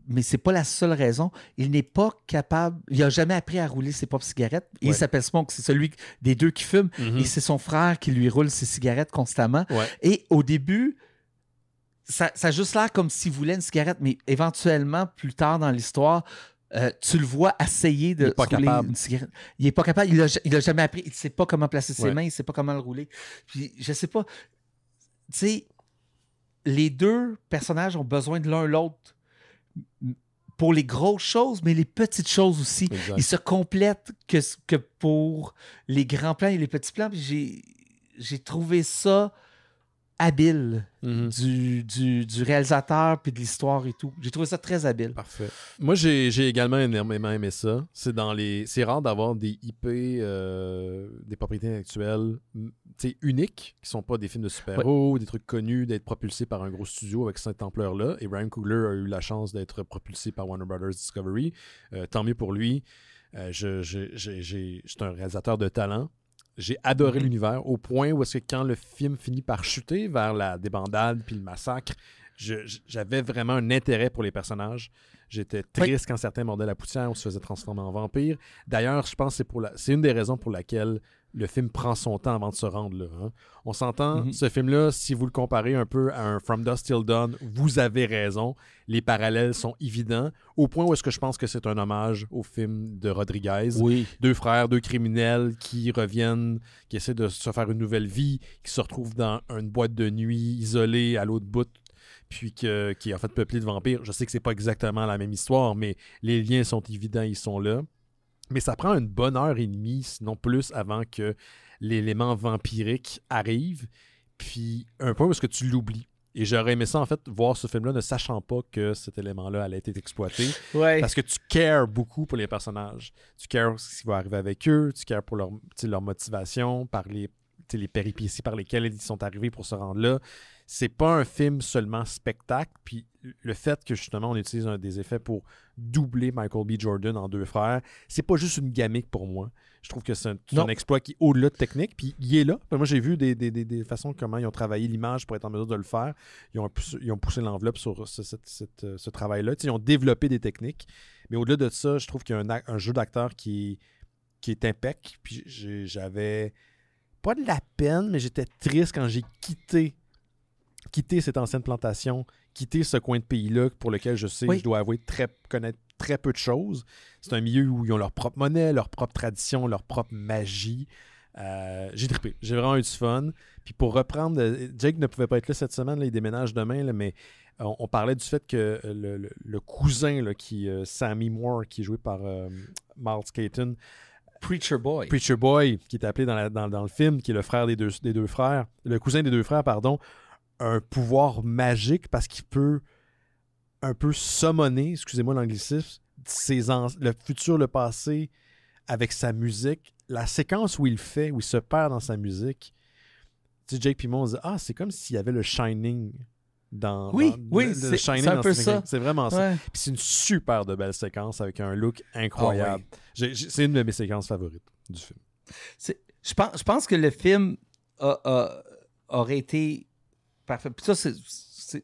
Mais c'est pas la seule raison. Il n'est pas capable... Il n'a jamais appris à rouler ses propres cigarettes. Il s'appelle Smoke. C'est celui des 2 qui fume. Et c'est son frère qui lui roule ses cigarettes constamment. Et au début, ça a juste l'air comme s'il voulait une cigarette, mais éventuellement, plus tard dans l'histoire, tu le vois essayer de rouler une cigarette. Il n'est pas capable. Il n'a jamais appris. Il ne sait pas comment placer ses mains. Il ne sait pas comment le rouler. Puis, je ne sais pas. Tu sais, les deux personnages ont besoin de l'un l'autre pour les grosses choses, mais les petites choses aussi. Exact. Ils se complètent que pour les grands plans et les petits plans. Puis j'ai trouvé ça habile du réalisateur puis de l'histoire et tout. J'ai trouvé ça très habile. Parfait. Moi, j'ai également énormément aimé ça. C'est rare d'avoir des IP, des propriétés intellectuelles uniques, qui sont pas des films de super-héros, des trucs connus, d'être propulsés par un gros studio avec cette ampleur-là. Et Ryan Coogler a eu la chance d'être propulsé par Warner Brothers Discovery. Tant mieux pour lui. C'est un réalisateur de talent. J'ai adoré l'univers au point où est-ce que quand le film finit par chuter vers la débandade puis le massacre, j'avais vraiment un intérêt pour les personnages. J'étais triste quand certains mordaient la poussière ou se faisaient transformer en vampires. D'ailleurs, je pense que c'est une des raisons pour laquelle le film prend son temps avant de se rendre là. Hein. On s'entend, ce film-là, si vous le comparez un peu à un From Dusk Till Dawn, vous avez raison. Les parallèles sont évidents, au point où est-ce que je pense que c'est un hommage au film de Rodriguez. Oui. Deux frères, deux criminels qui reviennent, qui essaient de se faire une nouvelle vie, qui se retrouvent dans une boîte de nuit isolée à l'autre bout, puis qui est en fait peuplée de vampires. Je sais que c'est pas exactement la même histoire, mais les liens sont évidents, ils sont là. Mais ça prend une bonne heure et demie, sinon plus, avant que l'élément vampirique arrive. Puis un point où est-ce que tu l'oublies. Et j'aurais aimé ça, en fait, voir ce film-là ne sachant pas que cet élément-là allait être exploité. Ouais. Parce que tu cares beaucoup pour les personnages. Tu cares ce qui va arriver avec eux, tu cares pour leur motivation, par les péripéties par lesquelles ils sont arrivés pour se rendre là. C'est pas un film seulement spectacle. Puis le fait que justement on utilise des effets pour doubler Michael B. Jordan en deux frères, c'est pas juste une gimmick pour moi. Je trouve que c'est un exploit qui est au-delà de technique. Puis il est là. Moi, j'ai vu des façons comment ils ont travaillé l'image pour être en mesure de le faire. Ils ont poussé l'enveloppe sur ce travail-là. Ils ont développé des techniques. Mais au-delà de ça, je trouve qu'il y a un jeu d'acteur qui est impec. Puis j'avais pas de la peine, mais j'étais triste quand j'ai quitté cette ancienne plantation, quitté ce coin de pays-là pour lequel je sais, je dois avouer, connaître très peu de choses. C'est un milieu où ils ont leur propre monnaie, leur propre tradition, leur propre magie. J'ai trippé. J'ai vraiment eu du fun. Puis pour reprendre, Jake ne pouvait pas être là cette semaine, là, il déménage demain, là, mais on parlait du fait que le cousin, là, Sammy Moore, qui est joué par Miles Caton, Preacher Boy, qui est appelé dans le film, qui est le frère des deux frères, le cousin des deux frères, pardon, un pouvoir magique parce qu'il peut un peu summoner, excusez-moi l'anglicisme, le futur, le passé, avec sa musique. La séquence où il se perd dans sa musique, tu sais, Jake et moi, on se dit, c'est comme s'il y avait le Shining c'est un peu ça. C'est vraiment ça. Puis c'est une super de belle séquence avec un look incroyable. C'est une de mes séquences favorites du film. Je pense que le film aurait été parfait. Puis ça,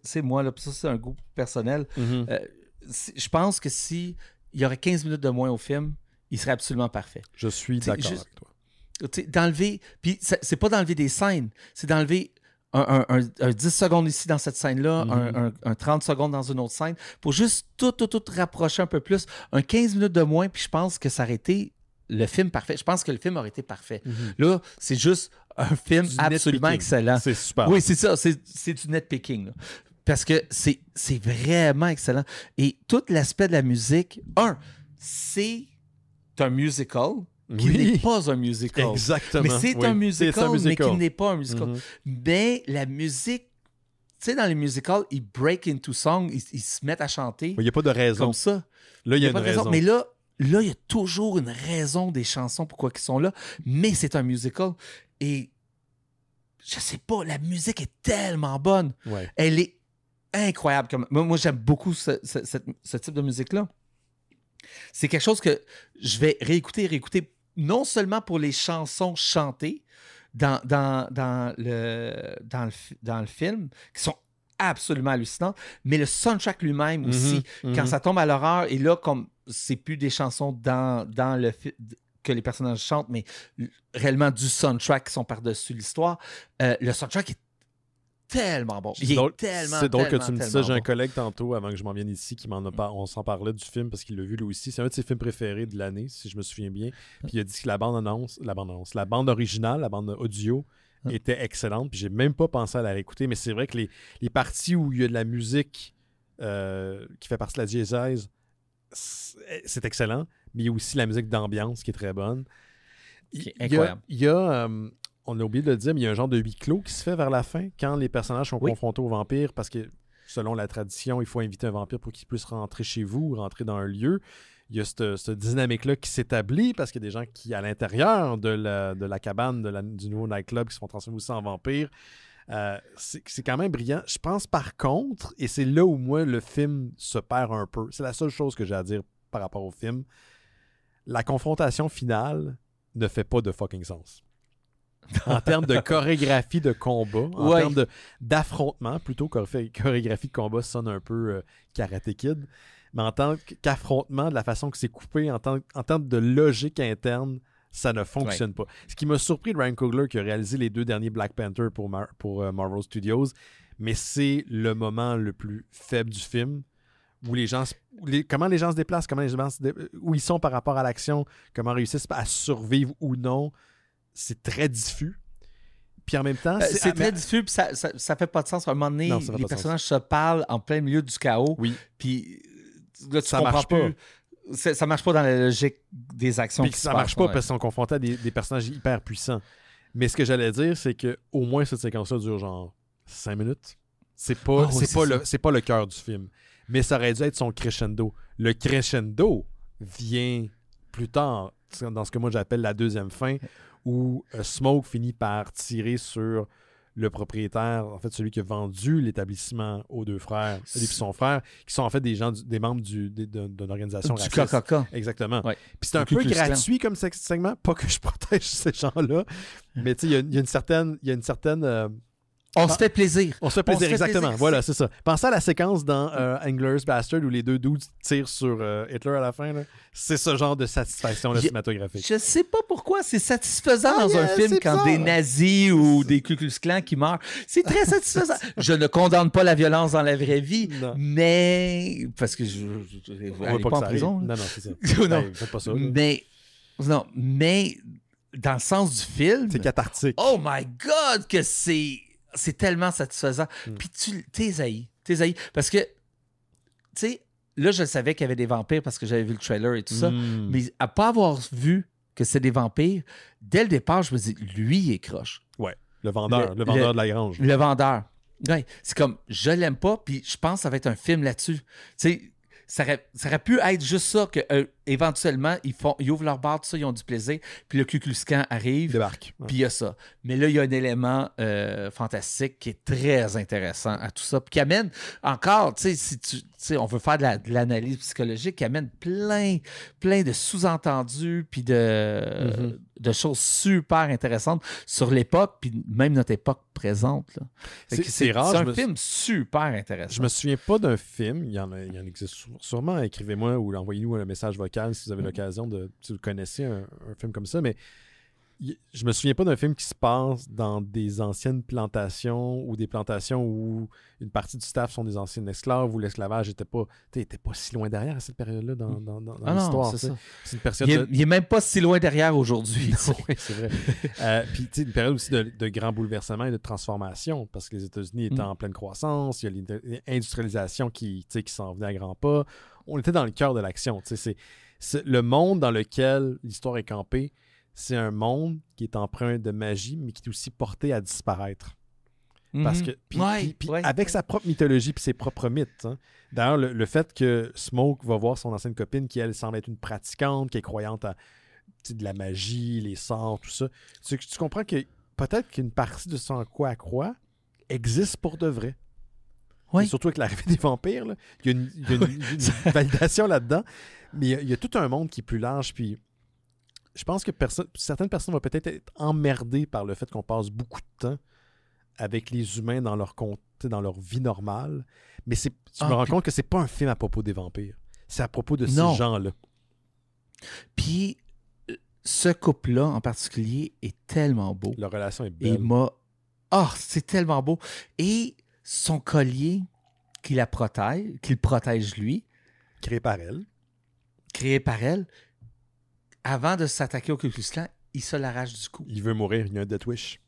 c'est moi, là. Puis ça, c'est un goût personnel. Je pense que s'il y aurait 15 minutes de moins au film, il serait absolument parfait. Je suis d'accord avec toi. D'enlever... Puis c'est pas d'enlever des scènes, c'est d'enlever un 10 secondes ici dans cette scène-là, un 30 secondes dans une autre scène, pour juste tout rapprocher un peu plus. Un 15 minutes de moins, puis je pense que ça aurait été le film parfait. Je pense que le film aurait été parfait. Là, c'est juste un film absolument excellent. C'est super. Oui, c'est ça. C'est du netpicking, là. Parce que c'est vraiment excellent. Et tout l'aspect de la musique, c'est un musical qui n'est pas un musical. Exactement. Mais c'est un musical, mais qui n'est pas un musical. Mais la musique, tu sais, dans les musicals, ils break into song, ils se mettent à chanter. Il n'y a pas de raison. Comme ça. Là, il y a une raison. Mais là, il y a toujours une raison des chansons pourquoi ils sont là. Mais c'est un musical. Et je sais pas, la musique est tellement bonne. Ouais. Elle est incroyable. Moi, j'aime beaucoup ce type de musique-là. C'est quelque chose que je vais réécouter, non seulement pour les chansons chantées dans le film, qui sont absolument hallucinantes, mais le soundtrack lui-même aussi, quand ça tombe à l'horreur, et là, comme c'est plus des chansons dans le film que les personnages chantent, mais réellement du soundtrack qui sont par-dessus l'histoire, le soundtrack est tellement bon. C'est drôle que tu me dis ça. J'ai un bon. collègue tantôt, avant que je m'en vienne ici, qui on s'en parlait du film parce qu'il l'a vu lui aussi. C'est un de ses films préférés de l'année, si je me souviens bien. Puis il a dit que la bande originale, la bande audio, était excellente. Puis j'ai même pas pensé à la réécouter, mais c'est vrai que les parties où il y a de la musique qui fait partie de la diégèse, c'est excellent. Mais il y a aussi la musique d'ambiance qui est très bonne. Incroyable. Il y a on a oublié de le dire, mais il y a un genre de huis clos qui se fait vers la fin quand les personnages sont confrontés aux vampires parce que, selon la tradition, il faut inviter un vampire pour qu'il puisse rentrer chez vous, rentrer dans un lieu. Il y a cette dynamique-là qui s'établit parce qu'il y a des gens qui, à l'intérieur de la cabane du nouveau nightclub, qui se font transformer aussi en vampires. C'est quand même brillant. Je pense par contre, et c'est là où moi le film se perd un peu, c'est la seule chose que j'ai à dire par rapport au film, la confrontation finale ne fait pas de fucking sens. En termes de chorégraphie de combat, en termes d'affrontement, plutôt chorégraphie de combat sonne un peu Karate Kid, mais en tant qu'affrontement, de la façon que c'est coupé, en termes de logique interne, ça ne fonctionne pas. Ce qui m'a surpris de Ryan Coogler, qui a réalisé les 2 derniers Black Panther pour Marvel Studios, mais c'est le moment le plus faible du film, où comment les gens se déplacent, où ils sont par rapport à l'action, comment réussissent à survivre ou non. C'est très diffus. Puis en même temps... c'est très diffus, puis ça fait pas de sens. À un moment donné, les personnages se parlent en plein milieu du chaos. Oui. Puis là, ça marche pas. Ça marche pas dans la logique des actions. Puis ça marche pas parce qu'ils sont confrontés à des personnages hyper puissants. Mais ce que j'allais dire, c'est que au moins cette séquence-là dure genre 5 minutes. C'est pas le cœur du film. Mais ça aurait dû être son crescendo. Le crescendo vient plus tard, dans ce que moi j'appelle la deuxième fin, où Smoke finit par tirer sur le propriétaire, en fait celui qui a vendu l'établissement aux 2 frères, et puis son frère, qui sont en fait des membres d'une organisation raciste. Du KKK. Exactement. Ouais. Puis c'est un peu gratuit comme segment, pas que je protège ces gens-là, mais tu sais, il y a une certaine on se fait plaisir. On se fait plaisir, exactement. Voilà, c'est ça. Pensez à la séquence dans Inglourious Bastard où les 2 dudes tirent sur Hitler à la fin. Là. C'est ce genre de satisfaction cinématographique. Je sais pas pourquoi c'est satisfaisant dans un film quand des nazis ou des Ku Klux Klan qui meurent. C'est très satisfaisant. Je ne condamne pas la violence dans la vraie vie, mais... Parce que je on veut pas en prison. Non, c'est ça. Non. Faites pas ça. Mais dans le sens du film... C'est cathartique. Oh my God, que c'est tellement satisfaisant. Puis tu t'es haï. Parce que, tu sais, là, je savais qu'il y avait des vampires parce que j'avais vu le trailer et tout ça. Mais à pas avoir vu que c'est des vampires, dès le départ, je me dis, lui, il est croche. Ouais, le vendeur de la grange. Le vendeur. Ouais, c'est comme, je l'aime pas, puis je pense que ça va être un film là-dessus. Tu sais, ça aurait pu être juste ça, que éventuellement, ils ouvrent leur bar, tout ça, ils ont du plaisir, puis le Ku Klux Klan arrive, débarque. Puis il y a ça. Mais là, il y a un élément fantastique qui est très intéressant à tout ça, puis qui amène encore, tu sais, on veut faire de l'analyse psychologique, qui amène plein de sous-entendus, puis de choses super intéressantes sur l'époque, puis même notre époque présente. Là. C'est rare. C'est un film super intéressant. Je me souviens pas d'un film, il y en existe sûrement, écrivez-moi ou envoyez-nous un message vocal si vous avez l'occasion si vous connaissez un film comme ça, mais je me souviens pas d'un film qui se passe dans des anciennes plantations ou des plantations où une partie du staff sont des anciens esclaves où l'esclavage n'était pas si loin derrière à cette période-là dans l'histoire. C'est ça. C'est une période il est même pas si loin derrière aujourd'hui. Oui, c'est vrai. Puis une période aussi de grands bouleversements et de transformation parce que les États-Unis étaient en pleine croissance, il y a l'industrialisation qui s'en venait à grands pas. On était dans le cœur de l'action. C'est le monde dans lequel l'histoire est campée. C'est un monde qui est empreint de magie, mais qui est aussi porté à disparaître. Parce que, avec sa propre mythologie et ses propres mythes. Hein. D'ailleurs, le fait que Smoke va voir son ancienne copine, qui, elle, semble être une pratiquante, qui est croyante à de la magie, les sorts, tout ça, tu comprends que peut-être qu'une partie de ce en quoi à croire existe pour de vrai. Oui. Et surtout avec l'arrivée des vampires, là, il y a une validation là-dedans. Mais il y a tout un monde qui est plus large, puis je pense que certaines personnes vont peut-être être emmerdées par le fait qu'on passe beaucoup de temps avec les humains dans leur vie normale. Mais je me rends compte que c'est pas un film à propos des vampires. C'est à propos de ces gens-là. Puis, ce couple-là en particulier est tellement beau. Leur relation est belle. Et m'a c'est tellement beau. Et son collier qui la protège, qu'il protège lui, Créé par elle. avant de s'attaquer au Ku Klux Klan, il se l'arrache du cou. Il veut mourir, il y a un Death Wish.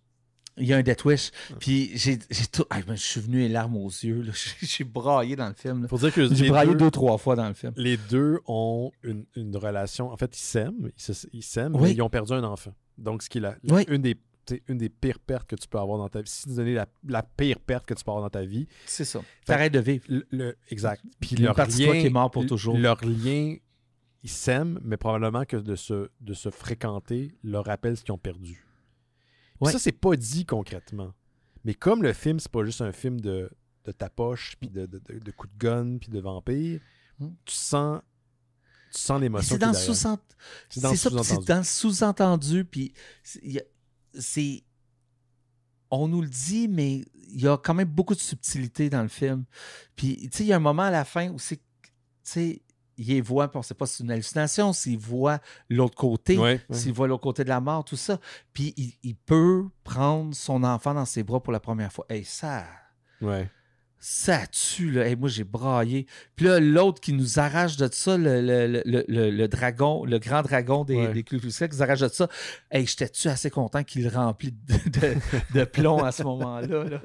Il y a un Death Wish. Puis j'ai tout. Je suis venu les larmes aux yeux. Là. J'ai braillé dans le film. Là. Faut dire que J'ai braillé 2-3 fois dans le film. les deux ont une relation. En fait, ils s'aiment. Ils s'aiment, Oui. mais ils ont perdu un enfant. Donc, ce qui est Oui. une des pires pertes que tu peux avoir dans ta vie. Si tu donnais la pire perte que tu peux avoir dans ta vie. C'est ça. T'arrêtes de vivre. Exact. Puis Il y a une leur partie de toi lien, qui est mort pour toujours. Leur lien, ils s'aiment, mais probablement que de se fréquenter leur rappelle ce qu'ils ont perdu. Puis Ouais. ça, c'est pas dit concrètement. Mais comme le film, c'est pas juste un film de tapoche, puis de coups de gun, puis de vampires, tu sens l'émotion. C'est dans le qui est derrière. C'est ça, puis c'est dans le sous-entendu. Puis on nous le dit, mais il y a quand même beaucoup de subtilité dans le film. Puis, tu sais, il y a un moment à la fin où c'est, tu sais, il les voit, puis on ne sait pas si c'est une hallucination, s'il voit l'autre côté, s'il voit l'autre côté de la mort, tout ça. Puis, il peut prendre son enfant dans ses bras pour la première fois. Hey, ça tue, là. Hey, moi, j'ai braillé. Puis là, l'autre qui nous arrache de ça, le dragon, le grand dragon des Ku Klux Klan qui nous arrache de ça. Hey, j'étais-tu assez content qu'il remplit de plomb à ce moment-là, là.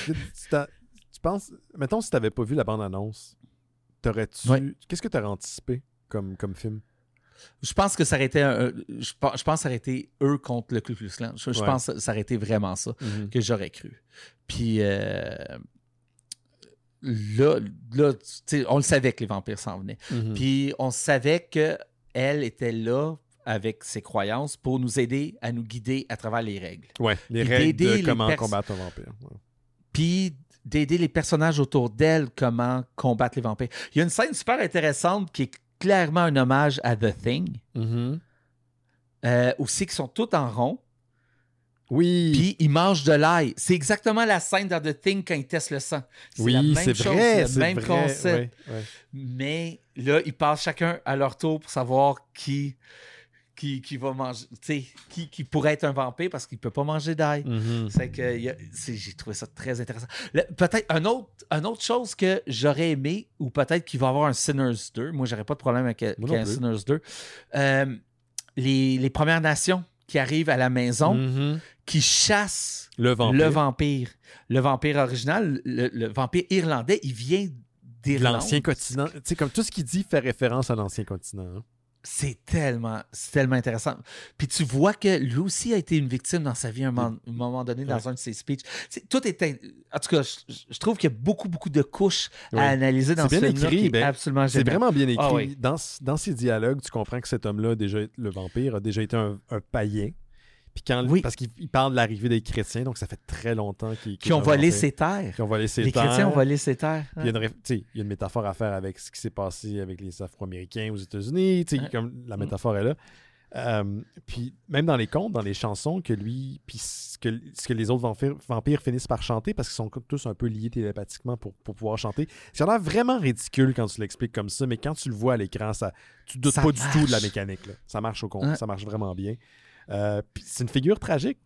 Tu penses, mettons, si tu n'avais pas vu la bande-annonce, qu'est-ce que tu aurais anticipé comme film? Je pense que ça aurait été je pense que ça aurait été eux contre le Ku Klux Klan. Je pense que ça aurait été vraiment ça que j'aurais cru. Puis là on le savait que les vampires s'en venaient. Puis on savait qu'elle était là avec ses croyances pour nous aider à nous guider à travers les règles. Oui, les règles de comment combattre un vampire. Ouais. Puis d'aider les personnages autour d'elle comment combattre les vampires. Il y a une scène super intéressante qui est clairement un hommage à The Thing. Aussi qu'ils sont tous en rond. Oui. Puis ils mangent de l'ail. C'est exactement la scène dans The Thing quand ils testent le sang. C'est la même chose, vrai, c'est le même concept. Ouais. Mais là, ils passent chacun à leur tour pour savoir qui va manger, tu sais, qui pourrait être un vampire parce qu'il ne peut pas manger d'ail. C'est que j'ai trouvé ça très intéressant. Peut-être une autre chose que j'aurais aimé, ou peut-être qu'il va y avoir un Sinners 2. Moi, j'aurais pas de problème avec un Sinners 2. Les Premières Nations qui arrivent à la maison, qui chassent le vampire. Le vampire original, le vampire irlandais, il vient d'Irlande. L'ancien continent. Tu sais, comme tout ce qu'il dit fait référence à l'ancien continent. Hein. C'est tellement intéressant. Puis tu vois que lui aussi a été une victime dans sa vie à un moment donné dans un de ses speeches. Tout est... En tout cas, je trouve qu'il y a beaucoup, beaucoup de couches à analyser dans ce film-là. Absolument génial. C'est vraiment bien écrit. Ah, oui. Dans ses dialogues, tu comprends que cet homme-là, le vampire, a déjà été un païen. Puis parce qu'il parle de l'arrivée des chrétiens, donc ça fait très longtemps qu'ils ont volé ses terres. Les chrétiens ont volé ses terres. Puis il y a une métaphore à faire avec ce qui s'est passé avec les Afro-Américains aux États-Unis. Comme la métaphore est là. Puis même dans les contes, dans les chansons, que lui, puis ce que les autres vampires finissent par chanter, parce qu'ils sont tous un peu liés télépathiquement pour pouvoir chanter. Ça a l'air vraiment ridicule quand tu l'expliques comme ça, mais quand tu le vois à l'écran, tu doutes pas du tout de la mécanique. Là. Ça marche ça marche vraiment bien. Puis c'est une figure tragique.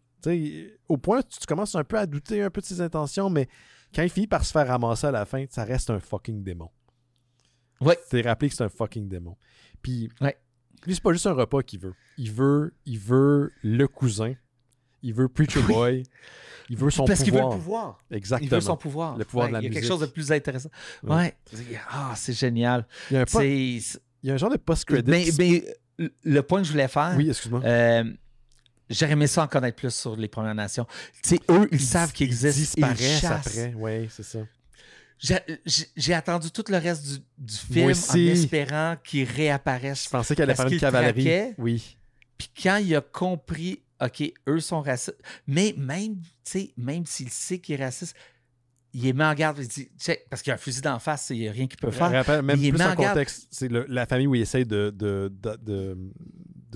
Au point où tu commences un peu à douter un peu de ses intentions, mais quand il finit par se faire ramasser à la fin, ça reste un fucking démon. Ouais. Tu t'es rappelé que c'est un fucking démon. Puis lui, c'est pas juste un repas qu'il veut. Il veut le cousin. Il veut Preacher Boy. Il veut son pouvoir. Parce qu'il veut le pouvoir. Exactement. Il veut son pouvoir. Le pouvoir de la musique. Il y a quelque chose de plus intéressant. Ouais. C'est génial. Il y a un genre de post-credit. Mais le point que je voulais faire... Oui, excuse-moi. J'aurais aimé ça en connaître plus sur les Premières Nations. Tu sais, eux, ils savent qu'ils existent. Ils disparaissent après. Oui, c'est ça. J'ai attendu tout le reste du film en espérant qu'ils réapparaissent. Je pensais qu'elle allait faire une cavalerie. Oui. Puis quand il a compris, OK, eux sont racistes, mais même s'il sait qu'il est raciste, il est mis en garde. Il dit, parce qu'il y a un fusil d'en face, il n'y a rien qu'il peut faire. Même plus en contexte, c'est la famille où il essaie de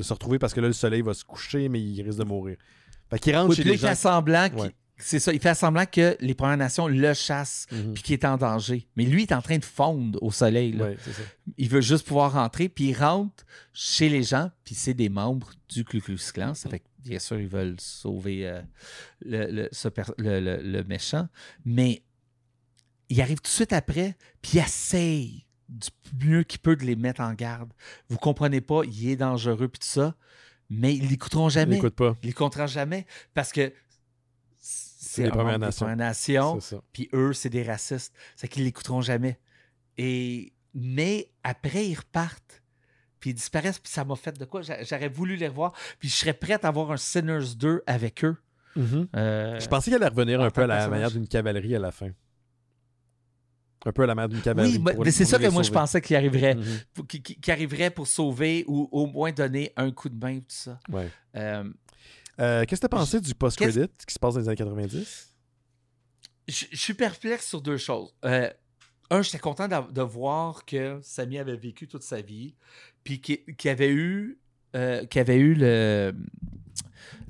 se retrouver parce que là, le soleil va se coucher, mais il risque de mourir. Fait qu'il rentre chez les gens. Semblant c'est ça, il fait semblant que les Premières Nations le chassent puis qu'il est en danger. Mais lui, il est en train de fondre au soleil. Là. Ouais, c'est ça. Il veut juste pouvoir rentrer, puis il rentre chez les gens, puis c'est des membres du Ku Klux Klan. Ça fait que, bien sûr, ils veulent sauver le méchant. Mais il arrive tout de suite après, puis il essaye du mieux qu'il peut de les mettre en garde. Vous comprenez pas, il est dangereux, puis tout ça, mais ils l'écouteront jamais. Ils l'écoutent pas. Ils l'écouteront jamais, parce que c'est les un Premières membre des Nations. Premières Nations, C'est ça. puis eux, c'est des racistes. C'est qu'ils l'écouteront jamais. Mais après, ils repartent, puis ils disparaissent, puis ça m'a fait de quoi? J'aurais voulu les revoir, puis je serais prête à avoir un Sinners 2 avec eux. Je pensais qu'elle allait revenir un peu à la manière d'une cavalerie à la fin. Un peu à la manière d'une cavalerie. Oui, mais c'est ça que moi, je sauver. pensais qu'il arriverait. Qu'il arriverait pour sauver ou au moins donner un coup de main, tout ça. Ouais. Qu'est-ce que tu as pensé du post-credit qui se passe dans les années 90? Je suis perplexe sur deux choses. J'étais content de voir que Sammy avait vécu toute sa vie, puis qu'il avait eu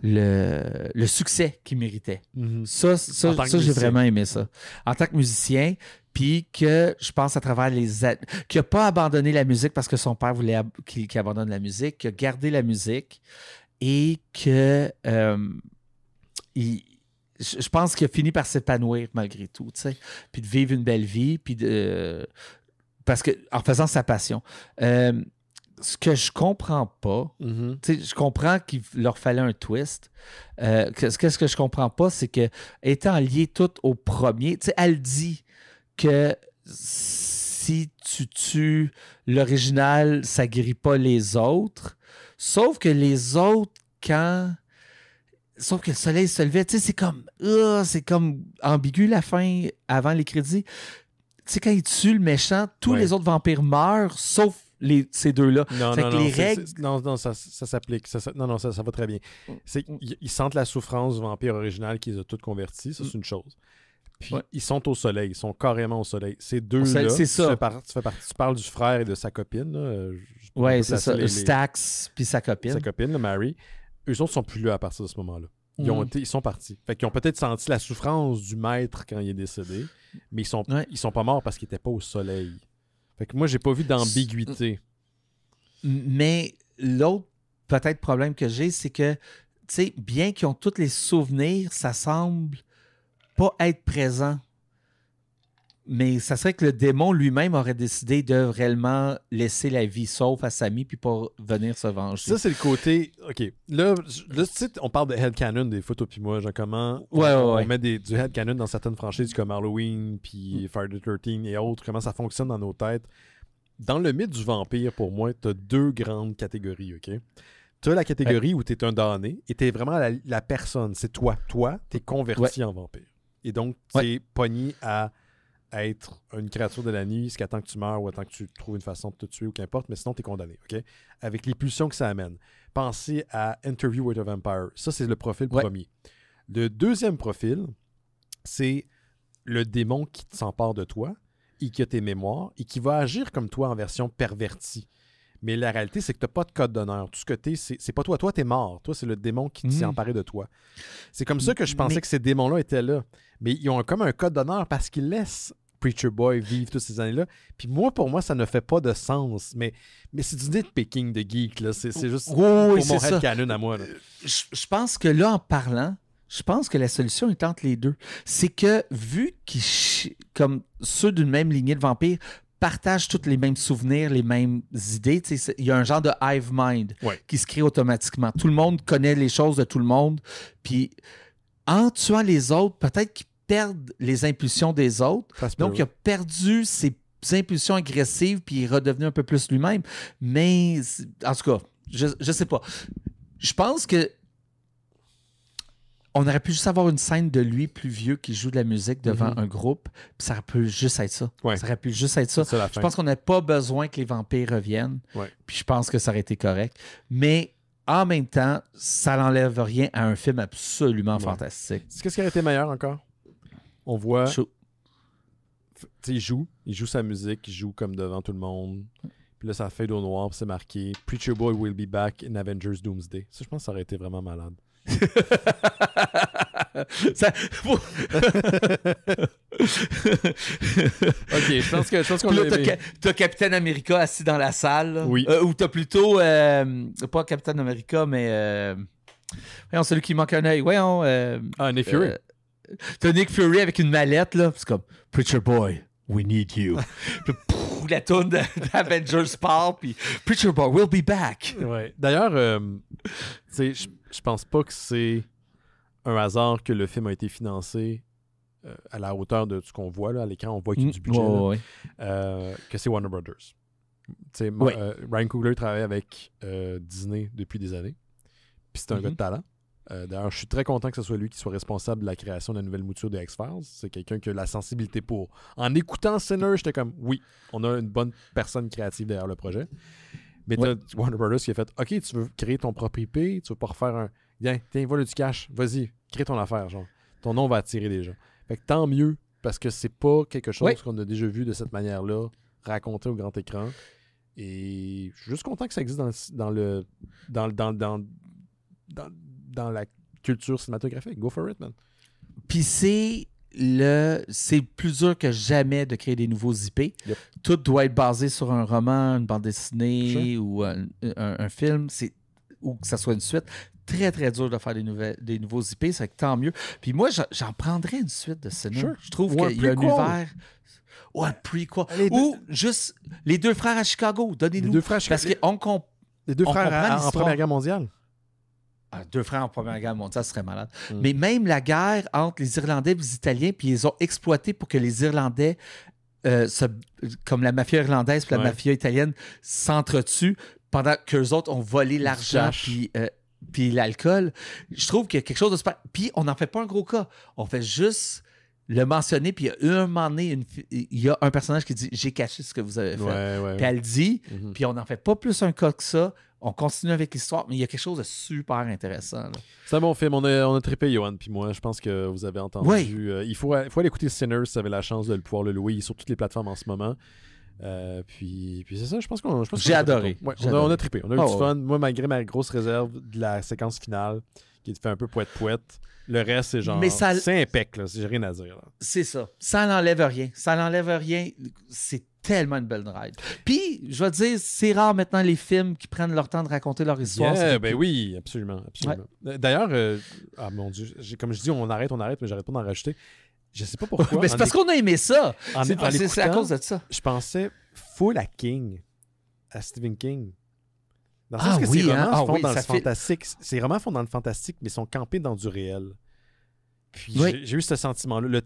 le succès qu'il méritait. Ça j'ai vraiment aimé ça. En tant que musicien, puis que je pense à travers qu'il n'a pas abandonné la musique parce que son père voulait qu'il abandonne la musique, qu'il a gardé la musique et que je pense qu'il a fini par s'épanouir malgré tout, tu sais, puis de vivre une belle vie, puis parce que en faisant sa passion. Ce que je comprends pas, tu sais, je comprends qu'il leur fallait un twist. Qu'est-ce que je comprends pas, c'est que étant lié tout au premier, tu sais, elle dit que si tu tues l'original, ça guérit pas les autres. Sauf que les autres, sauf que le soleil se levait, tu sais, c'est comme ambigu la fin avant les crédits. Tu sais, quand il tue le méchant, tous les autres vampires meurent, sauf ces deux-là. Non, fait non, que non, les règles... non, ça s'applique. Non, ça va très bien. Ils sentent la souffrance du vampire original qui les a tous convertis, ça c'est une chose. Puis ils sont au soleil, ils sont carrément au soleil. Ces deux-là, c'est ça. Tu parles du frère et de sa copine. Là, ouais, c'est ça. Stax puis sa copine. Sa copine, là, Mary. Eux autres sont plus là à partir de ce moment-là. Ils sont partis. Fait qu'ils ont peut-être senti la souffrance du maître quand il est décédé, mais ils sont pas morts parce qu'ils n'étaient pas au soleil. Fait que moi, j'ai pas vu d'ambiguïté. Mais l'autre peut-être problème que j'ai, c'est que, tu sais, bien qu'ils ont tous les souvenirs, ça semble pas être présent. Mais ça serait que le démon lui-même aurait décidé de réellement laisser la vie sauve à Sammy puis pas venir se venger. Ça, c'est le côté... OK. Là tu sais, on parle de headcanon des photos puis moi, genre comment on met du headcanon dans certaines franchises comme Halloween puis Friday the 13 et autres, comment ça fonctionne dans nos têtes. Dans le mythe du vampire, pour moi, t'as deux grandes catégories, OK? T'as la catégorie où t'es un damné et t'es vraiment la personne. C'est toi. Toi, t'es converti en vampire. Et donc, t'es pogné à être une créature de la nuit jusqu'à temps que tu meurs ou à temps que tu trouves une façon de te tuer ou qu'importe, mais sinon, t'es condamné, OK? Avec les pulsions que ça amène. Pensez à Interview with a Vampire. Ça, c'est le profil premier. Le deuxième profil, c'est le démon qui s'empare de toi et qui a tes mémoires et qui va agir comme toi en version pervertie. Mais la réalité, c'est que tu n'as pas de code d'honneur. Tout ce que tu es, c'est pas toi. Toi, tu es mort. Toi, c'est le démon qui s'est emparé de toi. C'est comme ça que je pensais que ces démons-là étaient là. Mais ils ont comme un code d'honneur parce qu'ils laissent Preacher Boy vivre toutes ces années-là. Puis pour moi, ça ne fait pas de sens. Mais c'est du nitpicking de geek. Là. C'est juste pour mon headcanon à moi. Là. Je pense que là, en parlant, je pense que la solution est entre les deux. C'est que vu qu'ils, comme ceux d'une même lignée de vampires, partagent tous les mêmes souvenirs, les mêmes idées, il y a un genre de hive mind qui se crée automatiquement. Tout le monde connaît les choses de tout le monde. Puis en tuant les autres, peut-être qu'ils perdent les impulsions des autres. Donc, il a perdu ses impulsions agressives puis il est redevenu un peu plus lui-même. Mais, en tout cas, je sais pas. Je pense que on aurait pu juste avoir une scène de lui plus vieux qui joue de la musique devant un groupe, puis ça aurait pu juste être ça. Ouais. Ça aurait pu juste être ça. Je pense qu'on n'a pas besoin que les vampires reviennent, puis je pense que ça aurait été correct. Mais en même temps, ça n'enlève rien à un film absolument fantastique. Qu'est-ce qui aurait été meilleur encore? On voit... Il joue sa musique, il joue comme devant tout le monde. Puis là, ça fade au noir, puis c'est marqué « Preacher Boy will be back in Avengers Doomsday ». Ça, je pense que ça aurait été vraiment malade. Ok, je pense qu'on l'a aimé. T'as Captain America assis dans la salle. Là. Oui. Ou t'as plutôt... pas Captain America, mais... voyons, celui qui manque un œil. Voyons... Nick Fury. T'as Nick Fury avec une mallette, là. C'est comme, Preacher Boy, we need you. Puis, la tourne d'Avengers part, puis Preacher Boy, we'll be back. Ouais. D'ailleurs, tu sais, je pense pas que c'est un hasard que le film a été financé à la hauteur de ce qu'on voit là, à l'écran. On voit qu'il y a du budget. Que c'est Warner Brothers. Ryan Coogler travaille avec Disney depuis des années. Puis c'est un gars de talent. D'ailleurs, je suis très content que ce soit lui qui soit responsable de la création de la nouvelle mouture de X-Files. C'est quelqu'un qui a la sensibilité pour. En écoutant Sinner, j'étais comme, oui, on a une bonne personne créative derrière le projet. Mais t'as Warner Brothers qui a fait, OK, tu veux créer ton propre IP, tu veux pas refaire un... Tiens, voilà du cash, vas-y, crée ton affaire, genre. Ton nom va attirer des gens. Fait que tant mieux, parce que c'est pas quelque chose qu'on a déjà vu de cette manière-là, raconté au grand écran. Et je suis juste content que ça existe dans la culture cinématographique. Go for it, man. Puis c'est plus dur que jamais de créer des nouveaux IP. Yep. Tout doit être basé sur un roman, une bande dessinée ou un film, ou que ça soit une suite. Très, très dur de faire des nouveaux IP, c'est que tant mieux. Puis moi, j'en prendrais une suite de cinéma. Je trouve qu'il y a un univers... Ou un prequel. Ou juste les deux frères à Chicago. Donnez-nous. Les deux frères à Chicago. Parce qu'on les deux frères en Première Guerre mondiale. Deux frères en Première Guerre mondiale, ça serait malade. Mais même la guerre entre les Irlandais et les Italiens, puis ils ont exploité pour que les Irlandais, comme la mafia irlandaise et la mafia italienne, s'entretuent pendant qu'eux autres ont volé l'argent puis l'alcool. Je trouve qu'il y a quelque chose de super... Puis on n'en fait pas un gros cas. On fait juste le mentionner, puis il y a un moment donné, il y a un personnage qui dit « J'ai caché ce que vous avez fait. » Puis elle dit, puis on n'en fait pas plus un cas que ça. On continue avec l'histoire, mais il y a quelque chose de super intéressant. Là. C'est un bon film. On a trippé, Johan, puis moi. Je pense que vous avez entendu. Oui. Il faut aller écouter Sinners si vous avez la chance de pouvoir le louer. Il est sur toutes les plateformes en ce moment. Puis c'est ça, je pense qu'on... J'ai adoré. Ouais, on a trippé. On a eu du fun. Moi, malgré ma grosse réserve de la séquence finale, qui fait un peu poète-poète, le reste, c'est genre... C'est impec, là. J'ai rien à dire. Là. C'est ça. Ça n'enlève rien. Ça n'enlève rien. C'est tellement une belle ride. Puis, je vais te dire, c'est rare maintenant les films qui prennent leur temps de raconter leur histoire. Oui, absolument. Ouais. D'ailleurs, mon Dieu, comme je dis, on arrête, mais j'arrête pas d'en rajouter. Je sais pas pourquoi. Mais c'est parce qu'on a aimé ça. C'est à cause de ça. Je pensais full à King, à Stephen King. Dans le sens que ces romans font dans le fantastique. Ces romans font dans le fantastique, mais sont campés dans du réel. Puis j'ai eu ce sentiment-là. Le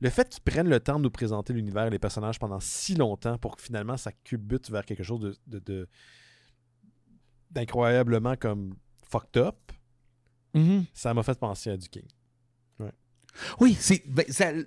fait qu'ils prennent le temps de nous présenter l'univers et les personnages pendant si longtemps pour que finalement ça culbute vers quelque chose d'incroyablement comme fucked up, ça m'a fait penser à du King. Ouais. Oui,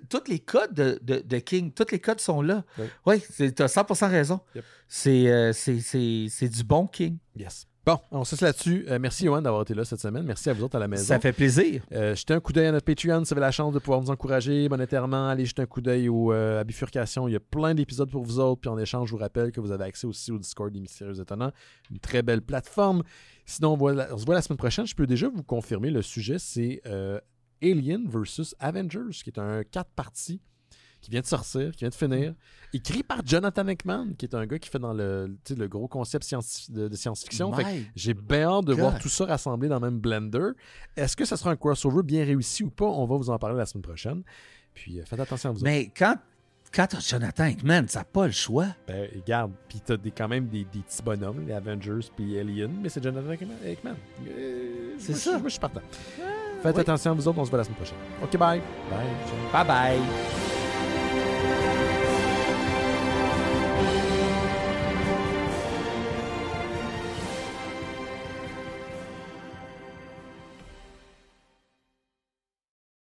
tous les codes de King, tous les codes sont là. Oui, tu as 100% raison. Yep. C'est du bon King. Yes. Bon, on se laisse là-dessus. Merci, Johan, d'avoir été là cette semaine. Merci à vous autres à la maison. Ça fait plaisir. Jetez un coup d'œil à notre Patreon si vous avez la chance de pouvoir nous encourager monétairement. Allez jeter un coup d'œil à Bifurcation. Il y a plein d'épisodes pour vous autres. Puis en échange, je vous rappelle que vous avez accès aussi au Discord des Mystérieux Étonnants. Une très belle plateforme. Sinon, on se voit la semaine prochaine. Je peux déjà vous confirmer le sujet. C'est Alien vs. Avengers, qui est un 4 parties qui vient de sortir, qui vient de finir, écrit par Jonathan Hickman, qui est un gars qui fait dans le gros concept de science-fiction. J'ai bien hâte de voir tout ça rassemblé dans le même blender. Est-ce que ça sera un crossover bien réussi ou pas? On va vous en parler la semaine prochaine. Puis faites attention à vous. Mais quand t'as Jonathan Hickman, ça n'a pas le choix. Ben, regarde, puis t'as quand même des petits bonhommes, les Avengers puis Alien, mais c'est Jonathan Hickman. C'est ça. Moi, je suis partant. Faites attention à vous autres, on se voit la semaine prochaine. OK, bye. Bye bye.